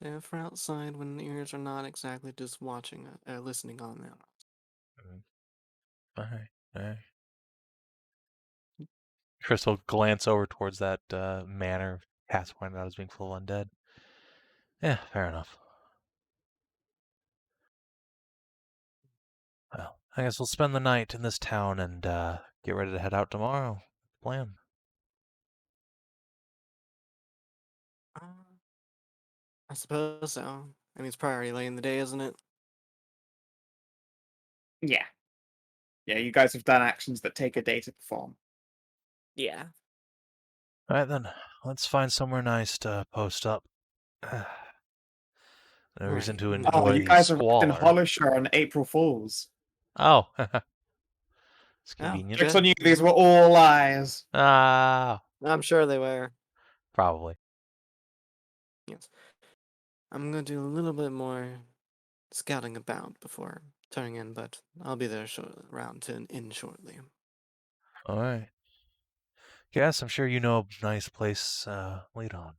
Speaker 3: Stay for outside when the ears are not exactly just listening on them.
Speaker 4: All right. Trist will glance over towards that manor Cass pointed out as being full of undead. Yeah, fair enough. Well, I guess we'll spend the night in this town and get ready to head out tomorrow. Plan.
Speaker 3: I suppose so. I mean, it's priority late in the day, isn't it?
Speaker 1: Yeah. Yeah, you guys have done actions that take a day to perform.
Speaker 3: Yeah.
Speaker 4: All right then, let's find somewhere nice to post up. No reason
Speaker 3: Right.
Speaker 4: to
Speaker 3: No.
Speaker 1: Oh,
Speaker 4: enjoy
Speaker 1: you
Speaker 4: the
Speaker 1: guys arrived in
Speaker 4: squalor.
Speaker 1: Hollisher on April Fools.
Speaker 4: Oh, it's
Speaker 3: Oh,
Speaker 4: convenient.
Speaker 1: Tricks on you, these were all lies.
Speaker 4: Ah,
Speaker 3: I'm sure they were.
Speaker 4: probably.
Speaker 3: Yes. I'm gonna do a little bit more scouting about before turning in, but I'll be there around to an inn shortly.
Speaker 4: All right. Yes, I'm sure you know a nice place lead on.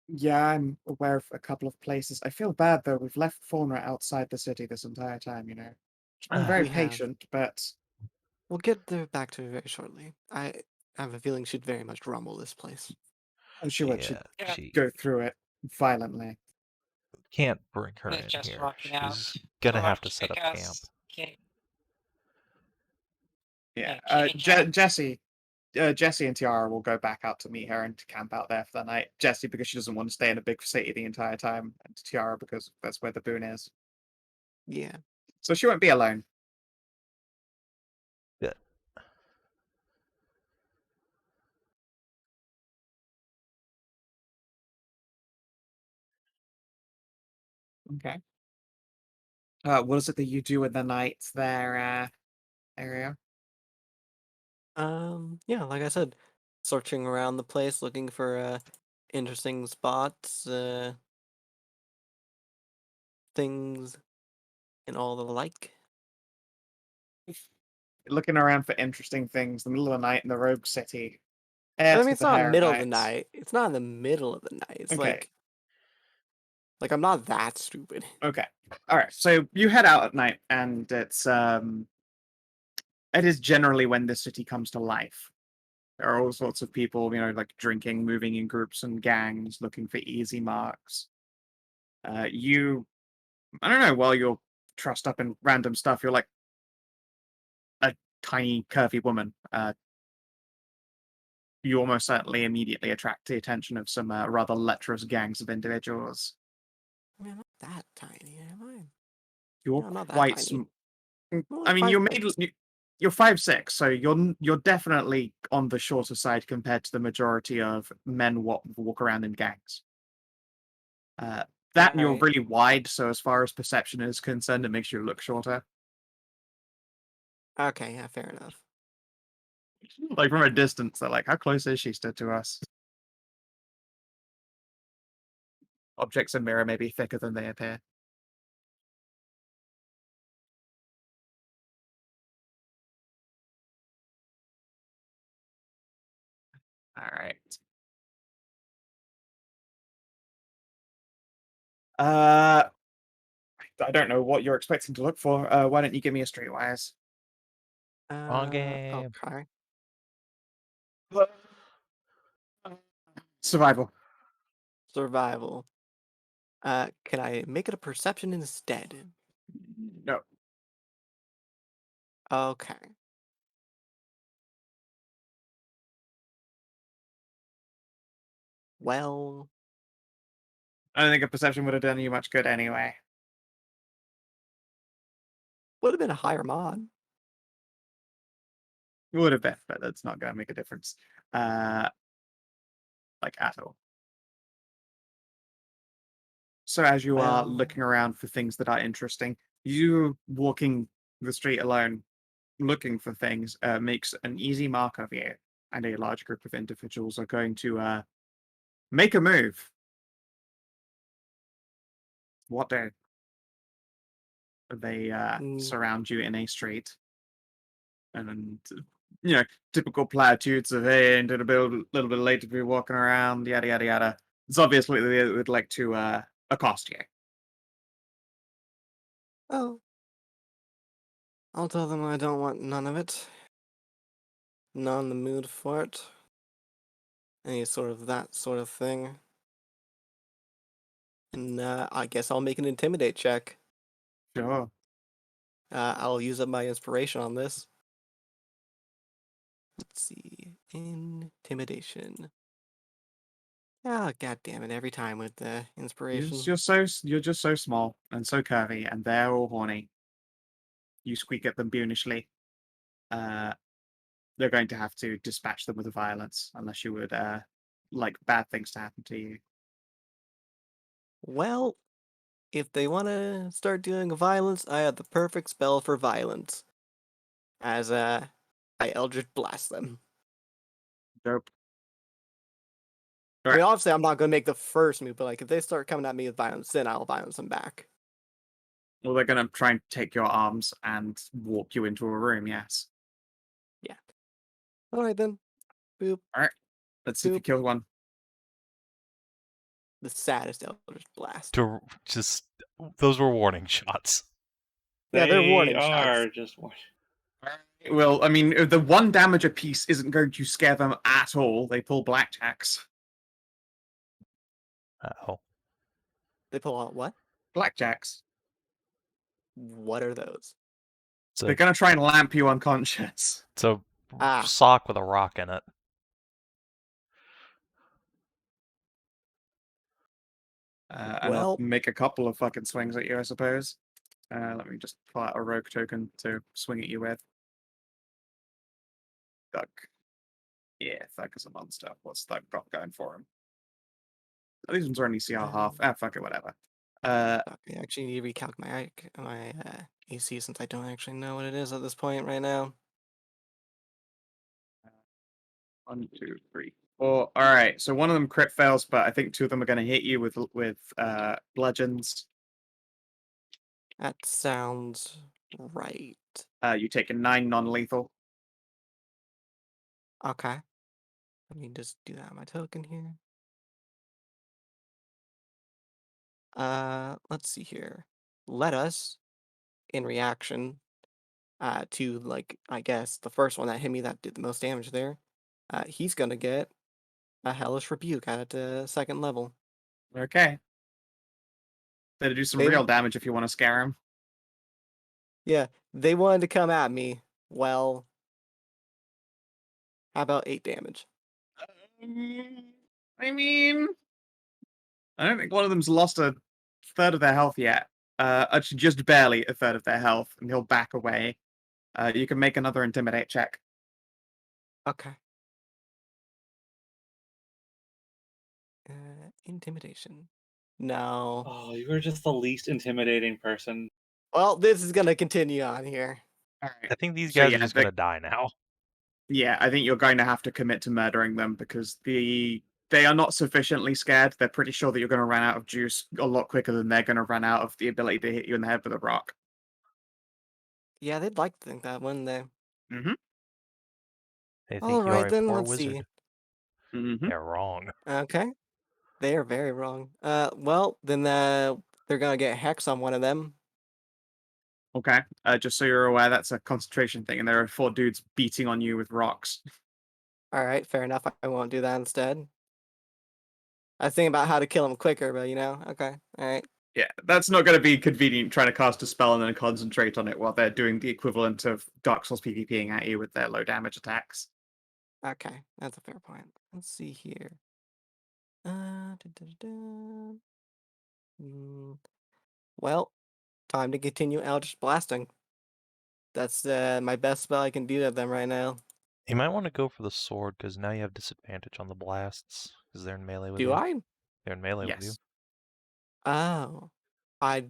Speaker 1: Yeah, I'm aware of a couple of places. I feel bad though. We've left Faunra outside the city this entire time, you know. I'm very
Speaker 3: We have.
Speaker 1: patient, but
Speaker 3: We'll get there back to it very shortly. I have a feeling she'd very much rumble this place.
Speaker 1: I'm sure it should
Speaker 2: Yeah.
Speaker 4: She
Speaker 1: go through it violently.
Speaker 4: can't bring her
Speaker 5: They're
Speaker 4: in
Speaker 5: just
Speaker 4: here.
Speaker 5: walking out
Speaker 4: She's gonna have to
Speaker 5: torch
Speaker 4: set up camp.
Speaker 5: because
Speaker 1: Yeah.
Speaker 5: Kitty Cat.
Speaker 1: Jesse and Tiara will go back out to meet her and to camp out there for the night. Jesse because she doesn't want to stay in a big city the entire time, and Tiara because that's where the boon is.
Speaker 3: Yeah.
Speaker 1: So she won't be alone.
Speaker 4: Good.
Speaker 1: Okay. What is it that you do in the night there, Ariel?
Speaker 3: Yeah, like I said, searching around the place looking for interesting spots, things and all the like.
Speaker 1: Looking around for interesting things in the middle of the night in the rogue city.
Speaker 3: I
Speaker 1: Heirs
Speaker 3: mean,
Speaker 1: to
Speaker 3: it's
Speaker 1: the
Speaker 3: not
Speaker 1: Hair
Speaker 3: middle of the
Speaker 1: Knights.
Speaker 3: night. It's not in the middle of the night. It's
Speaker 1: Okay.
Speaker 3: like I'm not that stupid.
Speaker 1: Okay. All right. So you head out at night, and it is generally when the city comes to life. There are all sorts of people, you know, like drinking, moving in groups and gangs, looking for easy marks. I don't know, while you're trussed up in random stuff, you're like a tiny, curvy woman. You almost certainly immediately attract the attention of some rather lecherous gangs of individuals.
Speaker 3: I mean, I'm not that tiny, am I?
Speaker 1: You're
Speaker 3: Yeah, I'm not that
Speaker 1: quite
Speaker 3: tiny. I'm
Speaker 1: I
Speaker 3: like
Speaker 1: mean,
Speaker 3: 5'6".
Speaker 1: you're 5'6", so you're definitely on the shorter side compared to the majority of men walk around in gangs. That and you're
Speaker 3: Alright.
Speaker 1: really wide, so as far as perception is concerned, it makes you look shorter.
Speaker 3: Okay, yeah, fair enough.
Speaker 1: Like from a distance, they're like, "How close is she stood to us?" Objects in mirror may be thicker than they appear. All right. I don't know what you're expecting to look for. Why don't you give me a streetwise?
Speaker 4: Wrong game.
Speaker 3: Okay.
Speaker 1: Survival.
Speaker 3: Survival. Can I make it a perception instead?
Speaker 1: No.
Speaker 3: Okay. Well,
Speaker 1: I don't think a perception would have done you much good anyway.
Speaker 3: would have been a higher mod.
Speaker 1: It would have been, but that's not going to make a difference. Like at all. So as you are
Speaker 3: Well,
Speaker 1: looking around for things that are interesting, you walking the street alone, looking for things, makes an easy mark of you, and a large group of individuals are going to make a move. What do? They
Speaker 3: mm,
Speaker 1: surround you in a street, and typical platitudes of hey, into the build a little bit late to be walking around, yada yada yada. It's obviously they would like to accost you.
Speaker 3: oh, I'll tell them I don't want none of it. Not in the mood for it. Any sort of that sort of thing. And I guess I'll make an intimidate check.
Speaker 1: Sure.
Speaker 3: I'll use up my inspiration on this. Let's see. Intimidation. Ah, god damn it, every time with the inspiration.
Speaker 1: You're just so small and so curvy, and they're all horny. You squeak at them bunishly. They're going to have to dispatch them with violence, unless you would like bad things to happen to you.
Speaker 3: Well, if they want to start doing violence, I have the perfect spell for violence. As I Eldritch Blast them.
Speaker 1: Dope.
Speaker 3: I mean,
Speaker 1: Alright.
Speaker 3: obviously, I'm not going to make the first move, but like if they start coming at me with violence, then I'll violence them back.
Speaker 1: Well, they're going to try and take your arms and walk you into a room, yes.
Speaker 3: Yeah. All right, then. Boop.
Speaker 1: Alright. Let's see if you
Speaker 3: Boop.
Speaker 1: kill one.
Speaker 3: The saddest Eldritch Blast.
Speaker 4: Those were warning shots.
Speaker 3: Yeah, they're
Speaker 2: They
Speaker 3: warning
Speaker 2: are
Speaker 3: shots.
Speaker 2: just warning.
Speaker 1: Well, I mean, the one damage apiece isn't going to scare them at all. They pull blackjacks.
Speaker 4: Uh-oh.
Speaker 3: They pull out what?
Speaker 1: Blackjacks.
Speaker 3: What are those?
Speaker 1: They're going to try and lamp you unconscious.
Speaker 4: It's a
Speaker 3: Ah.
Speaker 4: sock with a rock in it.
Speaker 1: And I'll make a couple of fucking swings at you, I suppose. Let me just pull out a rogue token to swing at you with. Thug. Yeah, Thug is a monster. What's Thug got going for him? Oh, these ones are only CR half. Fuck it, whatever.
Speaker 3: I actually need to recalculate my AC since I don't actually know what it is at this point right now.
Speaker 1: 1, 2, 3, 4. All right. So one of them crit fails, but I think two of them are going to hit you with bludgeons.
Speaker 3: That sounds right.
Speaker 1: You take a 9 non-lethal.
Speaker 3: Okay. Let me just do that on my token here. Let's see here. Let us, in reaction to, like, I guess, the first one that hit me that did the most damage there, he's gonna get a Hellish Rebuke at second level.
Speaker 1: Okay. That'll do some
Speaker 3: They-
Speaker 1: real damage if you want to scare him.
Speaker 3: Yeah, they wanted to come at me. Well, how about 8 damage?
Speaker 1: I mean, I don't think one of them's lost a third of their health yet. Actually, just barely a third of their health, and he'll back away. You can make another intimidate check.
Speaker 3: Okay. Intimidation. No.
Speaker 2: Oh, you were just the least intimidating person.
Speaker 3: Well, this is gonna continue on here.
Speaker 1: All right.
Speaker 4: I think these
Speaker 1: So,
Speaker 4: guys
Speaker 1: yeah,
Speaker 4: are just going to die now.
Speaker 1: Yeah, I think you're going to have to commit to murdering them because they are not sufficiently scared. They're pretty sure that you're going to run out of juice a lot quicker than they're going to run out of the ability to hit you in the head with a rock.
Speaker 3: Yeah, they'd like to think that, wouldn't they?
Speaker 1: Mm-hmm.
Speaker 4: They think
Speaker 3: All
Speaker 4: you
Speaker 3: right,
Speaker 4: are a
Speaker 3: then,
Speaker 4: poor
Speaker 3: let's
Speaker 4: wizard.
Speaker 3: see.
Speaker 1: Mm-hmm.
Speaker 4: They're wrong.
Speaker 3: Okay. They are very wrong. Well, then they're gonna get Hex on one of them.
Speaker 1: Okay. Just so you're aware, that's a concentration thing, and there are 4 dudes beating on you with rocks.
Speaker 3: All right, fair enough. I won't do that instead. I was thinking about how to kill him quicker, but okay, all right.
Speaker 1: Yeah, that's not going to be convenient trying to cast a spell and then concentrate on it while they're doing the equivalent of Dark Souls PvPing at you with their low damage attacks.
Speaker 3: Okay, that's a fair point. Let's see here. Well, time to continue Eldritch Blasting. That's my best spell I can do to them right now.
Speaker 4: You might want to go for the sword, because now you have disadvantage on the blasts, because they're in melee with
Speaker 3: Do
Speaker 4: you.
Speaker 3: I?
Speaker 4: They're in melee with you.
Speaker 1: Yes.
Speaker 3: Oh. I.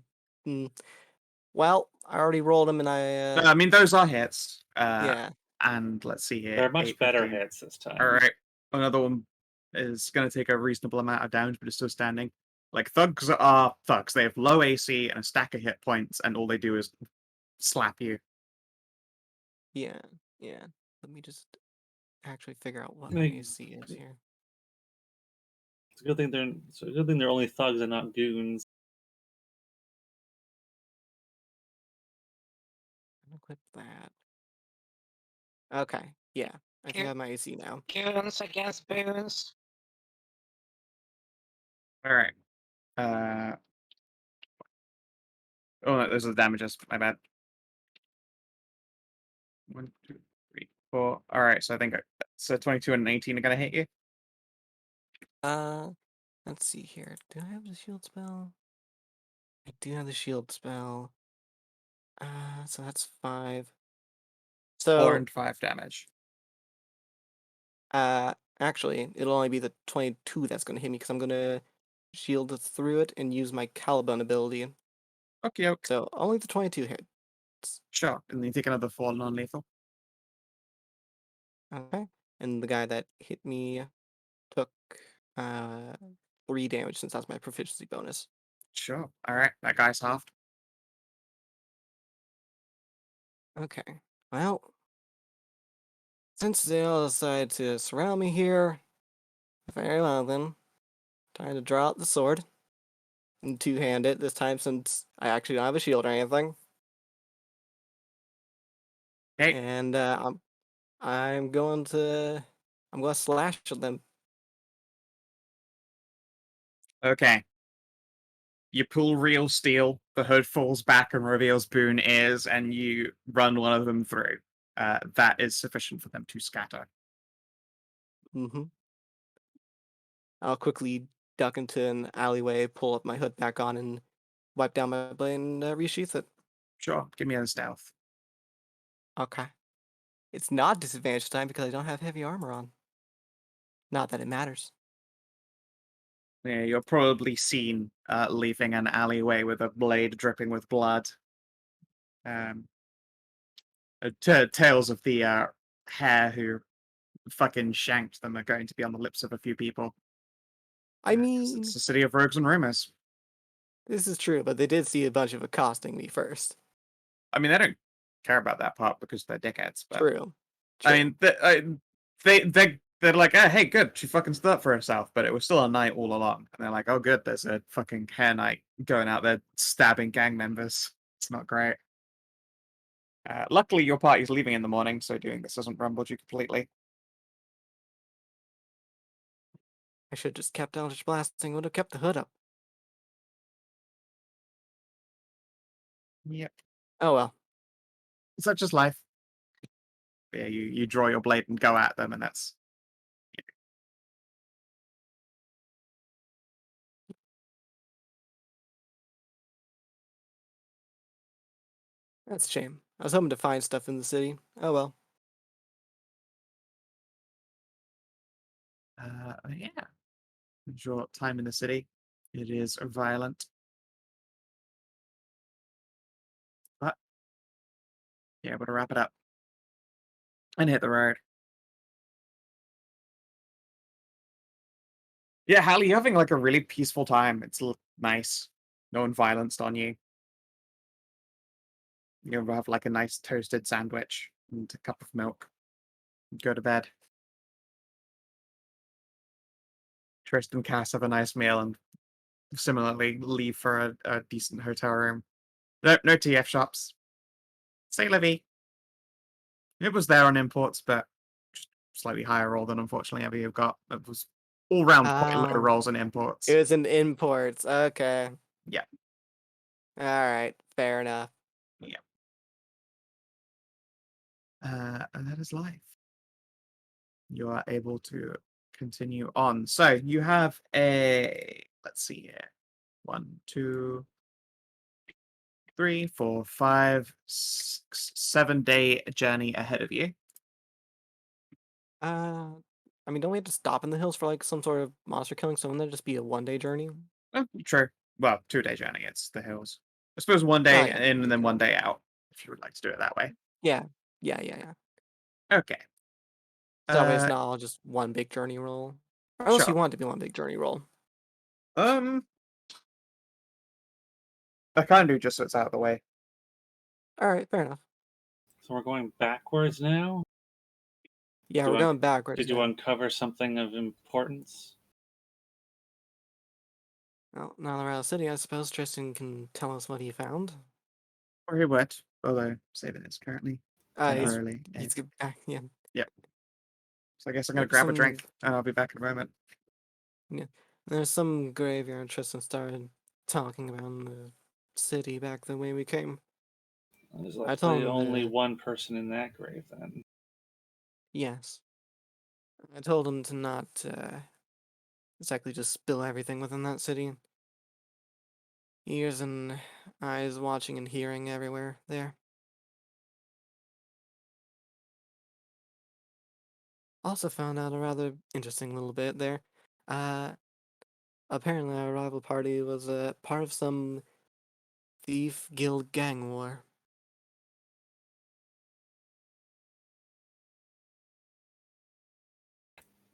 Speaker 3: Well, I already rolled them and
Speaker 1: No, I mean, those are hits.
Speaker 3: yeah.
Speaker 1: And let's see here.
Speaker 2: They're much
Speaker 1: 8,
Speaker 2: better
Speaker 1: 15.
Speaker 2: hits this time.
Speaker 1: All right. Another one is going to take a reasonable amount of damage, but it's still standing. Like, thugs are thugs. They have low AC and a stack of hit points, and all they do is slap you.
Speaker 3: Yeah. Let me just actually figure out what my
Speaker 2: Like,
Speaker 3: AC is here.
Speaker 2: It's a good thing they're only thugs and not goons.
Speaker 3: I'm gonna click that. Okay, yeah. I think I have my AC now.
Speaker 5: Goons against boons.
Speaker 1: All right. Oh, no, those are the damages. My bad. 1, 2, 3, 4. All right, so I think so 22 and 18 are going to hit you.
Speaker 3: Let's see here. Do I have the shield spell? I do have the shield spell. So that's 5.
Speaker 1: 4
Speaker 3: So,
Speaker 1: and 5 damage.
Speaker 3: actually, it'll only be the 22 that's gonna hit me because I'm gonna shield through it and use my Caliban ability.
Speaker 1: Okay.
Speaker 3: So only the 22 hits.
Speaker 1: Sure. And then you take another 4 non-lethal.
Speaker 3: Okay. And the guy that hit me took 3 damage since that's my proficiency bonus.
Speaker 1: Sure. All right. That guy's halved.
Speaker 3: Okay. Well, since they all decided to surround me here, very well then. Time to draw out the sword and two-hand it this time since I actually don't have a shield or anything.
Speaker 1: Okay.
Speaker 3: And I'm going to slash at them.
Speaker 1: Okay. You pull real steel, the hood falls back and reveals boon ears, and you run one of them through. That is sufficient for them to scatter.
Speaker 3: Mm-hmm. I'll quickly duck into an alleyway, pull up my hood back on, and wipe down my blade and resheath it.
Speaker 1: Sure. Give me a stealth.
Speaker 3: Okay. It's not disadvantage time because I don't have heavy armor on. Not that it matters.
Speaker 1: Yeah, you're probably seen leaving an alleyway with a blade dripping with blood. Tales of the hare who fucking shanked them are going to be on the lips of a few people.
Speaker 3: I
Speaker 1: 'Cause
Speaker 3: mean,
Speaker 1: it's the city of rogues and rumors.
Speaker 3: this is true, but they did see a bunch of accosting me first.
Speaker 1: I mean, they don't care about that part because they're dickheads. But
Speaker 3: True.
Speaker 1: I mean, they're like, oh, hey, good, she fucking stood up for herself. But it was still a night all along, and they're like, oh, good, there's a fucking hare knight going out there stabbing gang members. It's not great. Luckily, your party's leaving in the morning, so doing this doesn't rumble you completely.
Speaker 3: I should have just kept Eldritch Blasting, would have kept the hood up.
Speaker 1: Yep.
Speaker 3: Oh well.
Speaker 1: Such is life. Yeah, you draw your blade and go at them, and that's
Speaker 3: That's a shame. I was hoping to find stuff in the city. Oh well.
Speaker 1: yeah. Short time in the city. It is violent. But yeah, able to wrap it up. And hit the road. Yeah, Hallie, you're having like a really peaceful time. It's nice. No one violenced on you. You'll have like a nice toasted sandwich and a cup of milk. Go to bed. Tristan and Cass have a nice meal and similarly leave for a decent hotel room. No TF shops. Say Livy. It was there on imports, but just slightly higher roll than unfortunately ever you've got. It was all round quite low rolls in imports.
Speaker 3: It was in imports. Okay.
Speaker 1: Yeah.
Speaker 3: All right. Fair enough.
Speaker 1: And that is life. You are able to continue on. So you have a, let's see here. 1, 2, 3, 4, 5, 6, 7-day journey ahead of you.
Speaker 3: I mean, don't we have to stop in the hills for like some sort of monster killing? So wouldn't that just be a 1-day journey?
Speaker 1: Oh, true. Well, 2-day journey. It's the hills. I suppose 1
Speaker 3: Oh,
Speaker 1: day
Speaker 3: yeah.
Speaker 1: in and then 1 day out, if you would like to do it that way.
Speaker 3: Yeah.
Speaker 1: Okay.
Speaker 3: So that way it's not all just one big journey roll. Or unless you
Speaker 1: Sure.
Speaker 3: want it to be one big journey roll.
Speaker 1: I can do just so it's out of the way.
Speaker 3: All right, fair enough.
Speaker 2: So we're going backwards now?
Speaker 3: Yeah,
Speaker 2: Do
Speaker 3: we're
Speaker 2: I-
Speaker 3: going backwards.
Speaker 2: Did you
Speaker 3: now.
Speaker 2: uncover something of importance?
Speaker 3: Well, now that we're out of the city, I suppose Tristan can tell us what he found.
Speaker 1: Or he would, although Savin is currently temporarily.
Speaker 3: He's back. Yeah.
Speaker 1: So I guess I'm going to
Speaker 3: There's
Speaker 1: grab a drink and I'll be back in a moment.
Speaker 3: There's some graveyard Tristan started talking about in the city back the way we came.
Speaker 2: There's
Speaker 3: I told
Speaker 2: likely
Speaker 3: him
Speaker 2: only
Speaker 3: that-
Speaker 2: one person in that grave then.
Speaker 3: Yes. I told him to not exactly just spill everything within that city. Ears and eyes watching and hearing everywhere there. Also found out a rather interesting little bit there. Apparently our rival party was part of some thief guild gang war.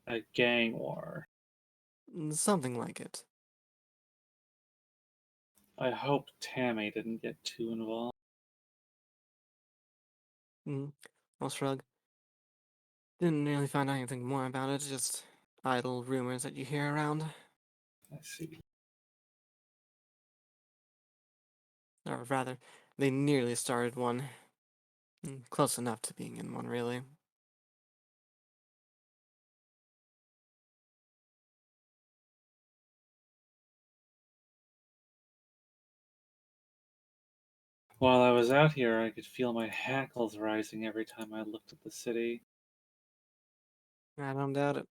Speaker 2: A gang war.
Speaker 3: Something like it.
Speaker 2: I hope Tammy didn't get too involved.
Speaker 3: I'll shrug. Didn't really find out anything more about it, just idle rumors that you hear around.
Speaker 2: I see.
Speaker 3: Or rather, they nearly started one. Close enough to being in one, really.
Speaker 2: While I was out here, I could feel my hackles rising every time I looked at the city.
Speaker 3: I don't doubt it.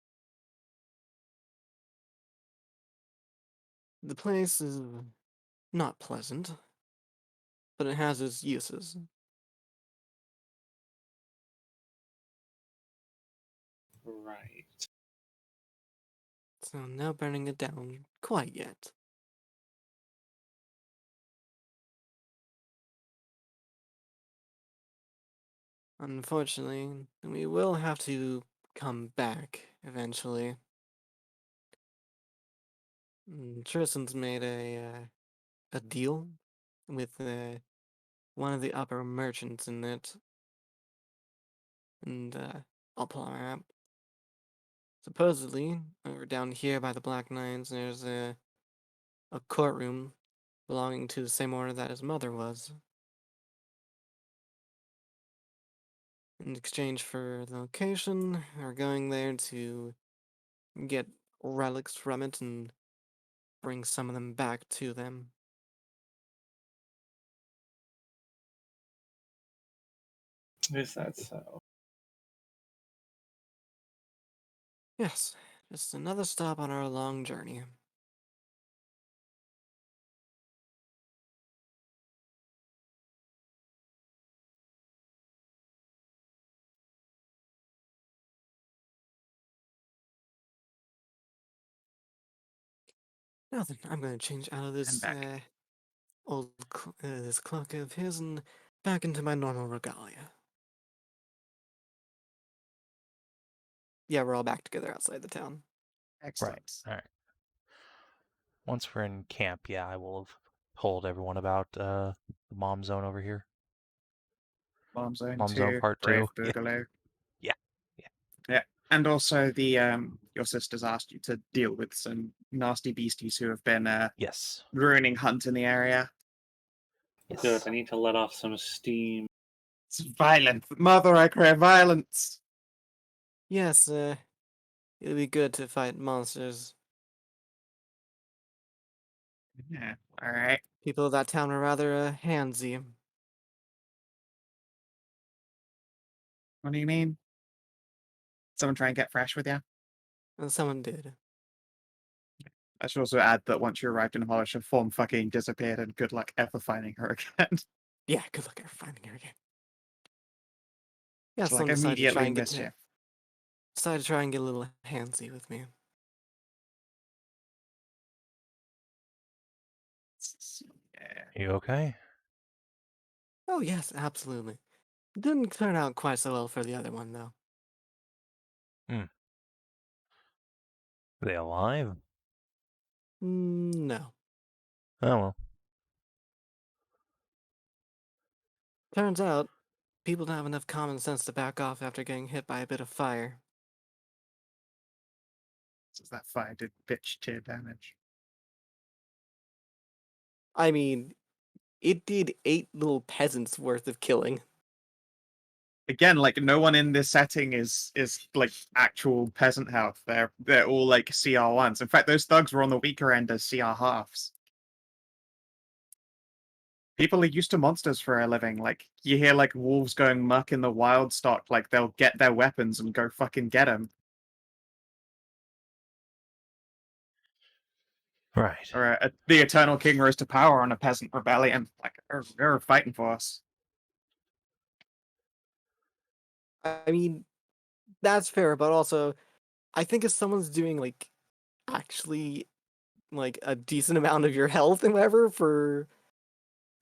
Speaker 3: The place is not pleasant, but it has its uses.
Speaker 2: Right.
Speaker 3: So no burning it down quite yet. Unfortunately, we will have to come back eventually. Tristan's made a deal with one of the upper merchants in it, and I'll pull our map. Supposedly, over down here by the Black Knights, there's a courtroom belonging to the same order that his mother was. In exchange for the location, we're going there to get relics from it and bring some of them back to them.
Speaker 2: Is that so?
Speaker 3: Yes, just another stop on our long journey. Now then, I'm going to change out of this
Speaker 1: back.
Speaker 3: this cloak of his and back into my normal regalia. Yeah, we're all back together outside the town.
Speaker 1: Excellent.
Speaker 4: All right. Once we're in camp, yeah, I will have told everyone about the mom zone over here.
Speaker 1: Mom Zone
Speaker 4: Mom
Speaker 1: 2,
Speaker 4: Zone Part
Speaker 1: Brave
Speaker 4: 2.
Speaker 1: Boogaloo.
Speaker 4: Yeah.
Speaker 1: Yeah. And also the your sister's asked you to deal with some nasty beasties who have been
Speaker 4: Yes.
Speaker 1: ruining hunt in the area.
Speaker 2: Good, I need to let off some steam.
Speaker 1: It's violent. Mother, I crave violence.
Speaker 3: Yes, it'd be good to fight monsters.
Speaker 1: Yeah, alright.
Speaker 3: People of that town are rather handsy.
Speaker 1: What do you mean? Someone try and get fresh with you?
Speaker 3: And someone did.
Speaker 1: I should also add that once you arrived in Hollish, her form fucking disappeared, and good luck ever finding her again.
Speaker 3: Yeah, good luck at finding her again. Yeah,
Speaker 1: It's like
Speaker 3: someone decided to try
Speaker 1: immediately
Speaker 3: and get
Speaker 1: mischief.
Speaker 3: a little handsy with me.
Speaker 1: Yeah.
Speaker 4: You okay?
Speaker 3: Oh yes, absolutely. Didn't turn out quite so well for the other one though.
Speaker 4: Are they alive?
Speaker 3: No.
Speaker 4: Oh well.
Speaker 3: Turns out, people don't have enough common sense to back off after getting hit by a bit of fire.
Speaker 1: So that fire did bitch tier damage.
Speaker 3: I mean, it did 8 little peasants worth of killing.
Speaker 1: Again, like no one in this setting is like actual peasant health. They're all like CR ones. In fact, those thugs were on the weaker end as CR halves. People are used to monsters for a living. Like you hear like wolves going muck in the wild stock, like they'll get their weapons and go fucking get them.
Speaker 4: Right.
Speaker 1: Or the Eternal King rose to power on a peasant rebellion. Like they're fighting for us.
Speaker 3: I mean, that's fair, but also, I think if someone's doing, like, actually, like, a decent amount of your health and whatever for...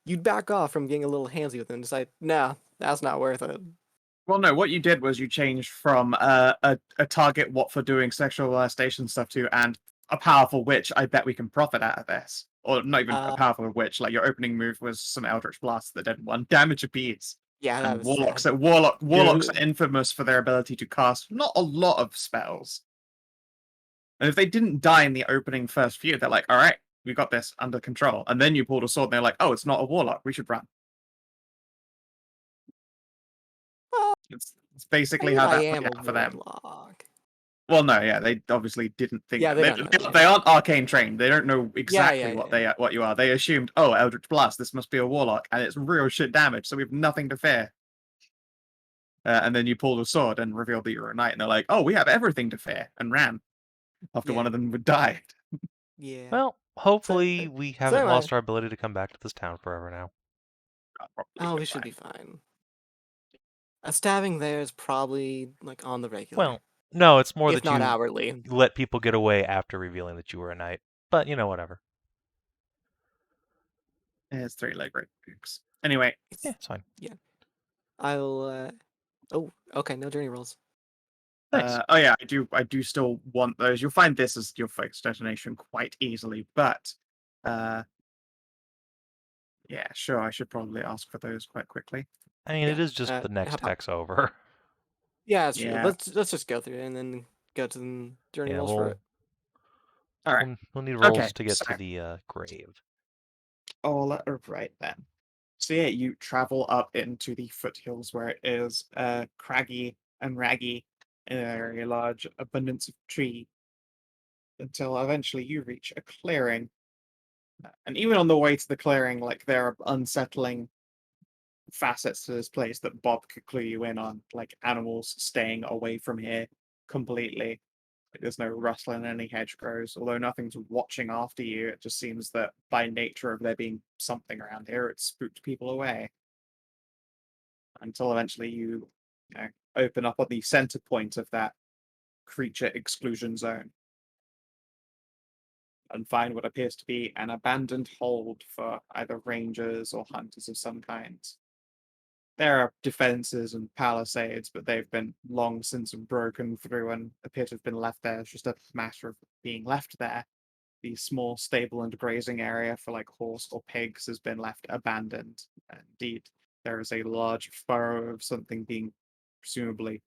Speaker 3: You'd back off from getting a little handsy with them and decide, nah, that's not worth it.
Speaker 1: Well, no, what you did was you changed from a target what for doing sexual molestation stuff to and a powerful witch. I bet we can profit out of this. Or not even a powerful witch. Like your opening move was some Eldritch Blasts that did 1 damage apiece.
Speaker 3: Yeah, that
Speaker 1: And
Speaker 3: was
Speaker 1: warlocks,
Speaker 3: sad.
Speaker 1: warlocks are infamous for their ability to cast not a lot of spells. And if they didn't die in the opening first few, they're like, all right, we got this under control. And then you pulled a sword, and they're like, oh, it's not a warlock. We should run. It's
Speaker 3: I
Speaker 1: basically
Speaker 3: mean,
Speaker 1: how
Speaker 3: I
Speaker 1: that
Speaker 3: am
Speaker 1: played
Speaker 3: a
Speaker 1: out for them.
Speaker 3: warlock.
Speaker 1: Well, no, yeah, they obviously didn't think
Speaker 3: Yeah,
Speaker 1: that.
Speaker 3: they don't know.
Speaker 1: They aren't arcane trained. They don't know
Speaker 3: Yeah,
Speaker 1: exactly
Speaker 3: yeah.
Speaker 1: what you are. They assumed, oh, Eldritch Blast, this must be a warlock, and it's real shit damage, so we have nothing to fear. And then you pulled a sword and revealed that you're a knight, and they're like, oh, we have everything to fear, and ran after one
Speaker 3: Yeah.
Speaker 1: of them would die.
Speaker 3: Yeah.
Speaker 4: Well, hopefully we haven't
Speaker 3: anyway.
Speaker 4: lost our ability to come back to this town forever now.
Speaker 3: Oh, we should be fine. A stabbing there is probably, like, on the regular.
Speaker 4: Well, no, it's more
Speaker 3: if
Speaker 4: that
Speaker 3: not
Speaker 4: you
Speaker 3: hourly.
Speaker 4: let people get away after revealing that you were a knight. But, you know, whatever.
Speaker 1: It's 3 leg break books. Anyway,
Speaker 4: Yeah, it's fine.
Speaker 3: Yeah. I'll, oh, okay, no journey rolls.
Speaker 4: Nice.
Speaker 1: oh yeah, I do still want those. You'll find this as your focus destination quite easily, but yeah, sure, I should probably ask for those quite quickly.
Speaker 4: I mean, it is just the next hex over.
Speaker 3: Yeah, that's true.
Speaker 1: Yeah.
Speaker 3: Let's just go through it and then go to the journey rolls for it.
Speaker 1: All right.
Speaker 4: We'll need rolls
Speaker 1: Okay,
Speaker 4: to get
Speaker 1: so-
Speaker 4: to the grave.
Speaker 1: All right then. So yeah, you travel up into the foothills where it is craggy and raggy, in a very large abundance of tree, until eventually you reach a clearing. And even on the way to the clearing, like there are unsettling facets to this place that Bob could clue you in on, like animals staying away from here completely. Like, there's no rustling in any hedgerows, although nothing's watching after you. It just seems that by nature of there being something around here, it spooked people away. Until eventually you know, open up on the center point of that creature exclusion zone and find what appears to be an abandoned hold for either rangers or hunters of some kind. There are defenses and palisades, but they've been long since broken through and appear to have been left there. It's just a matter of being left there. The small stable and grazing area for like horse or pigs has been left abandoned. Indeed, there is a large furrow of something being presumably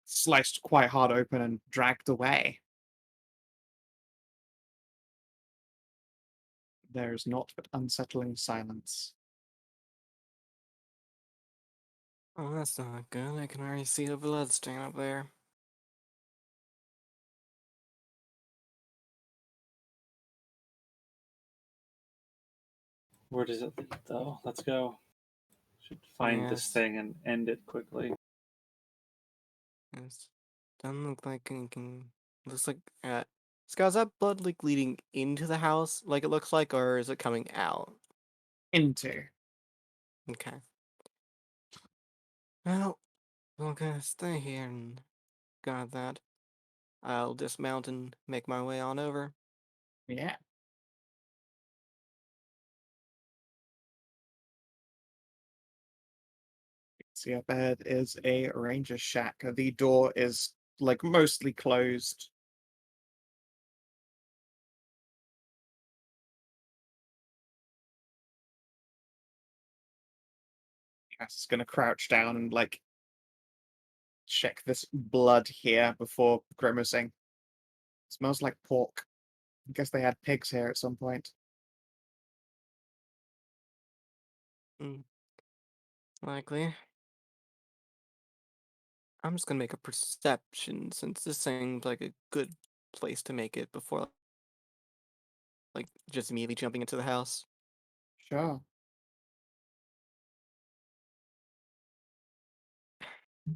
Speaker 1: sliced quite hard open and dragged away. There is naught but unsettling silence.
Speaker 3: Oh, that's not good. I can already see a bloodstain up there.
Speaker 2: Where does it lead, though? Let's go. Should find this
Speaker 3: Yes.
Speaker 2: thing and end it quickly.
Speaker 3: It doesn't look like anything. Looks like Scott, is that blood like leading into the house like it looks like, or is it coming out?
Speaker 1: Into.
Speaker 3: Okay. Well, we're gonna stay here and guard that. I'll dismount and make my way on over.
Speaker 1: Yeah. See up ahead is a ranger shack. The door is like mostly closed. Yes, gonna crouch down and like check this blood here before grimacing. Smells like pork. I guess they had pigs here at some point.
Speaker 3: Likely. I'm just gonna make a perception since this seems like a good place to make it before like just immediately jumping into the house.
Speaker 1: Sure.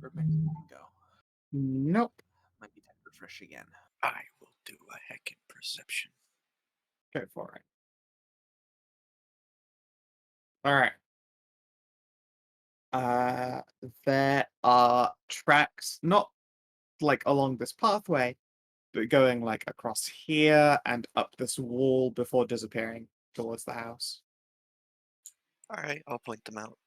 Speaker 6: Perfect. You can go.
Speaker 1: Nope.
Speaker 6: Might be time to refresh again.
Speaker 7: I will do a heckin' perception.
Speaker 1: Go for it. All right. There are tracks, not like along this pathway, but going like across here and up this wall before disappearing towards the house.
Speaker 7: All right, I'll point them out.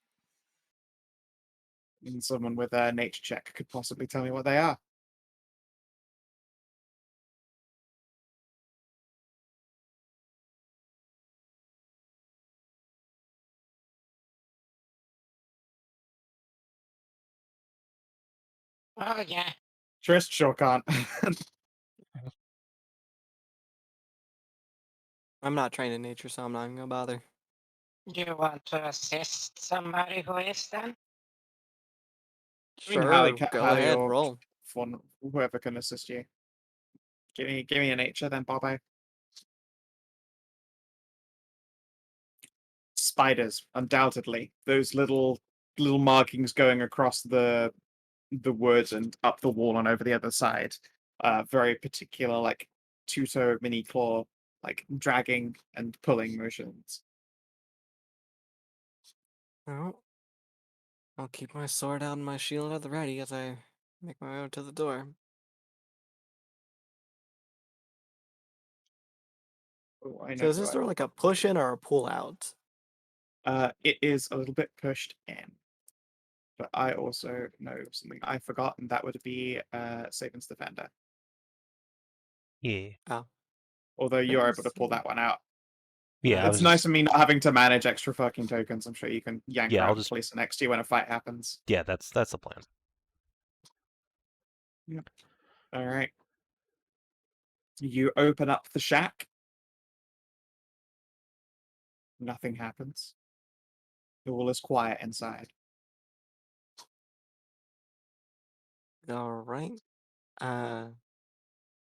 Speaker 1: And someone with a nature check could possibly tell me what they are.
Speaker 5: Oh yeah.
Speaker 1: Trist sure can't.
Speaker 3: I'm not trained in nature, so I'm not even gonna bother.
Speaker 5: Do you want to assist somebody who is then?
Speaker 1: I mean, how,
Speaker 3: Sure, go
Speaker 1: how
Speaker 3: ahead,
Speaker 1: your
Speaker 3: roll.
Speaker 1: whoever can assist you. Give me a nature then, Bobo. Spiders, undoubtedly. Those little markings going across the wood and up the wall and over the other side. Very particular, like two-toe mini claw, like dragging and pulling motions.
Speaker 3: Well, I'll keep my sword out and my shield at the ready as I make my way to the door.
Speaker 1: Oh, I
Speaker 3: So
Speaker 1: know
Speaker 3: is
Speaker 1: who
Speaker 3: this
Speaker 1: I
Speaker 3: door
Speaker 1: will
Speaker 3: like a
Speaker 1: put for
Speaker 3: push
Speaker 1: you.
Speaker 3: in or a pull out?
Speaker 1: It is a little bit pushed in. But I also know something I forgot, and that would be Savin's Defender.
Speaker 4: Yeah.
Speaker 3: Oh.
Speaker 1: Although you're able to
Speaker 3: There's-
Speaker 1: pull that one out.
Speaker 4: Yeah, I
Speaker 1: It's
Speaker 4: was
Speaker 1: nice
Speaker 4: just
Speaker 1: of me not having to manage extra fucking tokens. I'm sure you can yank
Speaker 4: Yeah,
Speaker 1: her
Speaker 4: I'll
Speaker 1: out and
Speaker 4: just
Speaker 1: place it next to you when a fight happens.
Speaker 4: yeah, that's the plan.
Speaker 1: All right. You open up the shack. Nothing happens. All is quiet inside.
Speaker 3: All right.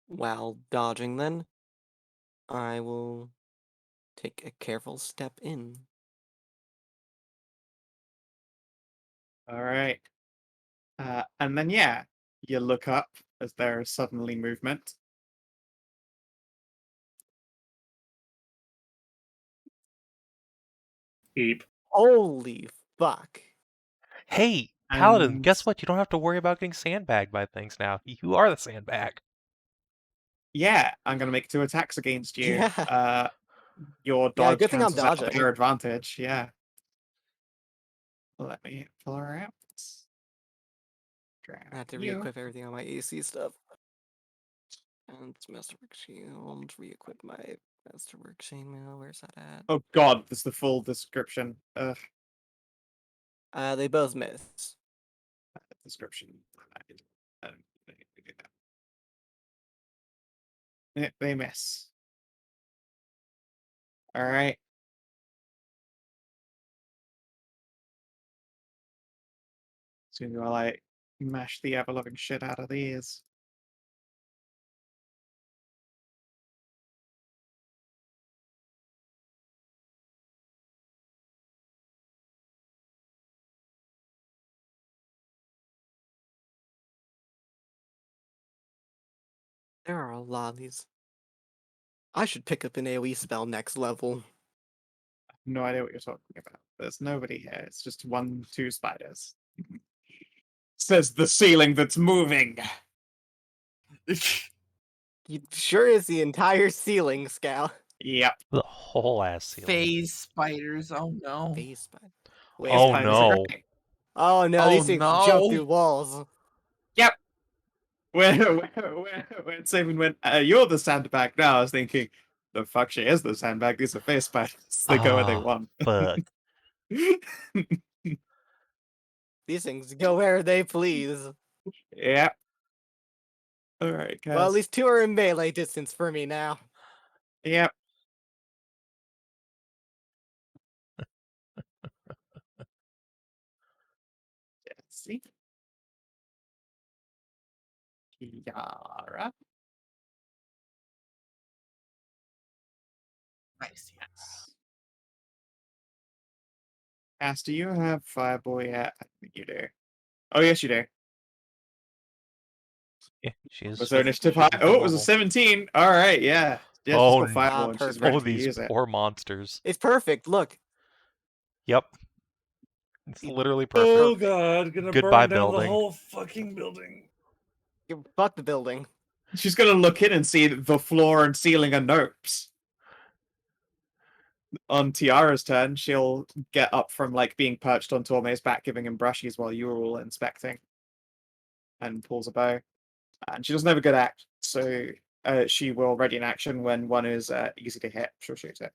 Speaker 3: While dodging, then I will take a careful step in.
Speaker 1: All right. And then, yeah, you look up as there is suddenly movement.
Speaker 2: Eep.
Speaker 3: Holy fuck!
Speaker 4: Hey, Paladin,
Speaker 1: And
Speaker 4: guess what? You don't have to worry about getting sandbagged by things now. You are the sandbag.
Speaker 1: yeah, I'm going to make 2 attacks against you.
Speaker 3: Yeah.
Speaker 1: Your
Speaker 3: Yeah.
Speaker 1: dodge
Speaker 3: Good thing I'm
Speaker 1: cancels out
Speaker 3: dodging.
Speaker 1: their advantage. Yeah. Let me pull her out. Grab
Speaker 3: I have to
Speaker 1: you.
Speaker 3: re-equip everything on my AC stuff. And it's Masterwork Shield. Re-equip my Masterwork Chainmail. Where's that at?
Speaker 1: Oh god, that's the full description.
Speaker 3: They both miss.
Speaker 1: Description. I don't need to do that. They miss. All right. So you like mash the ever loving shit out of these.
Speaker 3: There are a lot of these. I should pick up an AoE spell next level.
Speaker 1: No idea what you're talking about. There's nobody here. It's just 2 spiders. Says the ceiling that's moving.
Speaker 3: You sure is the entire ceiling, Scow.
Speaker 1: Yep.
Speaker 4: The whole ass ceiling.
Speaker 6: Phase spiders. Oh no.
Speaker 3: Face spider. Wait,
Speaker 4: Oh,
Speaker 1: Spiders are
Speaker 4: no.
Speaker 1: great.
Speaker 3: oh no,
Speaker 6: Oh,
Speaker 3: these things
Speaker 6: no.
Speaker 3: jump through walls.
Speaker 1: Yep. When Savin went, you're the sandbag now, I was thinking, the fuck, she is the sandbag. These are face spiders. They go where they
Speaker 4: Ah,
Speaker 1: want.
Speaker 4: Fuck.
Speaker 3: These things go where they please.
Speaker 1: Yeah. Alright, guys.
Speaker 3: Well, at least 2 are in melee distance for me now.
Speaker 1: Yep. Jesse. Kiara.
Speaker 6: Nice.
Speaker 1: Yes. Cass, do you have Fireboy yet? I think you do. Oh, yes, you do.
Speaker 4: Yeah, she is.
Speaker 1: Was there
Speaker 4: she's
Speaker 1: initiative high?
Speaker 4: at
Speaker 1: Oh, it was a
Speaker 4: level.
Speaker 1: 17 Alright, yeah. Yeah,
Speaker 4: Oh,
Speaker 1: she's got Fireball and she's
Speaker 3: perfect.
Speaker 1: ready
Speaker 4: Oh,
Speaker 1: to
Speaker 4: these
Speaker 1: use it.
Speaker 4: poor monsters.
Speaker 3: It's perfect. Look,
Speaker 4: Yep. It's literally perfect.
Speaker 2: Oh god, gonna
Speaker 4: Goodbye,
Speaker 2: burn down
Speaker 4: building.
Speaker 2: the whole fucking building.
Speaker 3: you fuck the building.
Speaker 1: She's gonna look in and see the floor and ceiling are nopes. On Tiara's turn, she'll get up from like being perched on Torme's back, giving him brushies while you're all inspecting, and pulls a bow. And she doesn't have a good act, so she will ready an action when one is easy to hit. She'll shoot it.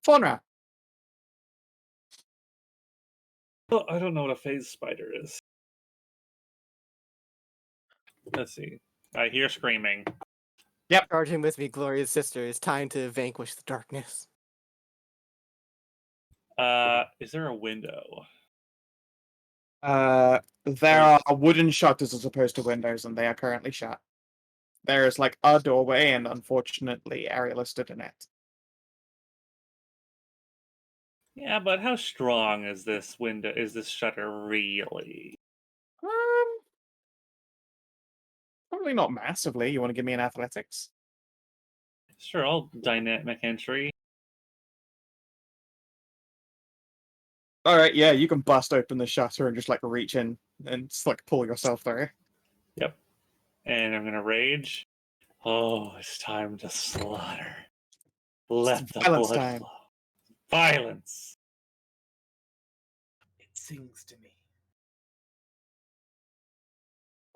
Speaker 1: Faunra.
Speaker 2: Oh, I don't know what a phase spider is. Let's see. I hear screaming.
Speaker 3: Charging with me, glorious sister. It's time to vanquish the darkness.
Speaker 2: Is there a window?
Speaker 1: There are wooden shutters as opposed to windows, and they are currently shut. There is like a doorway, and unfortunately, Ariel is stood in it.
Speaker 2: Yeah, but how strong is this window? Is this shutter really?
Speaker 1: Probably not massively. You want to give me an athletics?
Speaker 2: Sure, I'll dynamic entry.
Speaker 1: All right, yeah, you can bust open the shutter and just like reach in and just like pull yourself through.
Speaker 2: Yep. And I'm gonna rage. Oh, it's time to slaughter. Let the
Speaker 1: violence
Speaker 2: blood
Speaker 1: time.
Speaker 2: flow. Violence.
Speaker 6: It sings to me.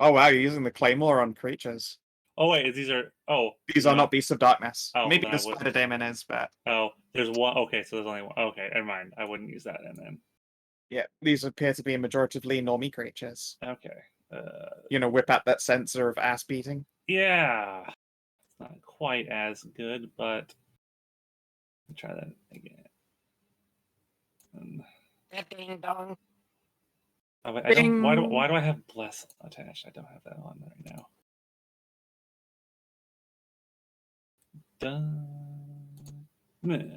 Speaker 1: Oh wow, you're using the claymore on creatures.
Speaker 2: Oh wait, these are
Speaker 1: These are not beasts of darkness.
Speaker 2: Oh,
Speaker 1: Maybe
Speaker 2: then
Speaker 1: the
Speaker 2: I wouldn't.
Speaker 1: spider daemon is, but
Speaker 2: there's one. Okay, so there's only one. Okay, never mind. I wouldn't use that then.
Speaker 1: yeah, these appear to be majoritively normie creatures.
Speaker 2: Okay.
Speaker 1: Whip out that sensor of ass beating.
Speaker 2: Yeah. It's not quite as good, but I'll try that again.
Speaker 5: Ding dong.
Speaker 2: Oh, wait, I don't. Why do
Speaker 1: Ding.
Speaker 2: I have bless attached? I don't have that on right now. Dun.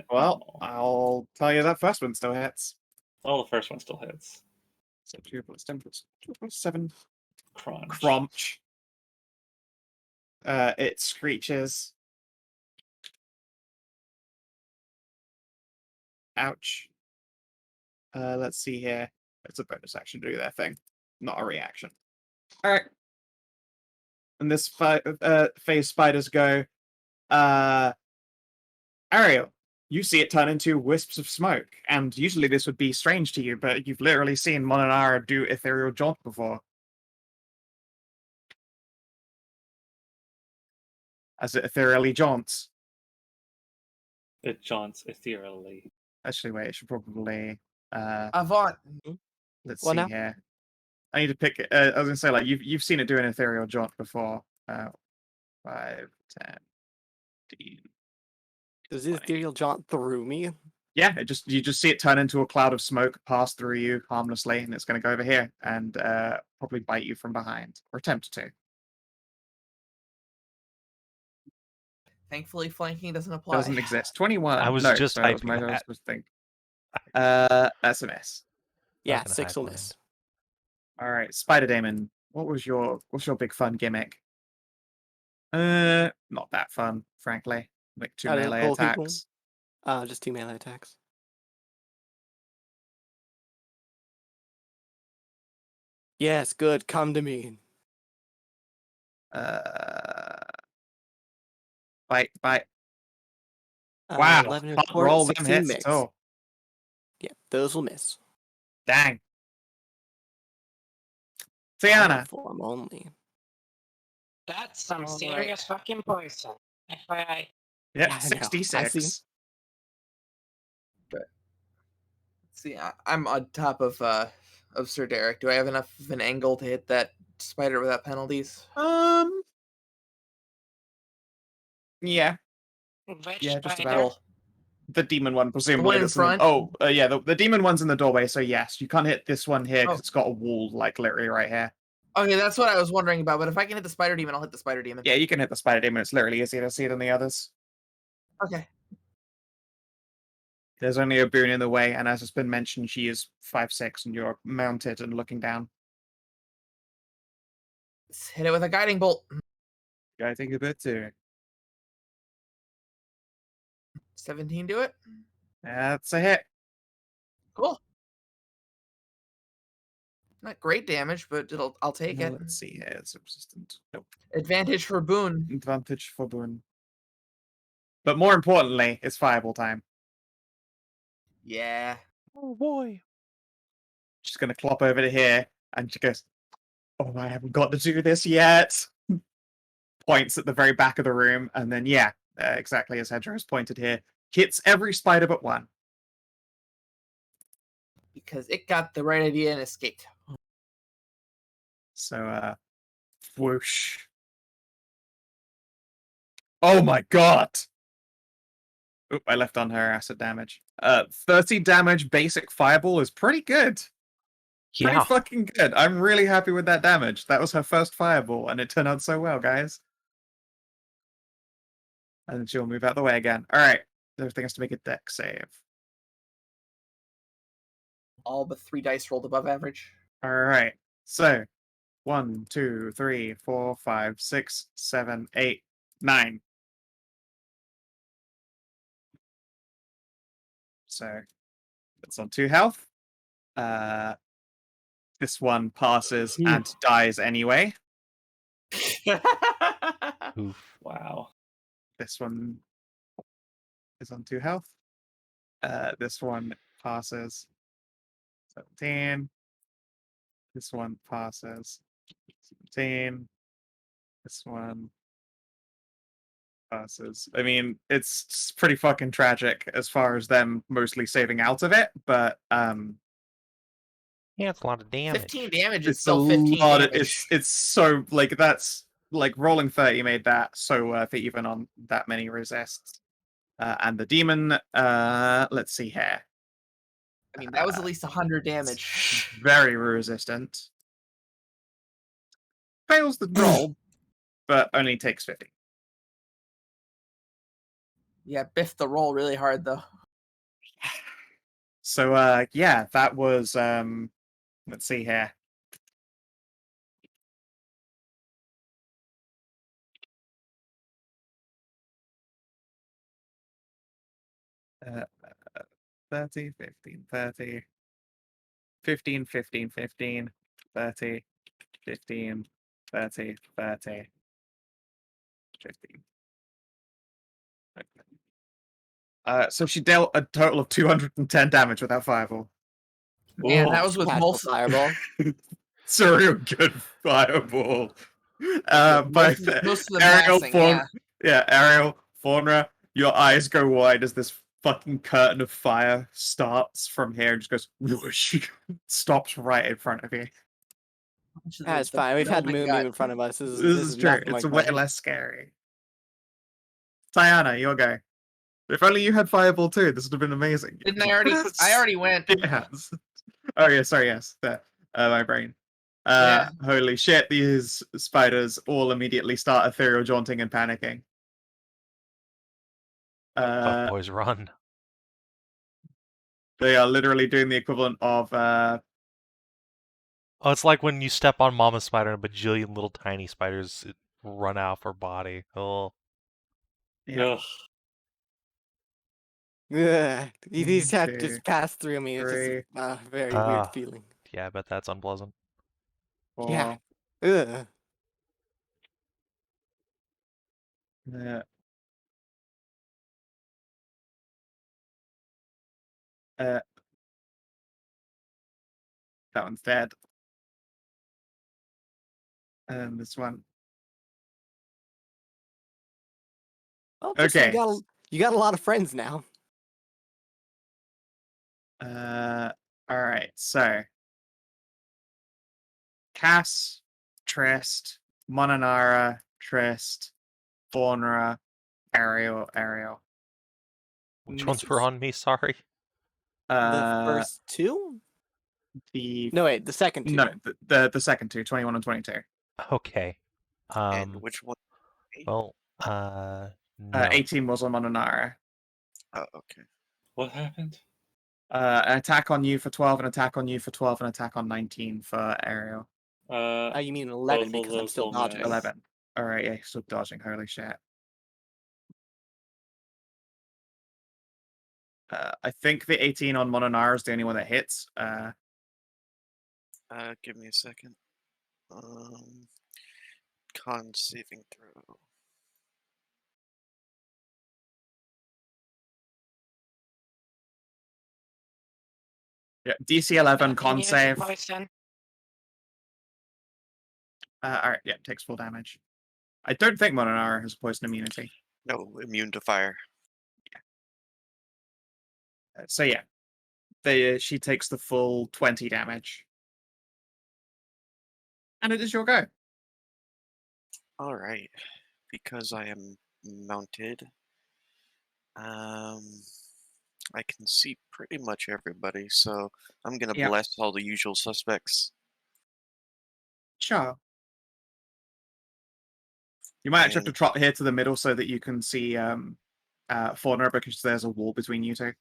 Speaker 1: Well, I'll tell you that first one still hits.
Speaker 2: Oh, the first one still hits.
Speaker 1: So 2 plus 10 plus 2 plus 7.
Speaker 2: Crunch.
Speaker 1: Crunch. It screeches. Ouch. Let's see here. It's a bonus action to do their thing, not a reaction. All right. And this phase spiders go. Ariel, you see it turn into wisps of smoke, and usually this would be strange to you, but you've literally seen Mononara do ethereal jaunt before. As it ethereally jaunts.
Speaker 2: It jaunts ethereally.
Speaker 1: Actually, wait, it should probably
Speaker 6: Avant.
Speaker 1: let's
Speaker 3: What
Speaker 1: see
Speaker 3: now?
Speaker 1: here. I need to pick I was gonna say, like, you've seen it do an ethereal jaunt before. 5, 10, 15.
Speaker 3: Does this ethereal jaunt through me?
Speaker 1: Yeah, you just see it turn into a cloud of smoke, pass through you harmlessly, and it's going to go over here and probably bite you from behind, or attempt to.
Speaker 6: Thankfully, flanking doesn't apply.
Speaker 1: Doesn't exist. 21.
Speaker 4: I was
Speaker 1: no,
Speaker 4: just
Speaker 1: so that was
Speaker 4: typing
Speaker 1: my
Speaker 4: that.
Speaker 1: first thing. That's a miss.
Speaker 3: Yeah,
Speaker 4: gonna
Speaker 3: 6 will
Speaker 4: hide
Speaker 3: miss.
Speaker 1: All right, Spider Damon. What's your big fun gimmick? Not that fun, frankly. Like 2
Speaker 3: How to
Speaker 1: melee
Speaker 3: pull people?
Speaker 1: attacks.
Speaker 3: Just 2 melee attacks. Yes, good. Come to me.
Speaker 1: Bite.
Speaker 3: Uh,
Speaker 1: Wow,
Speaker 3: 11 and
Speaker 1: can't
Speaker 3: 4,
Speaker 1: roll them
Speaker 3: 16
Speaker 1: hits
Speaker 3: mix.
Speaker 1: at all.
Speaker 3: Yeah, those will miss.
Speaker 1: Dang.
Speaker 3: Final
Speaker 1: Tiana.
Speaker 3: form only.
Speaker 5: That's some
Speaker 3: All
Speaker 5: serious fucking poison. FYI.
Speaker 1: Yep,
Speaker 3: Yeah, I know. I
Speaker 1: 66.
Speaker 6: See, I'm on top of Sir Derek. Do I have enough of an angle to hit that spider without penalties?
Speaker 1: Yeah,
Speaker 5: Which
Speaker 1: yeah, just
Speaker 5: spider?
Speaker 1: about.
Speaker 6: Cool.
Speaker 1: The demon one, presumably.
Speaker 6: The one in
Speaker 1: that's
Speaker 6: front?
Speaker 1: yeah, the demon one's in the doorway, so yes, you can't hit this one here because
Speaker 6: Oh.
Speaker 1: it's got a wall, like, literally right here.
Speaker 6: Okay, that's what I was wondering about. But if I can hit the spider demon, I'll hit the spider demon.
Speaker 1: Yeah, you can hit the spider demon. It's literally easier to see than the others.
Speaker 6: Okay.
Speaker 1: There's only a boon in the way, and as has been mentioned, she is 5'6", and you're mounted and looking down.
Speaker 6: Let's hit it with a guiding bolt.
Speaker 1: I think a bit too.
Speaker 6: 17 do it.
Speaker 1: That's a hit.
Speaker 6: Cool. Not great damage, but I'll take it.
Speaker 1: Let's see here. It's resistant. Nope.
Speaker 6: Advantage for boon.
Speaker 1: Advantage for boon. But more importantly, it's fireball time.
Speaker 6: Yeah.
Speaker 4: Oh boy.
Speaker 1: She's gonna clop over to here, and she goes, "Oh, I haven't got to do this yet." Points at the very back of the room, and then yeah, exactly as Hedrah has pointed here, hits every spider but one.
Speaker 6: Because it got the right idea and escaped.
Speaker 1: So, whoosh. Oh my god! Oop, I left on her acid damage. 30 damage basic fireball is pretty good. Pretty
Speaker 4: Yeah.
Speaker 1: fucking good. I'm really happy with that damage. That was her first fireball, and it turned out so well, guys. And then she'll move out the way again. Alright. Everything has to make a deck save.
Speaker 6: All but 3 dice rolled above average.
Speaker 1: Alright. So, 1, 2, 3, 4, 5, 6, 7, 8, 9. So, it's on 2 health. This one passes and dies anyway.
Speaker 4: Oof.
Speaker 2: Wow.
Speaker 1: This one is on 2 health. This one passes. 17. This one passes. 17. This one passes. I mean, it's pretty fucking tragic as far as them mostly saving out of it, but
Speaker 4: Yeah, it's a lot of damage.
Speaker 6: 15 damage is
Speaker 1: it's a
Speaker 6: still 15
Speaker 1: lot of,
Speaker 6: damage.
Speaker 1: it's so, like, that's like rolling 30 made that so worth it even on that many resists. And the demon, let's see here.
Speaker 6: I mean, that was at least 100 damage.
Speaker 1: Very resistant. Fails the roll, but only takes 50.
Speaker 6: Yeah, biff the roll really hard, though.
Speaker 1: So, yeah, that was, let's see here. Uh, 30, 15, 30, 15, 15, 15, 30, 15, 30, 30, 15. So she dealt a total of 210 damage with that fireball.
Speaker 6: And that was with
Speaker 3: Casual
Speaker 6: most
Speaker 3: fireball.
Speaker 1: It's a real good fireball. But
Speaker 6: most of the
Speaker 1: Ariel,
Speaker 6: massing, yeah.
Speaker 1: Ariel, Faunra, your eyes go wide as this fucking curtain of fire starts from here and just goes whoosh, stops right in front of you.
Speaker 3: That's fine. We've had Moo Moo in front of us. This
Speaker 1: This
Speaker 3: is
Speaker 1: is true.
Speaker 3: nothing
Speaker 1: It's
Speaker 3: like
Speaker 1: way
Speaker 3: that.
Speaker 1: less scary. Tajana, your go. If only you had Fireball too, this would have been amazing.
Speaker 6: Didn't I already? I already went.
Speaker 1: Yes. Oh yeah, sorry, yes. There. My brain.
Speaker 6: Yeah.
Speaker 1: Holy shit, these spiders all immediately start ethereal jaunting and panicking.
Speaker 4: Fuck boys, run.
Speaker 1: They are literally doing the equivalent of
Speaker 4: Oh, it's like when you step on Mama Spider and a bajillion little tiny spiders run out of her body. Oh.
Speaker 1: yeah.
Speaker 2: Ugh.
Speaker 3: Ugh, these have
Speaker 1: two,
Speaker 3: just passed through me. It's just
Speaker 1: three,
Speaker 3: a very weird
Speaker 4: Ah.
Speaker 3: feeling.
Speaker 4: Yeah, I bet that's unpleasant.
Speaker 1: four.
Speaker 3: Yeah. Ugh.
Speaker 1: Uh, that one's dead. And this one.
Speaker 3: Well, Tristan,
Speaker 1: Okay.
Speaker 3: you got a lot of friends now.
Speaker 1: All right. So, Cass, Trist, Mononara, Trist, Faunra, Ariel.
Speaker 4: Which ones were
Speaker 3: Misses.
Speaker 4: on me? Sorry.
Speaker 3: The first two?
Speaker 1: The
Speaker 3: No, wait, the second two.
Speaker 1: no, the second two, 21 and 22.
Speaker 4: Okay.
Speaker 7: And which one?
Speaker 4: Well, no.
Speaker 1: 18 was on Mononara.
Speaker 7: Oh, okay.
Speaker 2: What happened?
Speaker 1: An attack on you for 12, an attack on you for 12, an attack on 19 for Ariel.
Speaker 3: You mean 11
Speaker 2: both of
Speaker 3: because I'm
Speaker 2: those
Speaker 3: still
Speaker 2: will
Speaker 3: dodging.
Speaker 2: miss.
Speaker 1: 11. All right, yeah, still dodging. Holy shit. I think the 18 on Mononara is the only one that hits.
Speaker 7: Give me a second. Con saving throw.
Speaker 1: Yeah, DC 11 con
Speaker 5: Immune to
Speaker 1: save.
Speaker 5: poison.
Speaker 1: All right, yeah, takes full damage. I don't think Mononara has poison immunity.
Speaker 7: No, immune to fire.
Speaker 1: So yeah, she takes the full 20 damage. And it is your go.
Speaker 7: All right, because I am mounted. I can see pretty much everybody, so I'm gonna
Speaker 1: Yeah.
Speaker 7: bless all the usual suspects.
Speaker 1: Sure. You might actually have to trot here to the middle so that you can see Faunra because there's a wall between you two.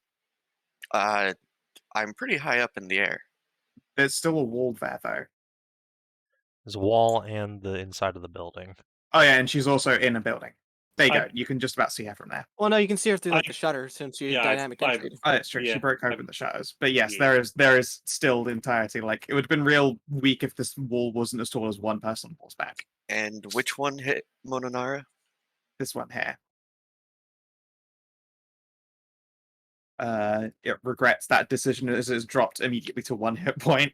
Speaker 7: I'm pretty high up in the air.
Speaker 1: There's still a wall there, though.
Speaker 4: There's a wall and the inside of the building.
Speaker 1: Oh, yeah, and she's also in a building. There you go. You can just about see her from there.
Speaker 3: Well, no, you can see her through like the shutter since you're dynamic entry.
Speaker 1: Oh, that's true. She
Speaker 2: yeah,
Speaker 1: broke open the shutters. But yes,
Speaker 2: yeah.
Speaker 1: there is still the entirety. Like, it would have been real weak if this wall wasn't as tall as one person walls back.
Speaker 7: And which one hit Mononara?
Speaker 1: This one here. It regrets that decision as it's dropped immediately to 1 hit point.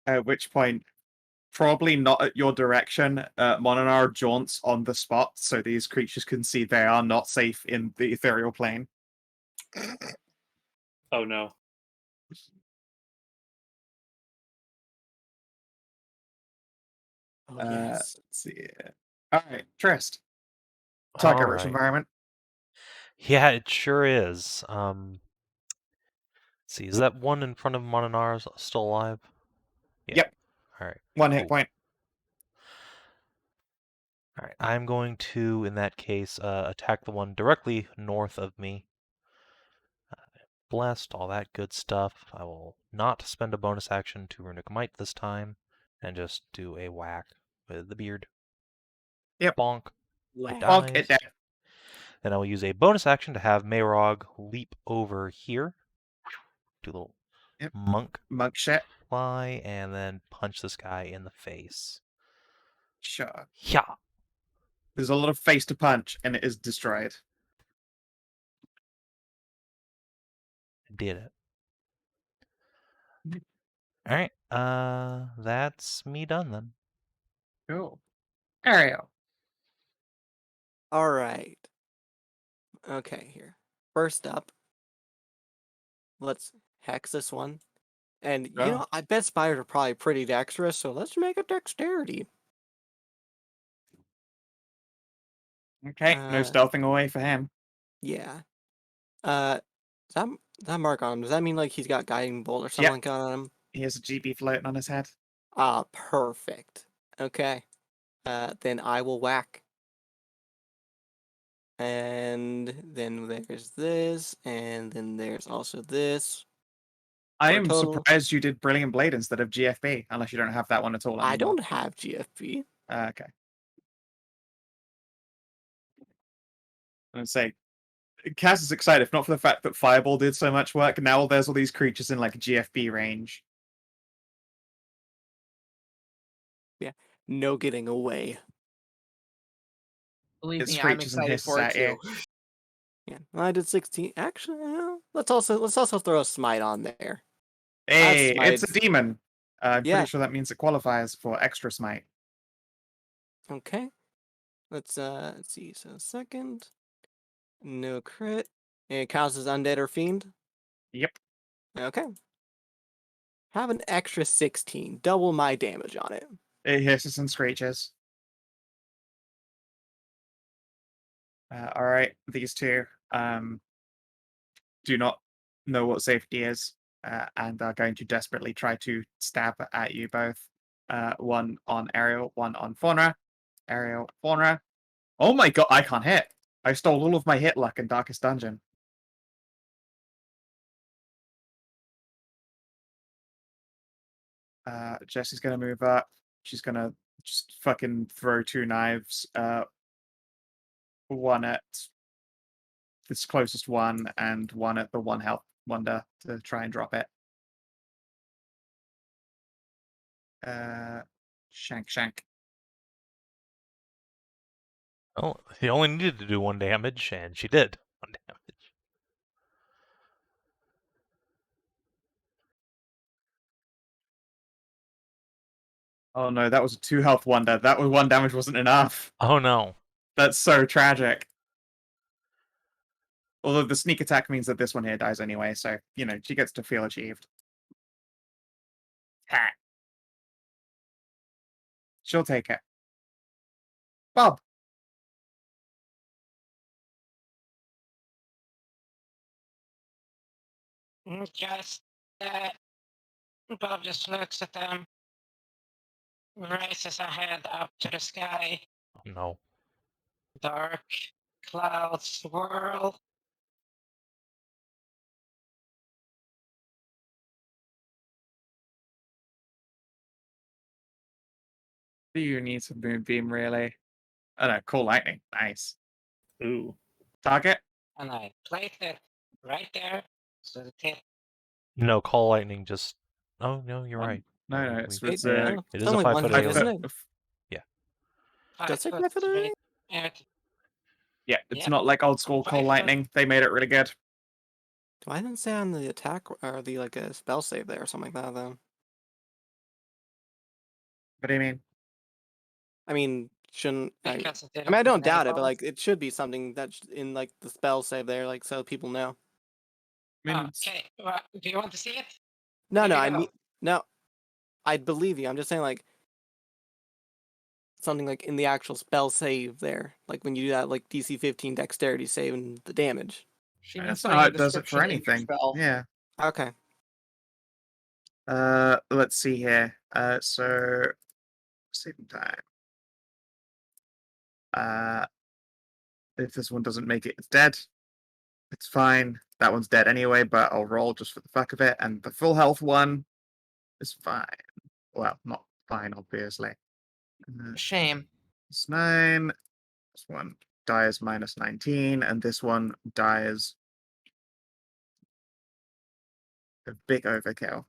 Speaker 1: At which point, probably not at your direction, Mononar jaunts on the spot so these creatures can see they are not safe in the ethereal plane.
Speaker 2: Oh no.
Speaker 3: Oh, yes.
Speaker 1: Let's see. All right, Trist. Target rich
Speaker 4: Alright.
Speaker 1: environment.
Speaker 4: Yeah, it sure is. Let's see, is that one in front of Mononara still alive? Yeah.
Speaker 1: Yep.
Speaker 4: Alright.
Speaker 1: 1 hit point.
Speaker 4: Alright, I'm going to, in that case, attack the one directly north of me. Blessed, all that good stuff. I will not spend a bonus action to Runic Might this time, and just do a whack with the beard.
Speaker 1: Yep.
Speaker 4: Bonk.
Speaker 3: Wow.
Speaker 4: It
Speaker 1: Bonk,
Speaker 4: dies.
Speaker 1: it dead.
Speaker 4: Then I will use a bonus action to have Mayrog leap over here. Do a little monk
Speaker 1: shit.
Speaker 4: fly, and then punch this guy in the face.
Speaker 1: Sure.
Speaker 4: Yeah.
Speaker 1: There's a lot of face to punch, and it is destroyed.
Speaker 4: Did it. Alright, that's me done then.
Speaker 1: Cool. Ariel.
Speaker 3: All right. Okay, here. First up, let's hex this one. And, you know, I bet spiders are probably pretty dexterous, so let's make it dexterity.
Speaker 1: Okay, no stealthing away for him.
Speaker 3: Yeah. That mark on him, does that mean like he's got guiding bolt or something like that on him?
Speaker 1: He has a GB floating on his head.
Speaker 3: Ah, perfect. Okay. Then I will whack. And then there's this, and then there's also this.
Speaker 1: I
Speaker 3: For a
Speaker 1: am
Speaker 3: total-
Speaker 1: surprised you did Brilliant Blade instead of GFB, unless you don't have that one at all anymore.
Speaker 3: I don't have GFB.
Speaker 1: Okay. I'm gonna say, Cass is excited, if not for the fact that Fireball did so much work. Now there's all these creatures in like GFB range.
Speaker 3: Yeah, no getting away.
Speaker 6: Believe
Speaker 1: It
Speaker 6: me, I'm
Speaker 1: screeches and
Speaker 6: excited
Speaker 1: hisses
Speaker 6: for it
Speaker 1: at you.
Speaker 6: too.
Speaker 3: Yeah, I did 16. Actually, let's also throw a smite on there.
Speaker 1: Hey,
Speaker 3: I've
Speaker 1: it's a
Speaker 3: smited.
Speaker 1: demon. I'm
Speaker 3: Yeah.
Speaker 1: pretty sure that means it qualifies for extra smite.
Speaker 3: Okay. Let's see. So second, no crit. It counts as undead or fiend.
Speaker 1: Yep.
Speaker 3: Okay. Have an extra 16. Double my damage on it.
Speaker 1: It hisses and screeches. All right, these two do not know what safety is and are going to desperately try to stab at you both. One on Ariel, one on Faunra. Ariel, Faunra. Oh my god, I can't hit. I stole all of my hit luck in Darkest Dungeon. Jessie's gonna move up. She's gonna just fucking throw two knives. One at this closest one and one at the one health wonder to try and drop it. Shank.
Speaker 4: Well, he only needed to do 1 damage, and she did 1 damage.
Speaker 1: Oh no, that was a 2 health wonder. That was 1 damage wasn't enough.
Speaker 4: Oh no.
Speaker 1: That's so tragic. Although the sneak attack means that this one here dies anyway, so, you know, she gets to feel achieved. Ha. She'll take it. Bob.
Speaker 5: Just Bob just looks at them, raises a head up to the sky.
Speaker 4: Oh no.
Speaker 5: Dark clouds swirl.
Speaker 1: Do you need some Moonbeam, really? Oh no, Cool Lightning. Nice.
Speaker 2: Ooh.
Speaker 1: Target?
Speaker 5: And I place it right there. So the tip.
Speaker 4: No, Call Lightning just... Oh, no, you're
Speaker 1: One.
Speaker 4: right.
Speaker 1: No,
Speaker 4: We-
Speaker 1: it's
Speaker 4: we-
Speaker 1: with
Speaker 3: Yeah,
Speaker 4: It
Speaker 3: it's
Speaker 4: is a
Speaker 3: only
Speaker 4: 5
Speaker 3: one
Speaker 4: foot
Speaker 3: hit,
Speaker 4: AoE.
Speaker 3: isn't it? Does it
Speaker 5: 5
Speaker 3: 5
Speaker 5: foot
Speaker 3: foot
Speaker 5: straight.
Speaker 1: Yeah, it's
Speaker 5: Yep.
Speaker 1: not like old school
Speaker 5: 5
Speaker 1: Cold
Speaker 5: foot.
Speaker 1: Lightning. They made it really good.
Speaker 3: Do I didn't say on the attack or the like a spell save there or something like that though?
Speaker 1: What do you mean?
Speaker 3: I mean, shouldn't I?
Speaker 5: Because
Speaker 3: I mean, I don't doubt it, but like it should be something that's in like the spell save there, like so people know.
Speaker 1: I mean,
Speaker 5: Okay, well, do you want to see it?
Speaker 3: No,
Speaker 5: Here
Speaker 3: no,
Speaker 5: we
Speaker 3: I
Speaker 5: go.
Speaker 3: mean, no, I believe you. I'm just saying like something like in the actual spell save there, like when you do that like DC 15 dexterity save and the damage.
Speaker 6: She
Speaker 1: that's
Speaker 6: means
Speaker 1: not
Speaker 6: putting
Speaker 1: how
Speaker 6: a
Speaker 1: it does it for
Speaker 6: description in your
Speaker 1: anything.
Speaker 6: spell.
Speaker 1: Yeah.
Speaker 3: Okay.
Speaker 1: Let's see here. So saving time. If this one doesn't make it, it's dead. It's fine. That one's dead anyway, but I'll roll just for the fuck of it. And the full health one is fine. Well, not fine, obviously.
Speaker 6: Shame.
Speaker 1: It's 9. This one dies minus 19, and this one dies a big overkill.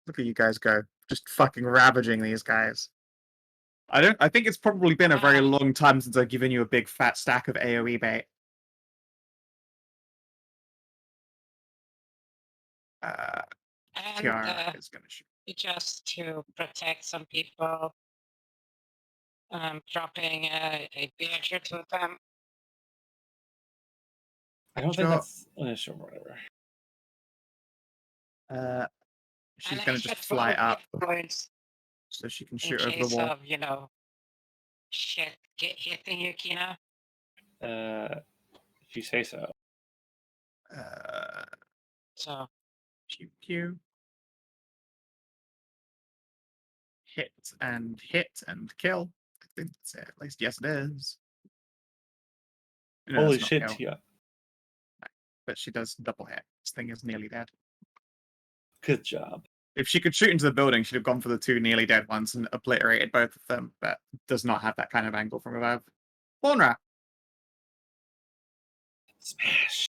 Speaker 1: Look at you guys go. Just fucking ravaging these guys. I think it's probably been a very long time since I've given you a big fat stack of AoE bait. Tiara
Speaker 5: And
Speaker 1: is gonna shoot.
Speaker 5: just to protect some people, dropping a beard to them.
Speaker 2: I don't
Speaker 1: Sure.
Speaker 2: think that's sure, whatever.
Speaker 1: She's
Speaker 5: And
Speaker 1: gonna
Speaker 5: extra
Speaker 1: just fly
Speaker 5: 12
Speaker 1: up
Speaker 5: hit points
Speaker 1: so she can
Speaker 5: in
Speaker 1: shoot over the
Speaker 5: case
Speaker 1: wall.
Speaker 5: of, shit hitting you, Kina.
Speaker 2: If you say so.
Speaker 5: So
Speaker 1: Pew pew. Hit and kill. I think that's it. At least, yes, it is. No,
Speaker 2: Holy
Speaker 1: it's not
Speaker 2: shit,
Speaker 1: kill,
Speaker 2: Tia.
Speaker 1: but she does double hit. This thing is nearly dead.
Speaker 2: Good job.
Speaker 1: If she could shoot into the building, she'd have gone for the two nearly dead ones and obliterated both of them, but does not have that kind of angle from above. Faunra.
Speaker 2: Smash.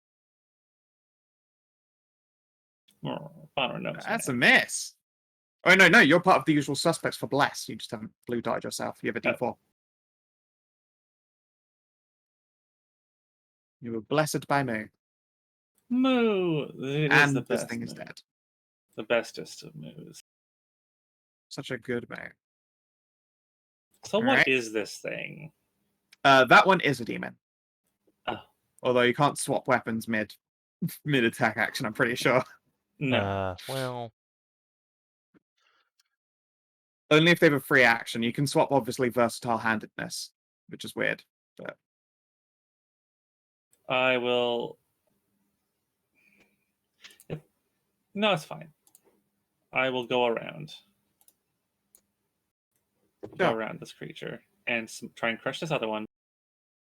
Speaker 2: Oh, Faunra knows.
Speaker 1: That's a miss. Oh, no, you're part of the usual suspects for Bless. You just haven't blue dotted yourself. You have a D4. You were blessed by me.
Speaker 2: Moo. It is
Speaker 1: And
Speaker 2: the
Speaker 1: this
Speaker 2: best
Speaker 1: thing is
Speaker 2: move.
Speaker 1: dead.
Speaker 2: The bestest of moves.
Speaker 1: Such a good move.
Speaker 2: So
Speaker 1: All
Speaker 2: what
Speaker 1: right.
Speaker 2: is this thing?
Speaker 1: That one is a demon.
Speaker 2: Oh.
Speaker 1: Although you can't swap weapons mid attack action, I'm pretty sure.
Speaker 2: No.
Speaker 4: Well,
Speaker 1: Only if they have a free action. You can swap, obviously, versatile handedness, which is weird. But
Speaker 2: I will. No, it's fine. I will go around. Go
Speaker 1: Sure.
Speaker 2: around this creature and try and crush this other one.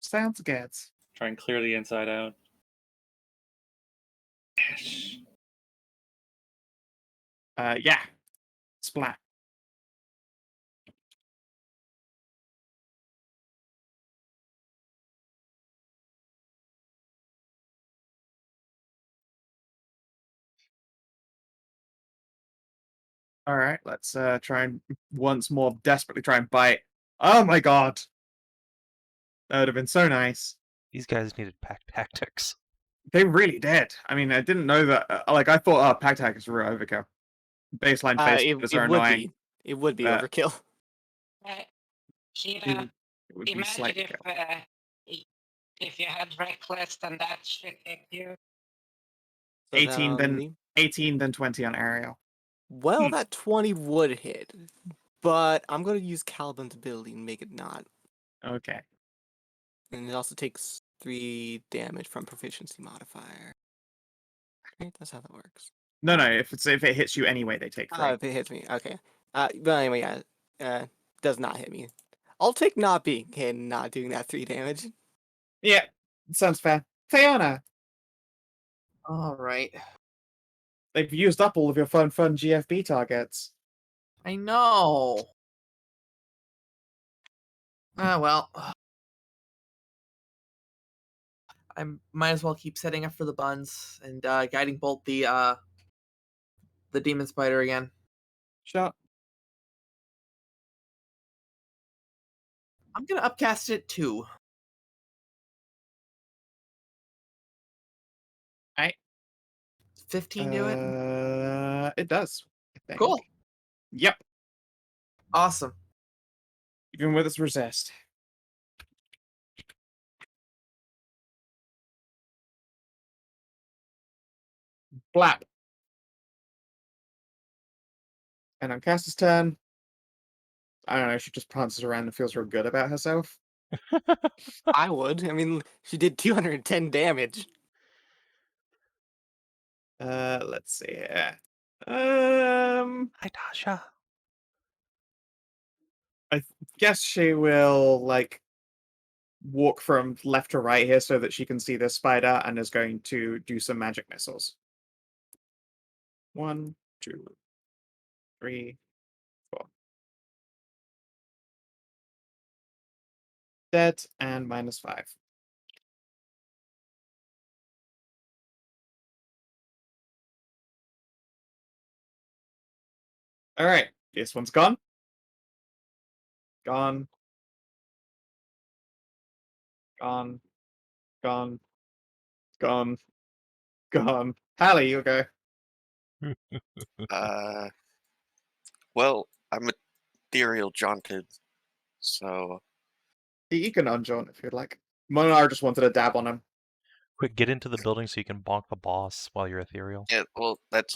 Speaker 1: Sounds good.
Speaker 2: Try and clear the inside out.
Speaker 1: Yeah. Splat. All right, let's try and once more desperately try and bite. Oh my god. That would have been so nice.
Speaker 4: these guys needed pack tactics.
Speaker 1: They really did. I mean, I didn't know that. Like, I thought, pack tactics were overkill. Baseline face
Speaker 3: It
Speaker 1: are
Speaker 3: would
Speaker 1: annoying.
Speaker 3: be. It would be
Speaker 1: but
Speaker 3: overkill.
Speaker 5: Kira,
Speaker 1: It would be
Speaker 5: imagine
Speaker 1: slightly kill.
Speaker 5: if you had reckless and that shit hit you.
Speaker 3: So is that
Speaker 1: 18,
Speaker 3: on
Speaker 1: then
Speaker 3: me?
Speaker 1: 18, then 20 on Ariel.
Speaker 3: Well, that 20 would hit, but I'm going to use Caliban's ability and make it not.
Speaker 1: Okay.
Speaker 3: And it also takes 3 damage from proficiency modifier. Right? That's how that works.
Speaker 1: No, if it hits you anyway, they take 3.
Speaker 3: Oh, if it hits me, okay. But anyway, yeah, does not hit me. I'll take not being hit and not doing that 3 damage.
Speaker 1: Yeah, sounds fair. Tajana,
Speaker 6: All right.
Speaker 1: they've used up all of your fun GFB targets.
Speaker 6: I know. Well. I might as well keep setting up for the buns and guiding bolt the demon spider again.
Speaker 1: Sure.
Speaker 6: I'm gonna upcast it too.
Speaker 1: Right.
Speaker 6: 15 do it?
Speaker 1: It does. I think.
Speaker 6: Cool.
Speaker 1: Yep.
Speaker 6: Awesome.
Speaker 1: Even with its resist. Blap. And on Cass's turn, I don't know, she just prances around and feels real good about herself.
Speaker 3: I would. I mean, she did 210 damage.
Speaker 1: Let's see here.
Speaker 4: Hi, Tasha.
Speaker 1: I guess she will, like, walk from left to right here so that she can see the spider and is going to do some magic missiles. 1, 2, 3, 4. Dead and -5. All right, this one's gone. Gone. Gone. Gone. Gone. Gone. Hallie, you go.
Speaker 7: Well, I'm ethereal jaunted, so
Speaker 1: You can unjaunt if you'd like. Monar just wanted a dab on him.
Speaker 4: Quick, get into the building so you can bonk the boss while you're ethereal.
Speaker 7: yeah. Well, that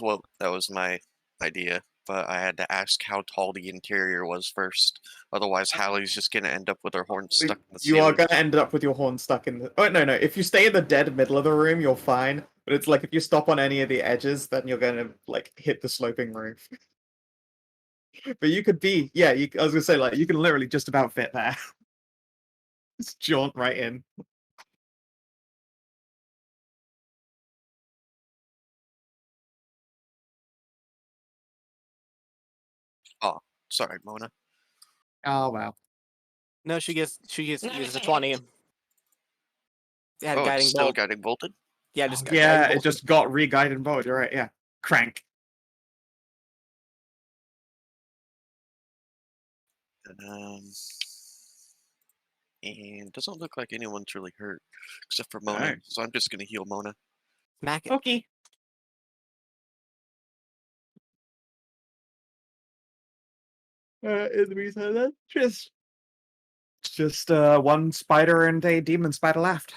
Speaker 7: was my idea. but I had to ask how tall the interior was first. Otherwise, Hallie's just gonna end up with her horn stuck in the
Speaker 1: You are
Speaker 7: ceiling.
Speaker 1: going to end up with your horn stuck in the... Oh, no. If you stay in the dead middle of the room, you're fine. But it's like if you stop on any of the edges, then you're going to, like, hit the sloping roof. But you could be... Yeah, I was going to say, like, you can literally just about fit there. Just jaunt right in.
Speaker 7: Oh, sorry, Mona.
Speaker 1: Oh, wow.
Speaker 3: No, she gets uses a
Speaker 5: it's
Speaker 3: 20. It had
Speaker 7: Oh, it's
Speaker 3: guiding
Speaker 7: still
Speaker 3: bolt.
Speaker 7: getting bolted?
Speaker 3: Yeah, just got
Speaker 1: Yeah,
Speaker 3: guiding
Speaker 1: it
Speaker 3: bolt.
Speaker 1: just got re-guided bolt. You're right, yeah. Crank.
Speaker 7: And doesn't look like anyone's really hurt, except for Mona,
Speaker 1: Alright.
Speaker 7: so I'm just gonna heal Mona.
Speaker 3: Smack it.
Speaker 1: Okay. In the meantime, then, just one spider and a demon spider left.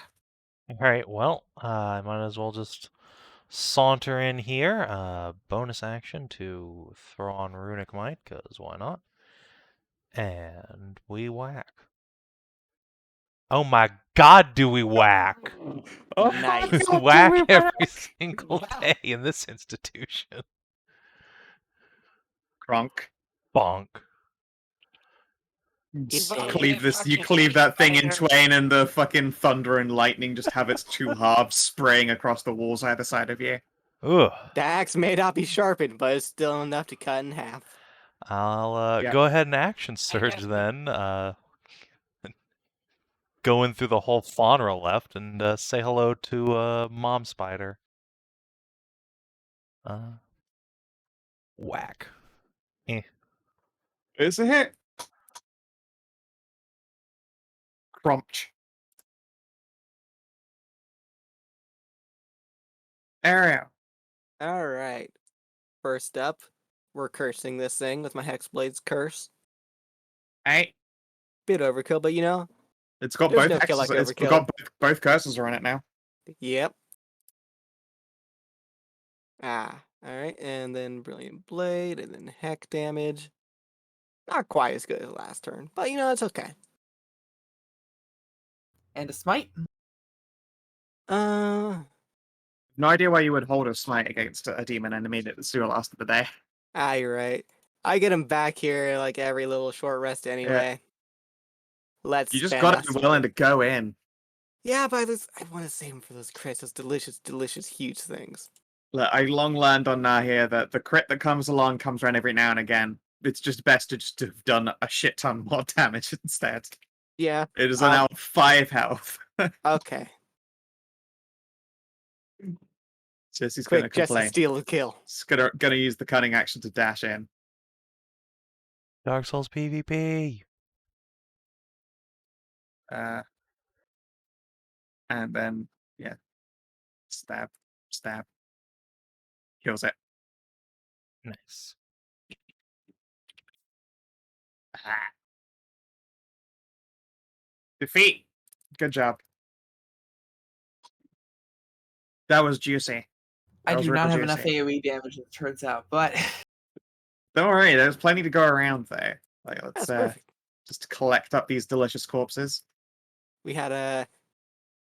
Speaker 4: Alright, well, I might as well just saunter in here. Bonus action to throw on Runic Might, because why not? And we whack. Oh my god, do we whack!
Speaker 1: Oh,
Speaker 3: Nice.
Speaker 1: my God,
Speaker 4: Whack
Speaker 1: do we
Speaker 4: every
Speaker 1: whack?
Speaker 4: single
Speaker 5: Wow.
Speaker 4: day in this institution.
Speaker 1: Kronk.
Speaker 4: Bonk.
Speaker 1: Just
Speaker 3: Insane.
Speaker 1: cleave this. You
Speaker 5: Fucking
Speaker 1: cleave that thing in
Speaker 5: spider.
Speaker 1: twain, and the fucking thunder and lightning just have its two halves spraying across the walls either side of you.
Speaker 4: Ugh.
Speaker 3: The axe may not be sharpened, but it's still enough to cut in half.
Speaker 4: I'll
Speaker 1: Yeah.
Speaker 4: go ahead and action surge
Speaker 5: guess
Speaker 4: then. Going through the whole Faunra left and say hello to Mom Spider. Whack.
Speaker 1: It's a hit. Crunch. Ariel.
Speaker 3: Alright. First up, we're cursing this thing with my Hexblade's curse.
Speaker 1: Hey,
Speaker 3: Bit overkill, but you know,
Speaker 1: it's got
Speaker 3: There's
Speaker 1: both
Speaker 3: no kill
Speaker 1: hexes.
Speaker 3: like
Speaker 1: It's
Speaker 3: overkill.
Speaker 1: got both curses are on it now.
Speaker 3: yep. Alright, and then Brilliant Blade, and then heck damage. Not quite as good as last turn, but you know, it's okay.
Speaker 6: And a smite.
Speaker 3: Uh,
Speaker 1: No idea why you would hold a smite against a demon enemy that's your last of the day.
Speaker 3: you're right. I get him back here like every little short rest anyway. Let's
Speaker 1: You just
Speaker 3: spam
Speaker 1: gotta
Speaker 3: that
Speaker 1: be willing to
Speaker 3: sword.
Speaker 1: go in.
Speaker 3: Yeah, but I want to save him for those crits, those delicious, delicious, huge things.
Speaker 1: Look, I long learned on here that the crit that comes along comes around every now and again. It's just best to just have done a shit ton more damage instead.
Speaker 3: Yeah.
Speaker 1: It is now 5 health.
Speaker 3: Okay.
Speaker 1: Jesse's
Speaker 3: Quick,
Speaker 1: gonna
Speaker 3: Jesse,
Speaker 1: complain.
Speaker 3: steal the kill.
Speaker 1: He's gonna use the cunning action to dash in.
Speaker 4: Dark Souls PvP.
Speaker 1: And then yeah. Stab. Kills it.
Speaker 4: Nice.
Speaker 1: Defeat. Good job. That was juicy.
Speaker 6: I
Speaker 1: That was
Speaker 6: do not
Speaker 1: real
Speaker 6: have enough
Speaker 1: juicy.
Speaker 6: AoE damage, it turns out, but
Speaker 1: Don't worry, there's plenty to go around there. Like, let's
Speaker 3: That's perfect.
Speaker 1: just collect up these delicious corpses.
Speaker 3: We had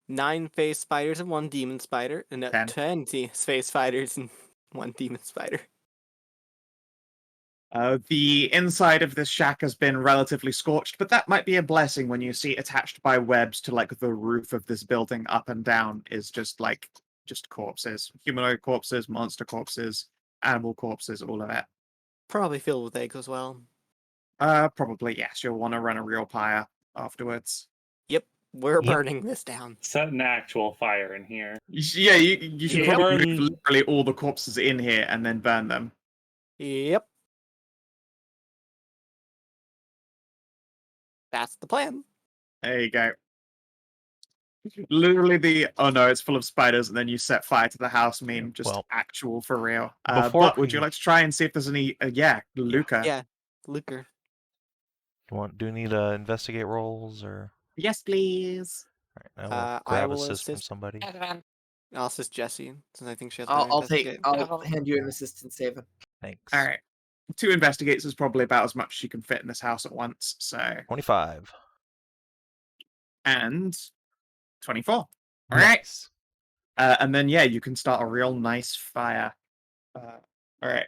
Speaker 3: 9 phase spiders and 1 demon spider, and
Speaker 1: 10.
Speaker 3: 10 phase spiders and 1 demon spider.
Speaker 1: The inside of this shack has been relatively scorched, but that might be a blessing when you see attached by webs to like the roof of this building up and down is just corpses. Humanoid corpses, monster corpses, animal corpses, all of it.
Speaker 3: Probably filled with eggs as well.
Speaker 1: Probably, yes. You'll want to run a real pyre afterwards.
Speaker 3: Yep, we're
Speaker 4: Yep.
Speaker 3: burning this down.
Speaker 2: Set an actual fire in here.
Speaker 1: Yeah, you should
Speaker 2: Yeah.
Speaker 1: probably
Speaker 2: Burn-
Speaker 1: move literally all the corpses in here and then burn them.
Speaker 3: Yep. That's the plan.
Speaker 1: There you go. Literally oh no, it's full of spiders, and then you set fire to the house meme, just
Speaker 4: Well,
Speaker 1: actual for real.
Speaker 4: before
Speaker 1: But would you
Speaker 4: we-
Speaker 1: like to try and see if there's any, Luca?
Speaker 3: Yeah, Luker.
Speaker 4: Do we need investigate rolls or?
Speaker 1: Yes, please.
Speaker 4: All right, I will
Speaker 3: I
Speaker 4: grab
Speaker 3: will
Speaker 4: assist from
Speaker 3: assist.
Speaker 4: somebody.
Speaker 5: Advan-
Speaker 3: I'll assist Jesse, since I think she has
Speaker 6: I'll
Speaker 3: better investigate.
Speaker 6: I'll hand you an assistance, Savin.
Speaker 4: Thanks.
Speaker 1: Alright. 2 investigates is probably about as much as you can fit in this house at once. So
Speaker 4: 25.
Speaker 1: and 24. All right.
Speaker 4: Nice.
Speaker 1: And then yeah, you can start a real nice fire. All right.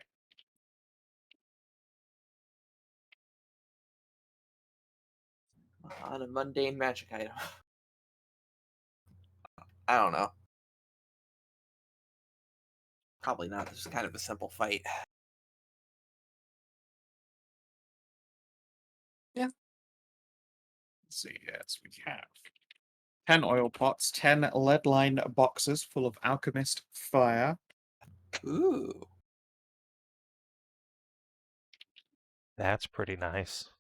Speaker 6: On a mundane magic item. I don't know. Probably not. This is kind of a simple fight.
Speaker 1: Let's see. Yes, we have 10 oil pots, 10 lead line boxes full of alchemist fire.
Speaker 6: Ooh.
Speaker 4: That's pretty nice.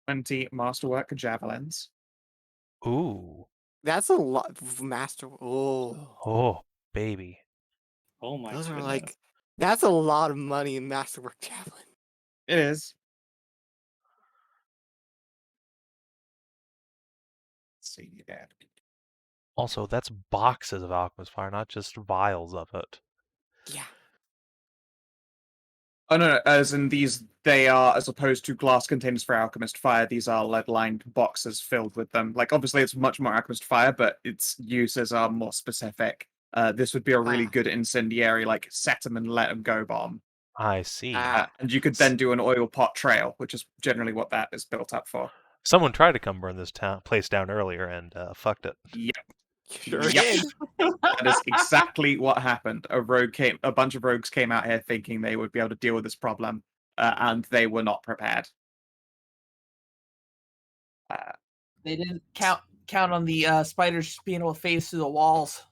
Speaker 1: 20 masterwork javelins.
Speaker 4: Ooh.
Speaker 3: That's a lot of master. Oh,
Speaker 4: Oh, baby.
Speaker 2: Oh my
Speaker 3: those are
Speaker 2: goodness.
Speaker 3: like. That's a lot of money in masterwork javelin.
Speaker 1: It is. Let's see. Yeah.
Speaker 4: Also, that's boxes of alchemist fire, not just vials of it.
Speaker 3: Yeah.
Speaker 1: Oh no, as in these, they are, as opposed to glass containers for alchemist fire, these are lead-lined boxes filled with them. Like, obviously, it's much more alchemist fire, but its uses are more specific. This would be a really good incendiary, like, set them and let them go bomb.
Speaker 4: I see.
Speaker 1: And you could then do an oil pot trail, which is generally what that is built up for.
Speaker 4: Someone tried to come burn this place down earlier and fucked it.
Speaker 1: Yep.
Speaker 3: Sure
Speaker 1: Yep.
Speaker 3: did.
Speaker 1: That is exactly what happened. A bunch of rogues came out here thinking they would be able to deal with this problem, and they were not prepared.
Speaker 6: They didn't count on the spiders being able to phase through the walls.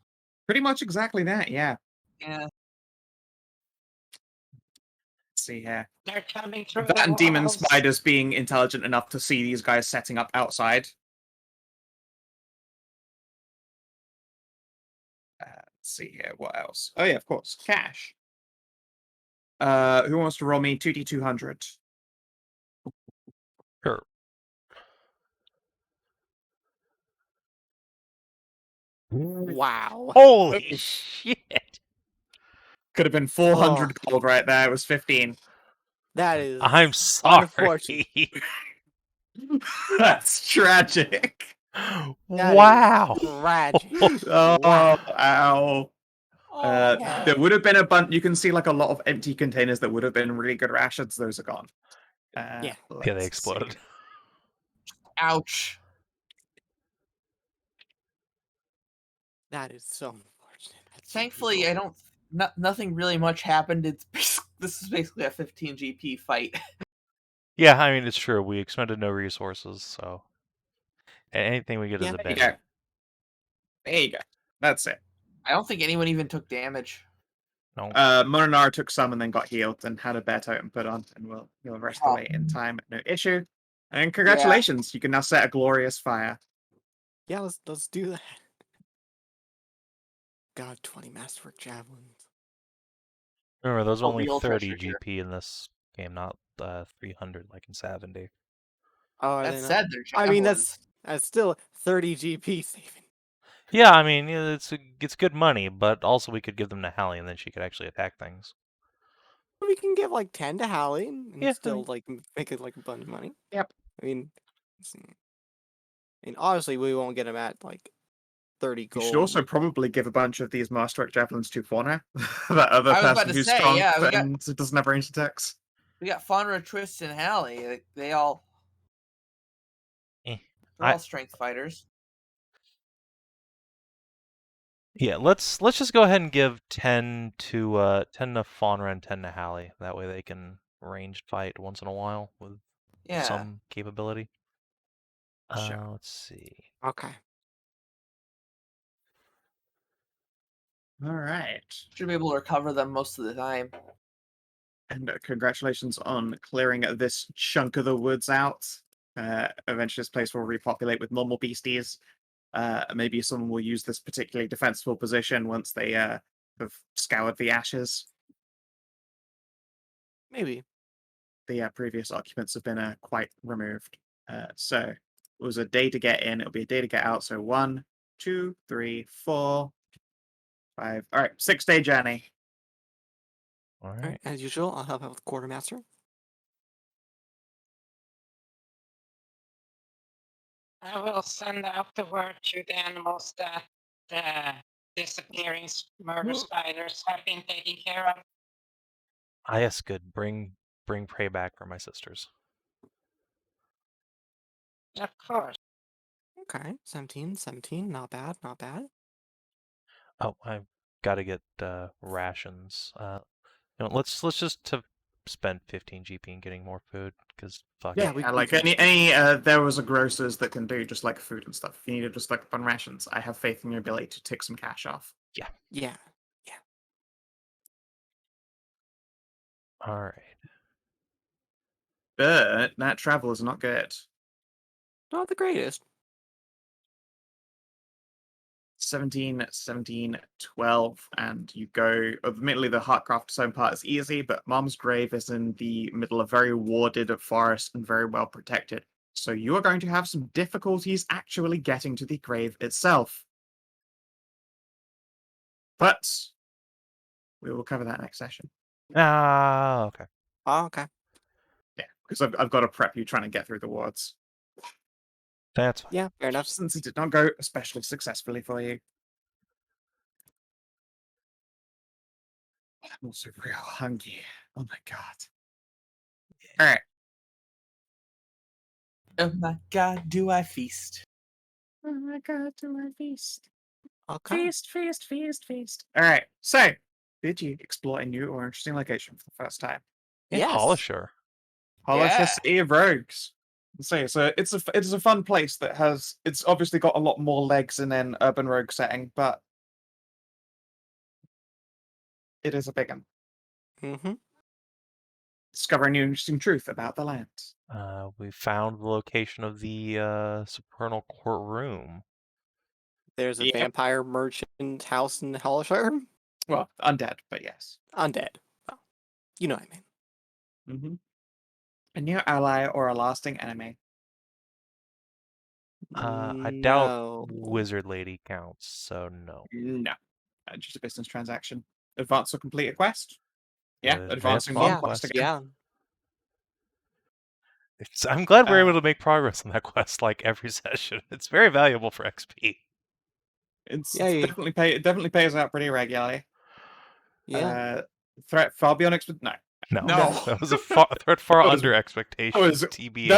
Speaker 1: Pretty much exactly that, yeah.
Speaker 6: Yeah.
Speaker 1: Let's see here.
Speaker 5: They're coming through
Speaker 1: That
Speaker 5: the
Speaker 1: and demon
Speaker 5: walls.
Speaker 1: spiders being intelligent enough to see these guys setting up outside. Let's see here. What else? Oh, yeah, of course. Cash. Who wants to roll me 2d200?
Speaker 4: Sure.
Speaker 3: Wow.
Speaker 4: Holy shit!
Speaker 1: Could have been 400 gold right there. It was 15.
Speaker 3: That is.
Speaker 4: I'm sorry.
Speaker 3: unfortunate.
Speaker 1: That's tragic.
Speaker 3: That
Speaker 4: Wow.
Speaker 3: is tragic.
Speaker 1: Oh,
Speaker 3: Wow.
Speaker 1: ow.
Speaker 3: yeah.
Speaker 1: There would have been a bunch. You can see like a lot of empty containers that would have been really good rations. Those are gone.
Speaker 3: Yeah.
Speaker 4: Yeah, they
Speaker 1: let's
Speaker 4: exploded.
Speaker 1: see.
Speaker 6: Ouch.
Speaker 3: That is so unfortunate. That's
Speaker 6: Thankfully,
Speaker 3: so
Speaker 6: I don't. Nothing really much happened. This is basically a 15 GP fight.
Speaker 4: Yeah, I mean, it's true. We expended no resources, so anything we get is a
Speaker 1: There you
Speaker 4: benefit.
Speaker 1: go. There you go. That's it.
Speaker 6: I don't think anyone even took damage.
Speaker 4: No.
Speaker 1: Minotaur took some and then got healed and had a bear totem put on, and will heal the rest of the way in time. No issue. And congratulations, you can now set a glorious fire.
Speaker 3: Yeah, let's do that. God, 20 masterwork javelins.
Speaker 4: Remember, those are
Speaker 6: A
Speaker 4: only
Speaker 6: real
Speaker 4: 30
Speaker 6: treasure here.
Speaker 4: GP in this game, not 300 like in Savin.
Speaker 3: Oh, are
Speaker 6: That
Speaker 3: they not?
Speaker 6: said, they're
Speaker 3: I mean,
Speaker 6: javelins.
Speaker 3: that's still 30 GP saving.
Speaker 4: Yeah, I mean, it's good money, but also we could give them to Hallie, and then she could actually attack things.
Speaker 3: We can give like 10 to Hallie and
Speaker 4: Yeah, I
Speaker 3: still
Speaker 4: mean-
Speaker 3: like make it like a bunch of money.
Speaker 1: Yep.
Speaker 3: I mean, obviously we won't get them at like 30
Speaker 1: You
Speaker 3: gold.
Speaker 1: should also probably give a bunch of these masterwork javelins to Faunra, that other
Speaker 6: I was about
Speaker 1: person
Speaker 6: to
Speaker 1: who's
Speaker 6: say,
Speaker 1: strong
Speaker 6: yeah, we got-
Speaker 1: and doesn't have ranged attacks.
Speaker 6: We got Faunra, Trist, and Hallie. They all.
Speaker 4: Eh.
Speaker 6: They're all strength fighters.
Speaker 4: Yeah, let's just go ahead and give 10 to Faunra and 10 to Hallie. That way they can ranged fight once in a while with
Speaker 6: Yeah.
Speaker 4: some capability.
Speaker 1: Sure.
Speaker 4: Let's see.
Speaker 3: Okay.
Speaker 1: All right.
Speaker 6: Should be able to recover them most of the time.
Speaker 1: And congratulations on clearing this chunk of the woods out. Eventually this place will repopulate with normal beasties. Maybe someone will use this particularly defensible position once they have scoured the ashes.
Speaker 3: Maybe.
Speaker 1: The previous occupants have been quite removed. So it was a day to get in, it'll be a day to get out. So 1, 2, 3, 4. 5. All right, 6-day journey.
Speaker 4: All
Speaker 3: All
Speaker 4: right.
Speaker 3: right, as usual, I'll help out with Quartermaster.
Speaker 5: I will send out the word to the animals that the disappearing murder spiders have been taken care of.
Speaker 4: Ah, yes, good. Bring prey back for my sisters.
Speaker 5: Of course.
Speaker 3: Okay, 17, not bad, not bad.
Speaker 4: Oh, I've got to get rations. Let's just spend 15 GP in getting more food because fuck
Speaker 3: Yeah,
Speaker 4: it.
Speaker 3: we
Speaker 1: like
Speaker 3: can-
Speaker 1: any there was a grocers that can do just like food and stuff. If you need to just like on rations, I have faith in your ability to take some cash off.
Speaker 3: Yeah.
Speaker 4: All right.
Speaker 1: But that travel is not good.
Speaker 3: Not the greatest.
Speaker 1: 17, 17, 12, and you go. Admittedly, the Heartcraft zone part is easy, but Mom's Grave is in the middle of very warded forest and very well protected. So you are going to have some difficulties actually getting to the grave itself. But we will cover that next session.
Speaker 4: Ah, okay.
Speaker 3: Oh, okay.
Speaker 1: Yeah, because I've got to prep you trying to get through the wards.
Speaker 4: That's fine.
Speaker 3: Yeah, fair enough.
Speaker 1: Since it did not go especially successfully for you. I'm also real hungry. Oh my god. Alright.
Speaker 6: Oh my god, do I feast?
Speaker 1: Oh my god, do I feast?
Speaker 3: Okay.
Speaker 1: Feast, feast, feast, feast. Alright, so did you explore a new or interesting location for the first time?
Speaker 3: Yes.
Speaker 4: Polisher.
Speaker 1: Polish
Speaker 6: Yeah.
Speaker 1: City of Rogues. So it's a fun place that has it's obviously got a lot more legs in an urban rogue setting, but it is a big one.
Speaker 3: Mm-hmm.
Speaker 1: Discover a new interesting truth about the land.
Speaker 4: We found the location of the supernal courtroom.
Speaker 3: There's a
Speaker 1: Yep.
Speaker 3: vampire merchant house in Holishire.
Speaker 1: Well, undead, but yes.
Speaker 3: Undead. Well, you know what I mean.
Speaker 1: Mm-hmm. A new ally or a lasting enemy.
Speaker 4: I doubt
Speaker 3: No.
Speaker 4: Wizard Lady counts, so no.
Speaker 1: No. Just a business transaction. Advance or complete a quest? Yeah,
Speaker 4: Advance
Speaker 1: advancing
Speaker 4: one
Speaker 1: one quest again.
Speaker 3: Yeah.
Speaker 4: I'm glad we're
Speaker 1: Uh,
Speaker 4: able to make progress on that quest like every session. It's very valuable for XP.
Speaker 1: It's
Speaker 3: Yeah, you-
Speaker 1: it definitely pays out pretty regularly.
Speaker 3: Yeah.
Speaker 1: Threat far beyond no.
Speaker 6: No.
Speaker 4: That was a threat far
Speaker 1: That was-
Speaker 4: under expectation.
Speaker 1: was-
Speaker 4: TBH.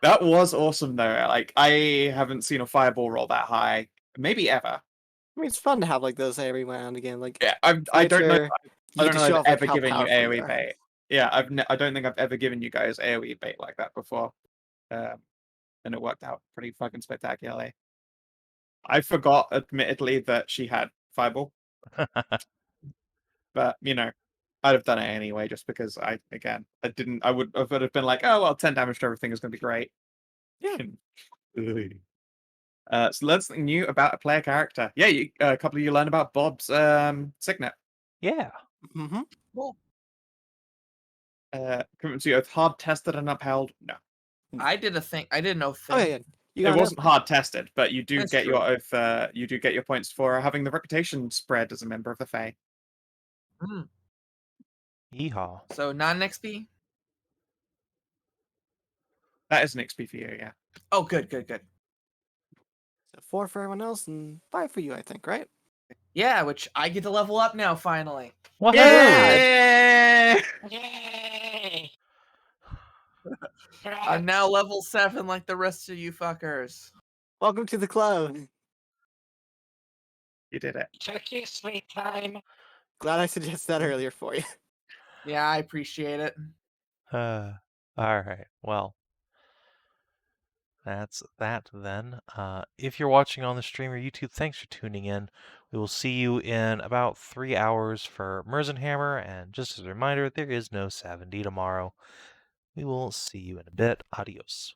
Speaker 1: That was awesome though. Like I haven't seen a fireball roll that high, maybe ever.
Speaker 3: I mean, it's fun to have like those every now and again. Like,
Speaker 1: Yeah, I don't know.
Speaker 3: Witcher,
Speaker 1: I
Speaker 3: you
Speaker 1: don't
Speaker 3: get to
Speaker 1: know
Speaker 3: show
Speaker 1: if
Speaker 3: off,
Speaker 1: I've
Speaker 3: like,
Speaker 1: ever
Speaker 3: how
Speaker 1: given you
Speaker 3: powerful
Speaker 1: AoE
Speaker 3: you are.
Speaker 1: bait. Yeah, I don't think I've ever given you guys AoE bait like that before, and it worked out pretty fucking spectacularly. I forgot, admittedly, that she had fireball, but I'd have done it anyway, just because I would have been like, oh well, 10 damage to everything is going to be great.
Speaker 3: Yeah.
Speaker 1: So learn something new about a player character. Yeah, a couple of you learn about Bob's signet.
Speaker 4: Yeah.
Speaker 3: Mm-hmm.
Speaker 6: Cool.
Speaker 1: Commitment to oath, hard tested and upheld. No,
Speaker 6: I did a thing. I didn't know.
Speaker 3: Oh, yeah. You
Speaker 1: it
Speaker 3: got
Speaker 1: wasn't hard tested, but you do
Speaker 6: That's
Speaker 1: get
Speaker 6: true.
Speaker 1: your oath. You do get your points for having the reputation spread as a member of the Fae.
Speaker 4: Yeehaw.
Speaker 6: So not an XP.
Speaker 1: That is an XP for you, yeah.
Speaker 6: Oh, good, good, good.
Speaker 3: So 4 for everyone else and 5 for you, I think, right?
Speaker 6: Yeah, which I get to level up now finally.
Speaker 4: Woohoo!
Speaker 1: Yay!
Speaker 5: Yay!
Speaker 6: I'm now level 7 like the rest of you fuckers.
Speaker 3: Welcome to the club.
Speaker 1: You did it.
Speaker 5: Took you sweet time.
Speaker 3: Glad I suggested that earlier for you.
Speaker 6: Yeah, I appreciate it.
Speaker 4: All right. Well, that's that then. If you're watching on the stream or YouTube, thanks for tuning in. We will see you in about 3 hours for Merzenhammer, and just as a reminder, there is no Skow&D tomorrow. We will see you in a bit. Adios.